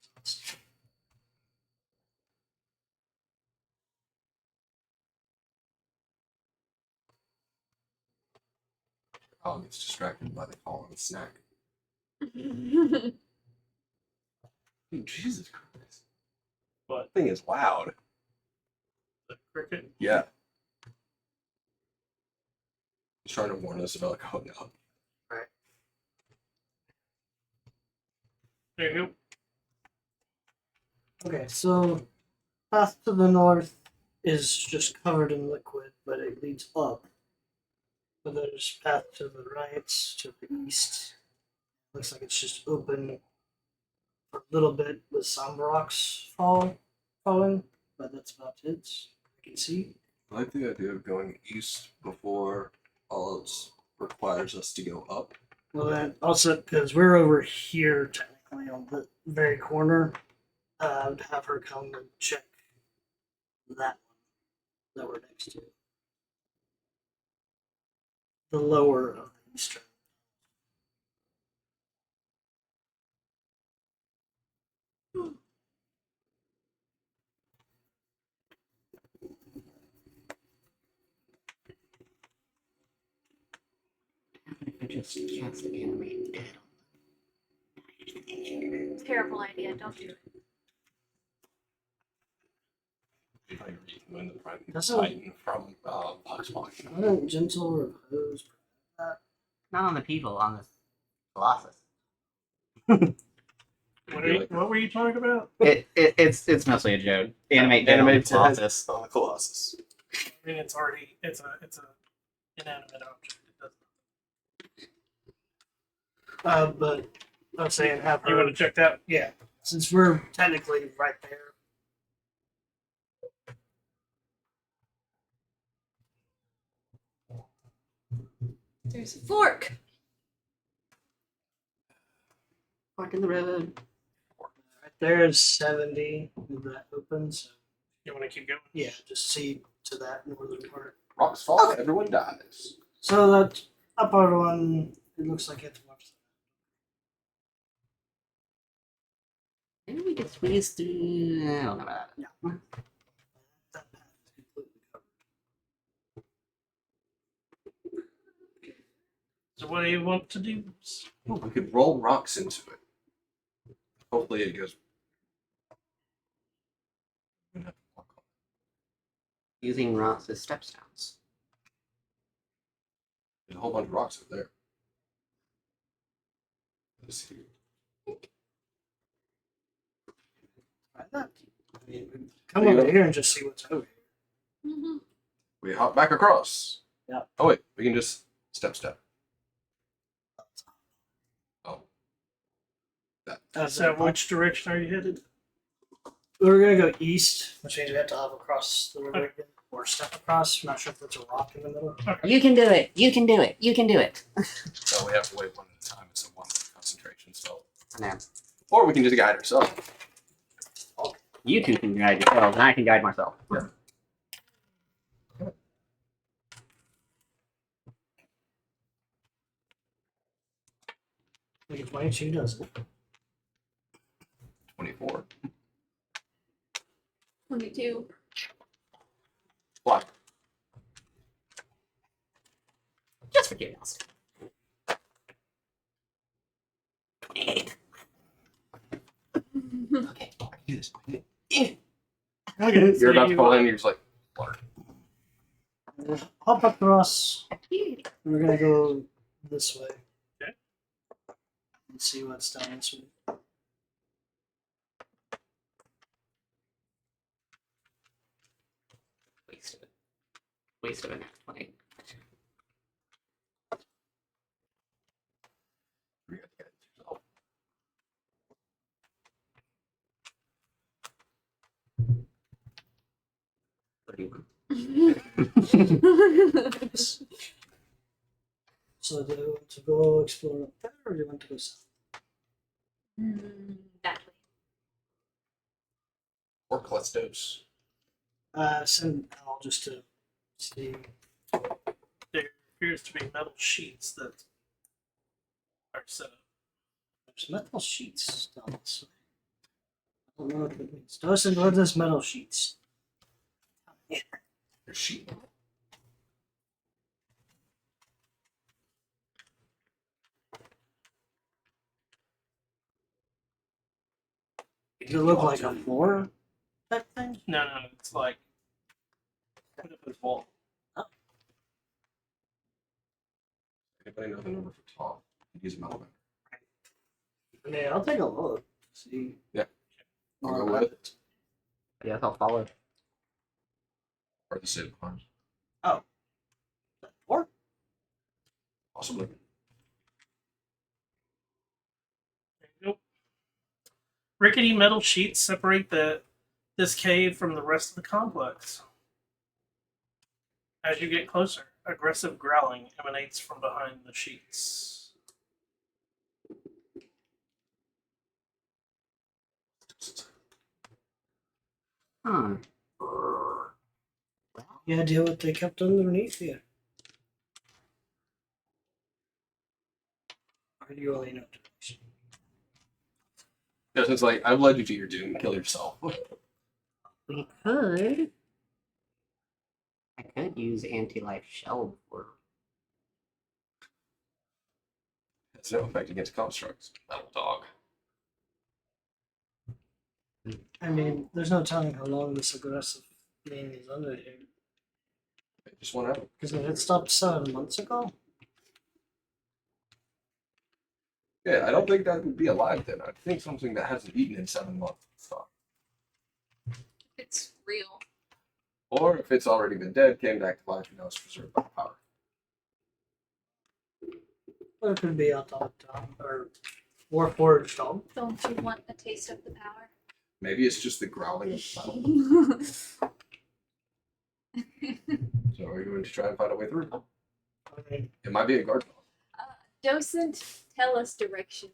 Oh, gets distracted by the call of a snack. Dude, Jesus Christ. What? That thing is loud. The cricket. Yeah. He's trying to warn us about going up. There you go. Okay, so path to the north is just covered in liquid, but it leads up. But there's path to the right, to the east. Looks like it's just open for a little bit with some rocks falling, but that's about it. I can see. I like the idea of going east before all else requires us to go up. Well, then also because we're over here technically on the very corner, I'd have her come and check that one that we're next to. The lower of the eastern. I just cast the animate dead. Terrible idea. Don't do it. When the Prime That's a- Titan from Box Box. I don't gentle repose. Not on the people, on the Colossus. What were you talking about? It's mostly a joke. Animate dead on the Animate dead Colossus. on the Colossus. I mean, it's already it's a inanimate object. It doesn't. But I'm saying have You her. want to check that? Yeah, since we're technically right there. There's a fork. Fork in the road. Right there is 70 with that open. So You want to keep going? yeah, just see to that northern part. Rocks fall, everyone dies. So that upper one, it looks like it's much. Maybe we could squeeze through. I don't know about that. That path is completely covered. So what do you want to do? Ooh, we could roll rocks into it. Hopefully it goes. Using rocks as stepstones. There's a whole bunch of rocks over there. Let's see. Try that. I mean, come over here and just see what's over here. Mm-hmm. We hop back across. Yeah. Oh wait, we can just step. Oh. So, which direction are you headed? We're gonna go east, which means we have to hop across the river again, or step across. I'm not sure if there's a rock in the middle. You can do it. You can do it. You can do it. So we have to wait one at a time. It's a one concentration spell. No. Or we can just guide ourselves. You two can guide yourselves, and I can guide myself. Like a 22 does it. 24. 22. Block. Just for curiosity. 28. Okay. I can do this. Okay, You're about to fall in, and you're just like, flutter. hop across. We're gonna go this way. Okay. Let's see what's down this way. Waste of it. Waste of it. 20. You got to guide yourself. So do you want to go explore up there, or do you want to go south? That way. Or Calestos. Send Al just to see. There appears to be metal sheets that are set up. There's metal sheets down this way. I don't know what it means. Dawson, what are those metal sheets? Your sheet. Does it look like a floor type thing? No, it's like put up this wall. Anybody know the number for Tom? He's a metal bender. Yeah, I'll take a look. See. Yeah. I'll more go about with it. Yes, I'll follow. Or the City of Arms. Or Possibly. There you go. Rickety metal sheets separate this cave from the rest of the complex. As you get closer, aggressive growling emanates from behind the sheets. Hmm. any idea what they kept underneath here? Or do you only know direction? Yeah, it's like, I've led you to your doom. Kill yourself. We could. I could use anti-life shell for. It's no effect against constructs. Metal dog. I mean, there's no telling how long this aggressive thing is under here. I just went out. Because it stopped 7 months ago. Yeah, I don't think that would be alive then. I think something that hasn't eaten in 7 months. So. It's real. Or if it's already been dead, came back to life, and now it's preserved by power. Or it could be automaton or warforged dog. Don't you want a taste of the power? Maybe it's just the growling of metal. So are you going to try and find a way through? I mean, It might be a guard dog. Docent, tell us direction.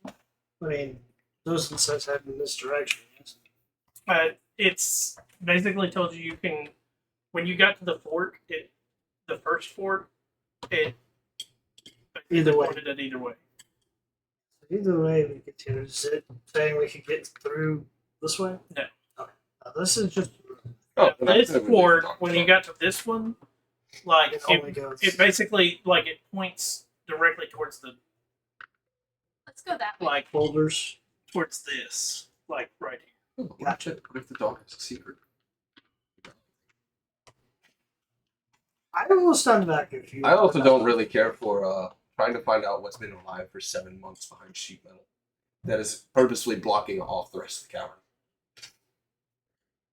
those insights head in this direction, yes. It's basically told you can, when you got to the fork, the first fork, it Either way. pointed it either way. Either way, we get to. Is it saying we could get through this way? No. Okay. This is just. Oh, then I This said we need to fork, talk when about you got to this one, like It only goes. it basically like it points directly towards the Let's go that way. like boulders. towards this, like right here. it. Gotcha. What if the dog has a secret? I will stand back if you. I also don't really care for trying to find out what's been alive for 7 months behind sheet metal. That is purposely blocking off the rest of the cavern.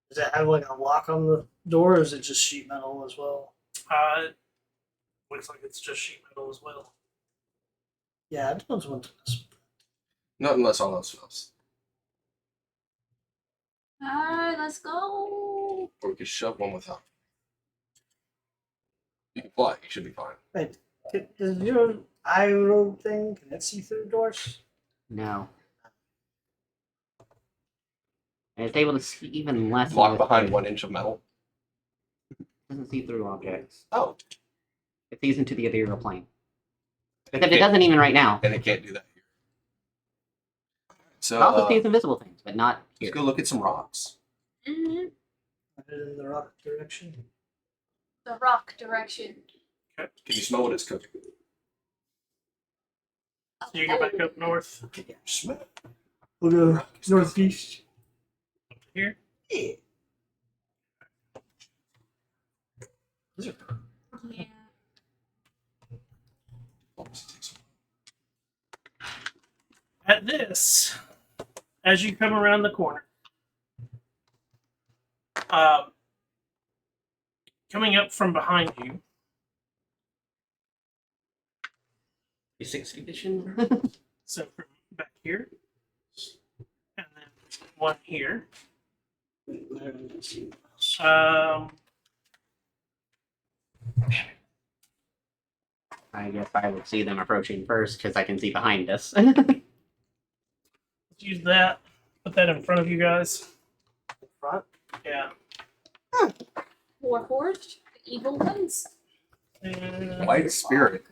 Does it have like a lock on the door, or is it just sheet metal as well? Looks like it's just sheet metal as well. Yeah, I don't want to mess with Not unless all else fails. Alright, let's go. Or we could shove one without. You can fly. You should be fine. Wait, does your eye roll thing, can it see through doors? No. And it's able to see even less. Lock behind 1 inch of metal. Doesn't see through objects. Oh. It sees into the ethereal plane. Except it doesn't even right now. And it can't do that here. So It also sees invisible things, but not here. let's go look at some rocks. Mm-hmm. In the rock direction. The rock direction. Okay. Can you smell what it's cooking? So you go back up north Smell. We'll go northeast. here. Yeah. Yeah. At this, as you come around the corner, coming up from behind you, 360 vision. so from back here, and then one here. I guess I would see them approaching first because I can see behind us. Let's use that. Put that in front of you guys. Front? Yeah. Warforged, the evil ones. And White spirit.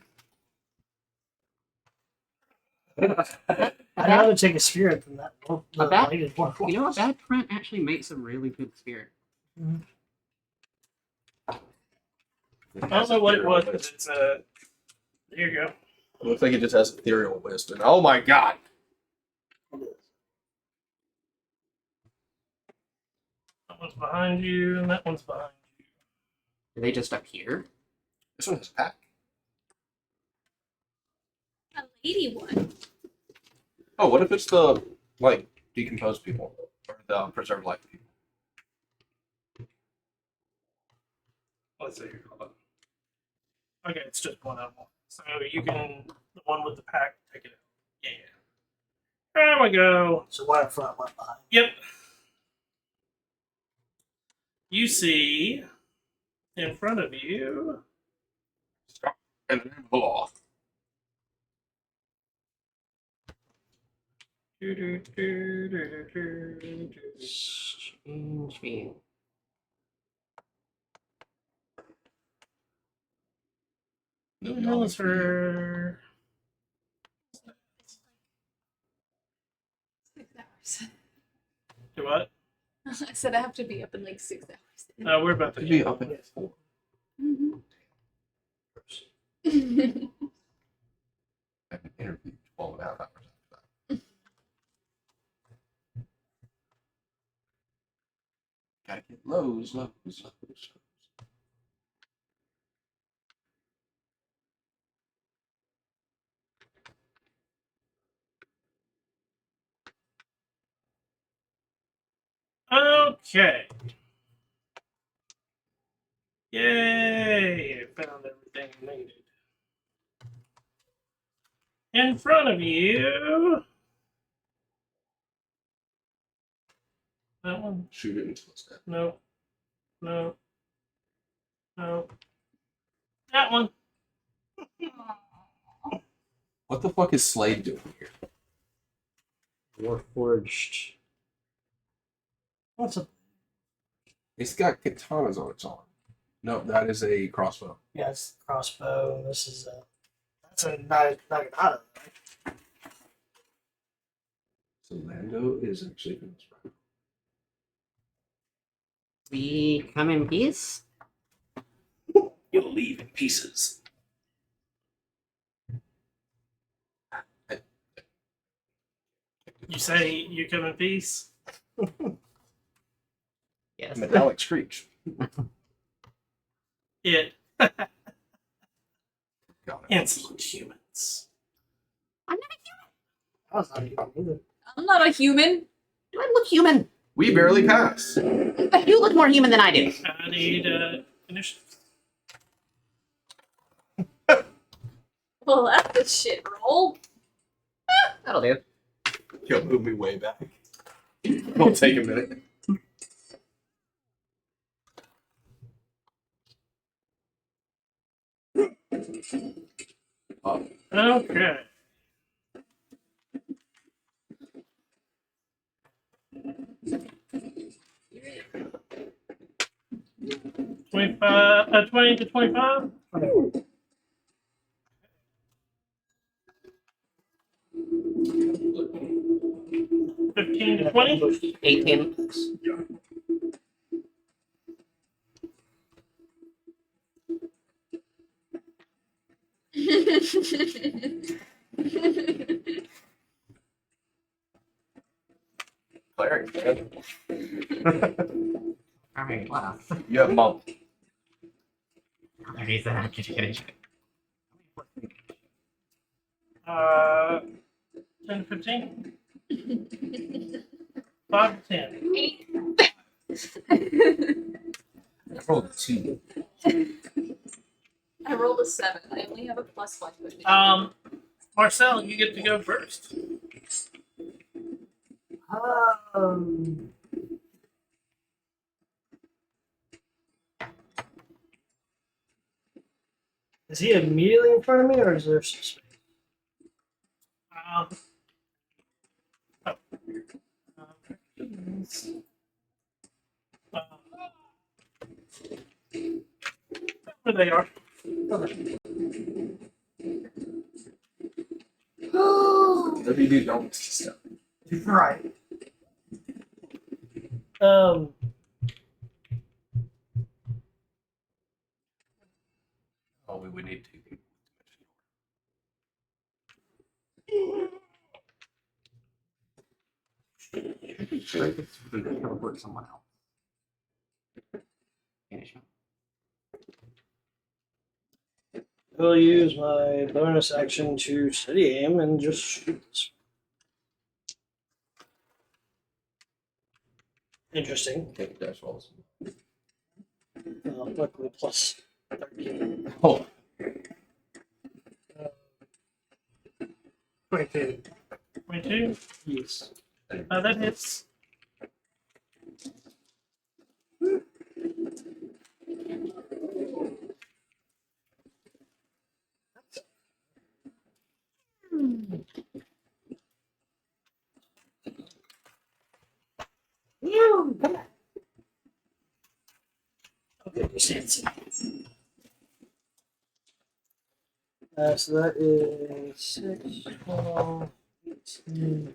I'd rather take a spirit than that. A bat? lighted one. You know, a bad print actually makes a really good spirit. I don't know what it was, but it's here you go. It looks like it just has ethereal wisdom. Oh my god! That one's behind you, and that one's behind you. Are they just up here? This one has a pack. A lady one. Oh, what if it's the like decomposed people or the preserved life people? Let's see here. Hold on. Okay, it's just one of them. So you can, the one with the pack, take it out. Yeah. There we go. So one in front, one behind. Yep. You see in front of you. Stop. In the name of the law. Change me. No, That was her. 6 hours. Do what? I said I have to be up in like 6 hours. No, we're about to Could be up at 4. Mm-hmm. I have an interview 12 and a half hours after that. Gotta get lows. Okay. Yay! I found everything I needed. In front of you. That one? Shoot it until it's dead. No. No. No. That one. What the fuck is Slade doing here? Warforged. What's a It's got katanas on its arm. No, that is a crossbow. yeah, it's a crossbow. And this is a that's a naginata, right? So Lando is actually from this round. We come in peace? You'll leave in pieces. You say you come in peace? Yes. Metallic screech. It Got it. insolent humans. I'm not a human. I was not even either. I'm not a human. Do I look human? We barely pass. You look more human than I do. I need initiative. Well, that's a shit roll. That'll do. You'll move me way back. It'll take a minute. Okay. $25, 20 to 25. 15 to 20. 18. Cleric, man. Alright, wow. You have monk. There is that. 10 to 15. 5 to 10. 8. I rolled a 2. I rolled a 7. I only have a +1 to it. Marcel, you get to go first. Um, is he immediately in front of me, or is there some space? Oh. There they are. Whatever you do, don't step. Right. Um. Oh, we would need 2 people. Teleport someone else. Finish him. I'll use my bonus action to steady aim and just shoot this. Interesting. Take dash rolls. Luckily, plus 13. Oh, 22. 22. Yes. That hits. Okay, you stand. So that is 6, 12, 18,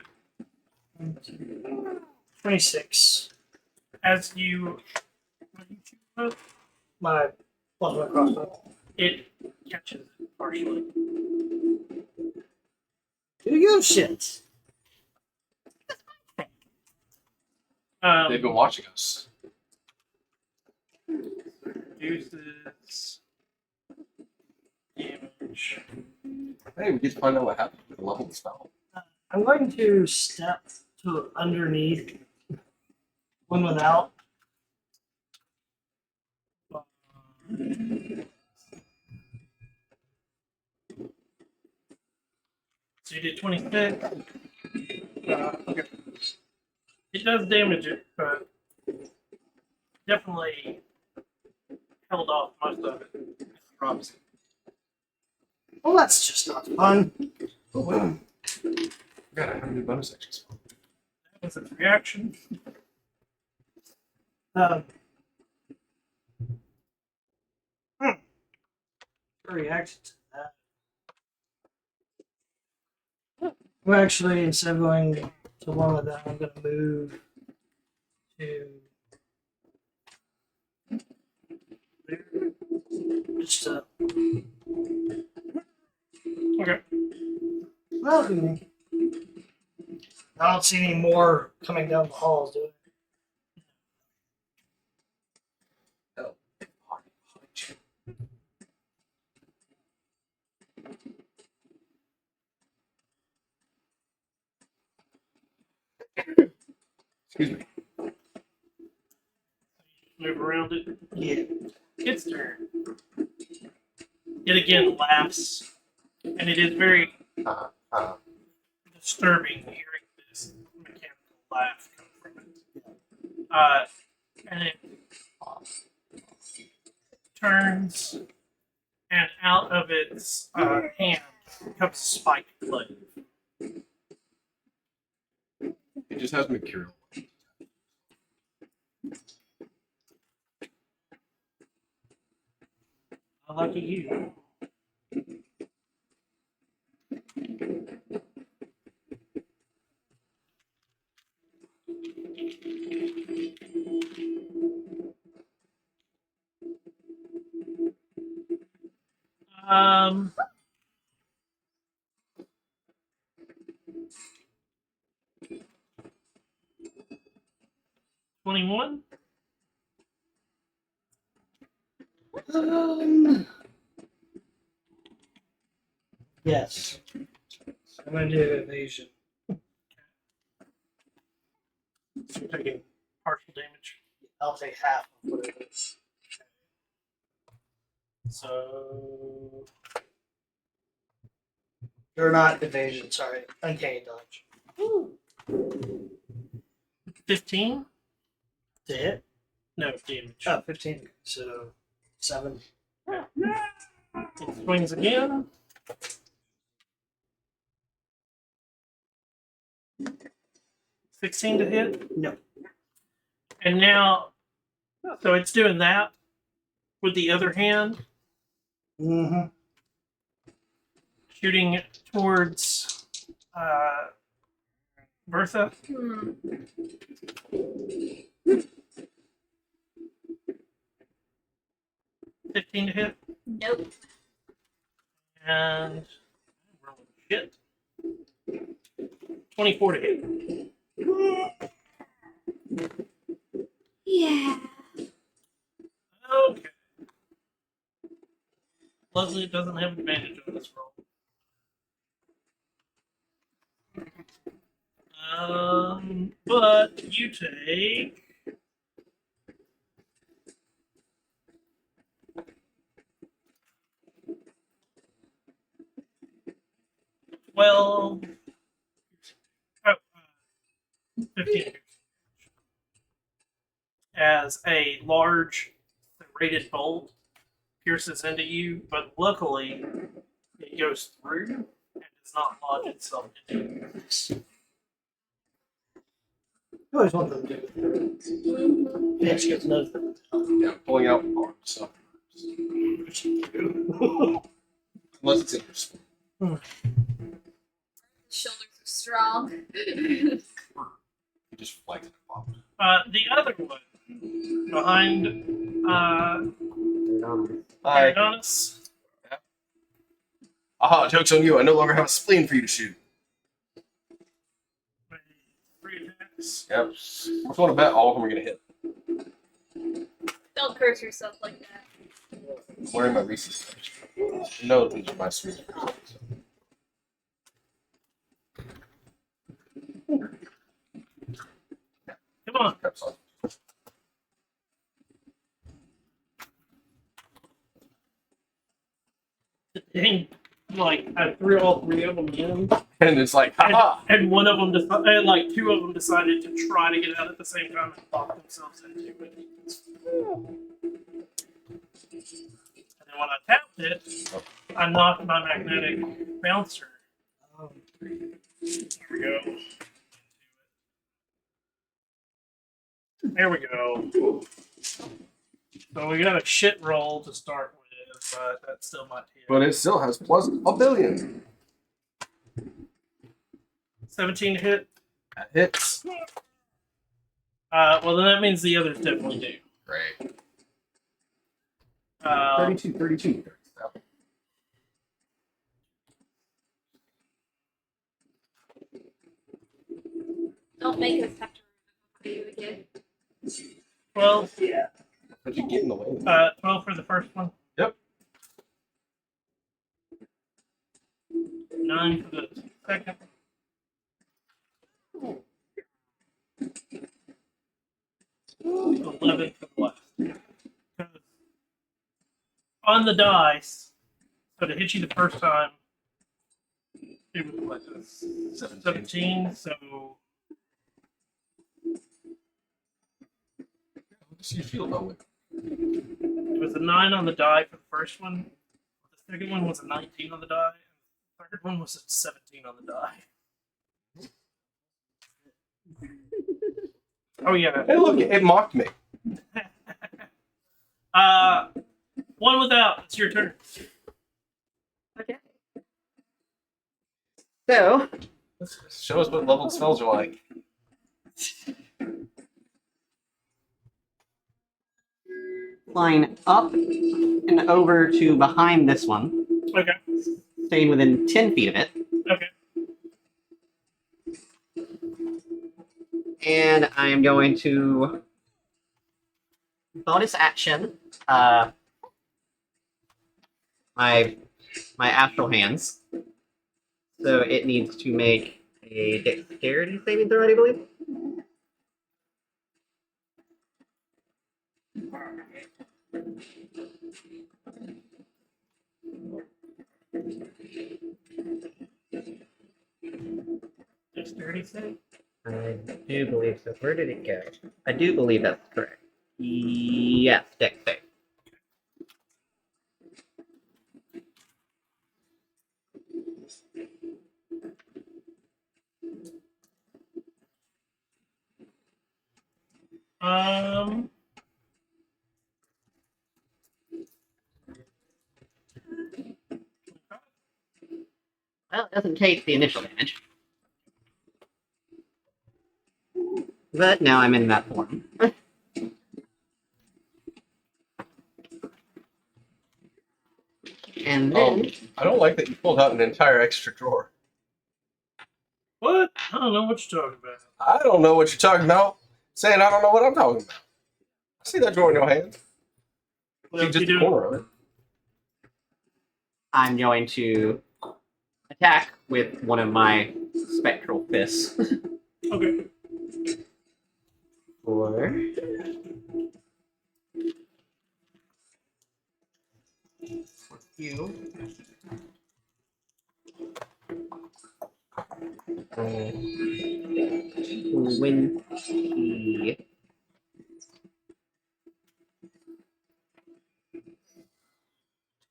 26. As you shoot, My crossbow. it catches it partially. Do you shit? they've been watching us. Reduces damage. Hey, we get to find out what happened with the level of the spell. I'm going to step to underneath one without. So you did 26. Okay. It does damage it, but definitely held off most of it. Drops. Well, that's just not fun. Oh, wait. God, I have new bonus actions. That was its reaction. Um, react to that. Well, actually, instead of going to one of that, I'm going to move to there. Just Okay. well, I don't see any more coming down the halls, do I? Excuse me. Move around it. Yeah. Its turn. It again laughs, and it is very disturbing hearing this this mechanical laugh come from it. And it turns, and out of its hand comes a spiked blade. It just has mercurial. Lucky you. Um. 21. Yes. I'm gonna do evasion. So you're taking partial damage. I'll take half of what it is. So Or not evasion, sorry. Uncanny dodge. 15? To hit? No damage. Oh, 15. So 7. It swings again. 16 to hit. No. And now, so it's doing that with the other hand, Mm-hmm. shooting towards Bertha. Hmm. 15 to hit. Nope. And shit. 24 to hit. Yeah. Okay. Leslie doesn't have advantage on this roll. But you take 12. Oh, 15 as a large serrated bolt pierces into you, but luckily it goes through and does not lodge itself into you. You always want them to do it. Bitch gets nothing. Yeah, pulling out arms. So. Unless it's interesting. Shoulders are strong. You just flags it off. The other one behind Hi. Adonis. Aha, joke's on you. I no longer have a spleen for you to shoot. 3 attacks. Yep. I just want to bet all of them are going to hit. Don't curse yourself like that. I'm wearing my Reese's cups. No, these are my sweet. Come on. Cups on. Dang, like I threw all 3 of them in, And it's like, haha! and one of them decided, like 2 of them decided to try to get out at the same time and lock themselves into it. And then when I tapped it, I knocked my magnetic bouncer. Here we go. There we go. So we got a shit roll to start with, but that's still my hit. But it still has plus a billion. 17 to hit. That hits. Well, then that means the others definitely do. Great. 32. 32. Don't make us have to remember you again. 12. How'd you get in the way? 12 for the first one. Yep. 9 for the second. 11 for the last. Because on the dice, so to hit you the first time, it was what, 17, so So you feel no way. It was a 9 on the die for the first one. The second one was a 19 on the die. And the third one was a 17 on the die. Oh yeah. Hey, look, it mocked me. One without. It's your turn. Okay. So, Show us what leveled spells are like. flying up and over to behind this one, Okay. staying within 10 feet of it. Okay. And I am going to bonus action my astral hands. So it needs to make a dexterity saving throw, I believe. Dexterity save. I do believe so. Where did it go? I do believe that's correct. Yes, dex save. Well, it doesn't take the initial damage. But now I'm in that form. And then I don't like that you pulled out an entire extra drawer. What? I don't know what you're talking about. I don't know what you're talking about. Saying I don't know what I'm talking about. I see that drawer in your hand. What See else just you the doing? corner of it. I'm going to attack with one of my spectral fists. Okay. For you. 20.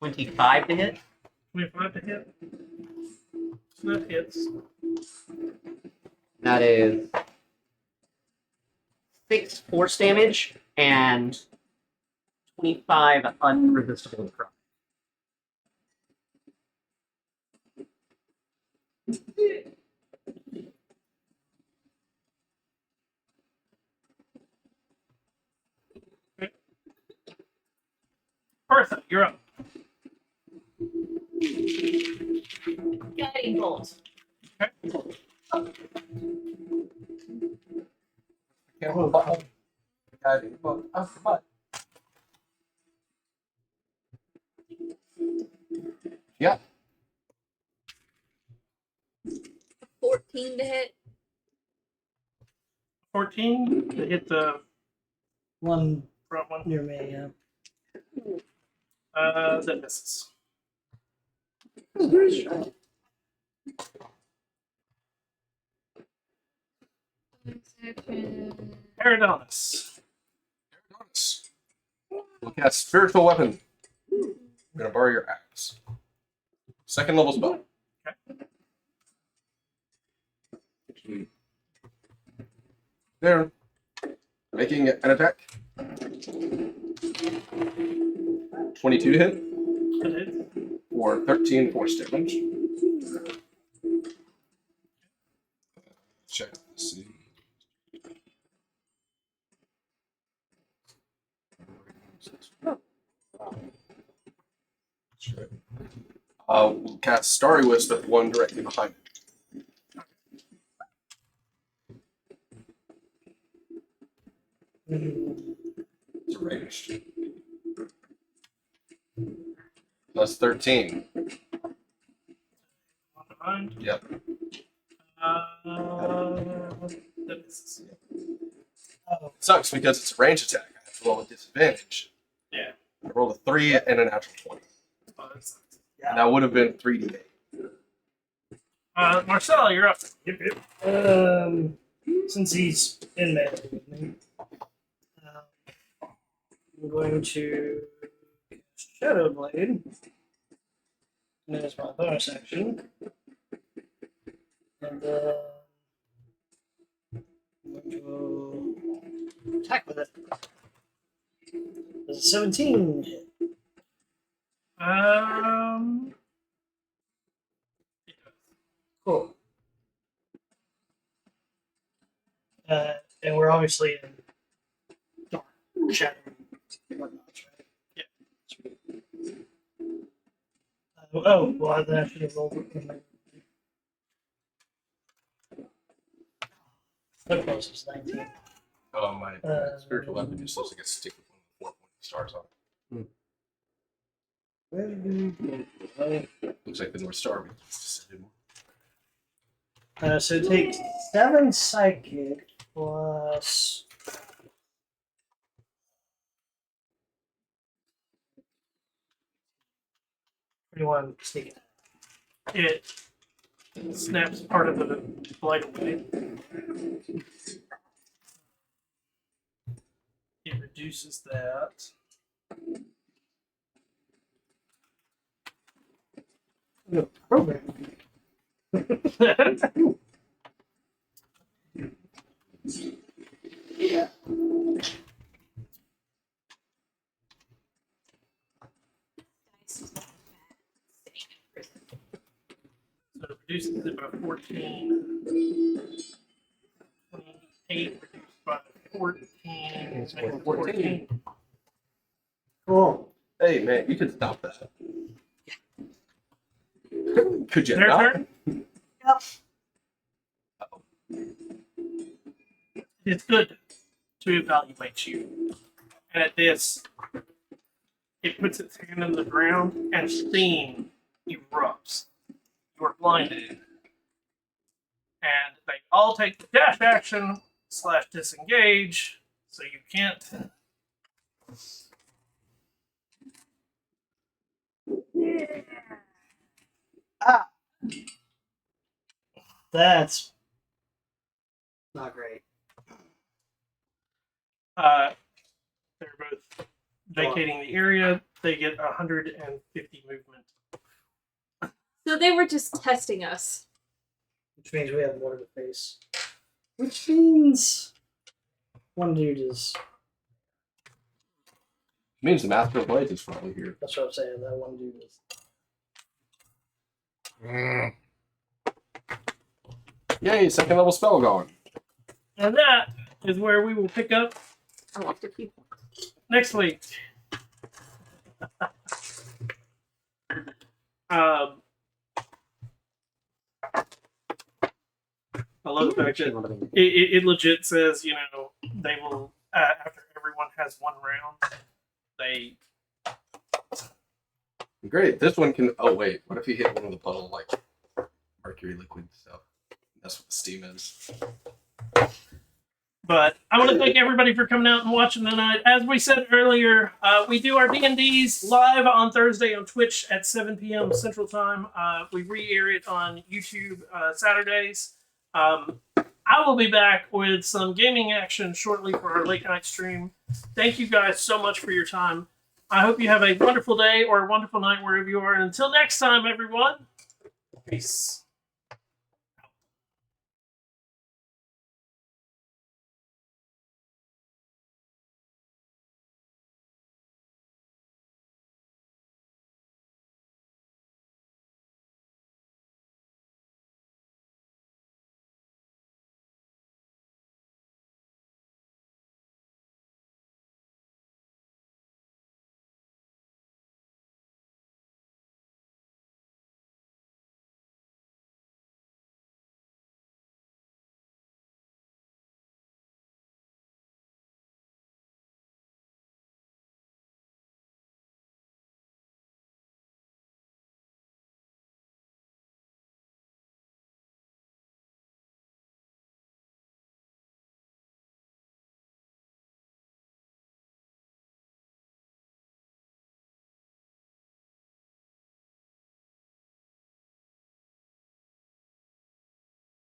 25 to hit. 25 to hit. That hits. That is 6 force damage and 25 unresistible necrotic. Bertha, you're up. Guiding bolt. Can't hold a button. What? Yeah. 14 to hit. 14 to hit the One front one. near me, yeah. That misses. Paradonis. We'll cast Spiritual Weapon. I'm gonna borrow your axe. Second level spell. There. Making an attack. 22 to hit That hits. for 13 force damage. Check to see. We'll cast Starry Wisp at one directly behind it. It's ranged. Plus 13. On behind. Yep. That misses. Oh, Sucks because it's a range attack. I have to roll with disadvantage. Yeah. I rolled a 3 and a natural 20. Oh, that sucks. yeah. And that would have been 3d8. Marcel, you're up. Yep, yep. Since he's in melee with me, I'm going to Shadow Blade. And there's my bonus action. And then I'm going to attack with it. There's a 17 hit. Cool. And we're obviously in dark shadow and whatnot, right? Yeah. Sweet. Well, then I should have rolled it. So close, it's 19. Oh, my spiritual weapon just looks like a stick with one of the 4 pointy stars on it. Where do we go? Looks like the North Star. We just said it more. So it takes 7 psychic plus. Anyone sneaking? It snaps part of the blade away. It reduces that. No, program. Yeah. So it reduces it by 14. 28 reduced by 14. It's makes it 14. Cool. Hey, man, you could stop that. Could you Their not? turn. Yep. It's good to evaluate you. And at this, it puts its hand on the ground and steam erupts. You are blinded. And they all take the dash action / disengage, so you can't. Ah. That's not great. They're both vacating the area. They get 150 movement. So they were just testing us. Which means we have more to face. Which means one dude is. Means the Master of Blades is probably here. That's what I'm saying. That one dude is. Yay, second level spell gone. And that is where we will pick up I want to keep next week. I love the fact that it legit says, you know, they will, after everyone has one round, they. Great. This one can. Oh wait, what if you hit one of the puddle like mercury liquid stuff? That's what the steam is. But I want to thank everybody for coming out and watching tonight. As we said earlier, we do our D&Ds live on Thursday on Twitch at 7 p.m. Central Time. We re-air it on YouTube Saturdays. I will be back with some gaming action shortly for our late night stream. Thank you guys so much for your time. I hope you have a wonderful day or a wonderful night wherever you are. And until next time, everyone, peace.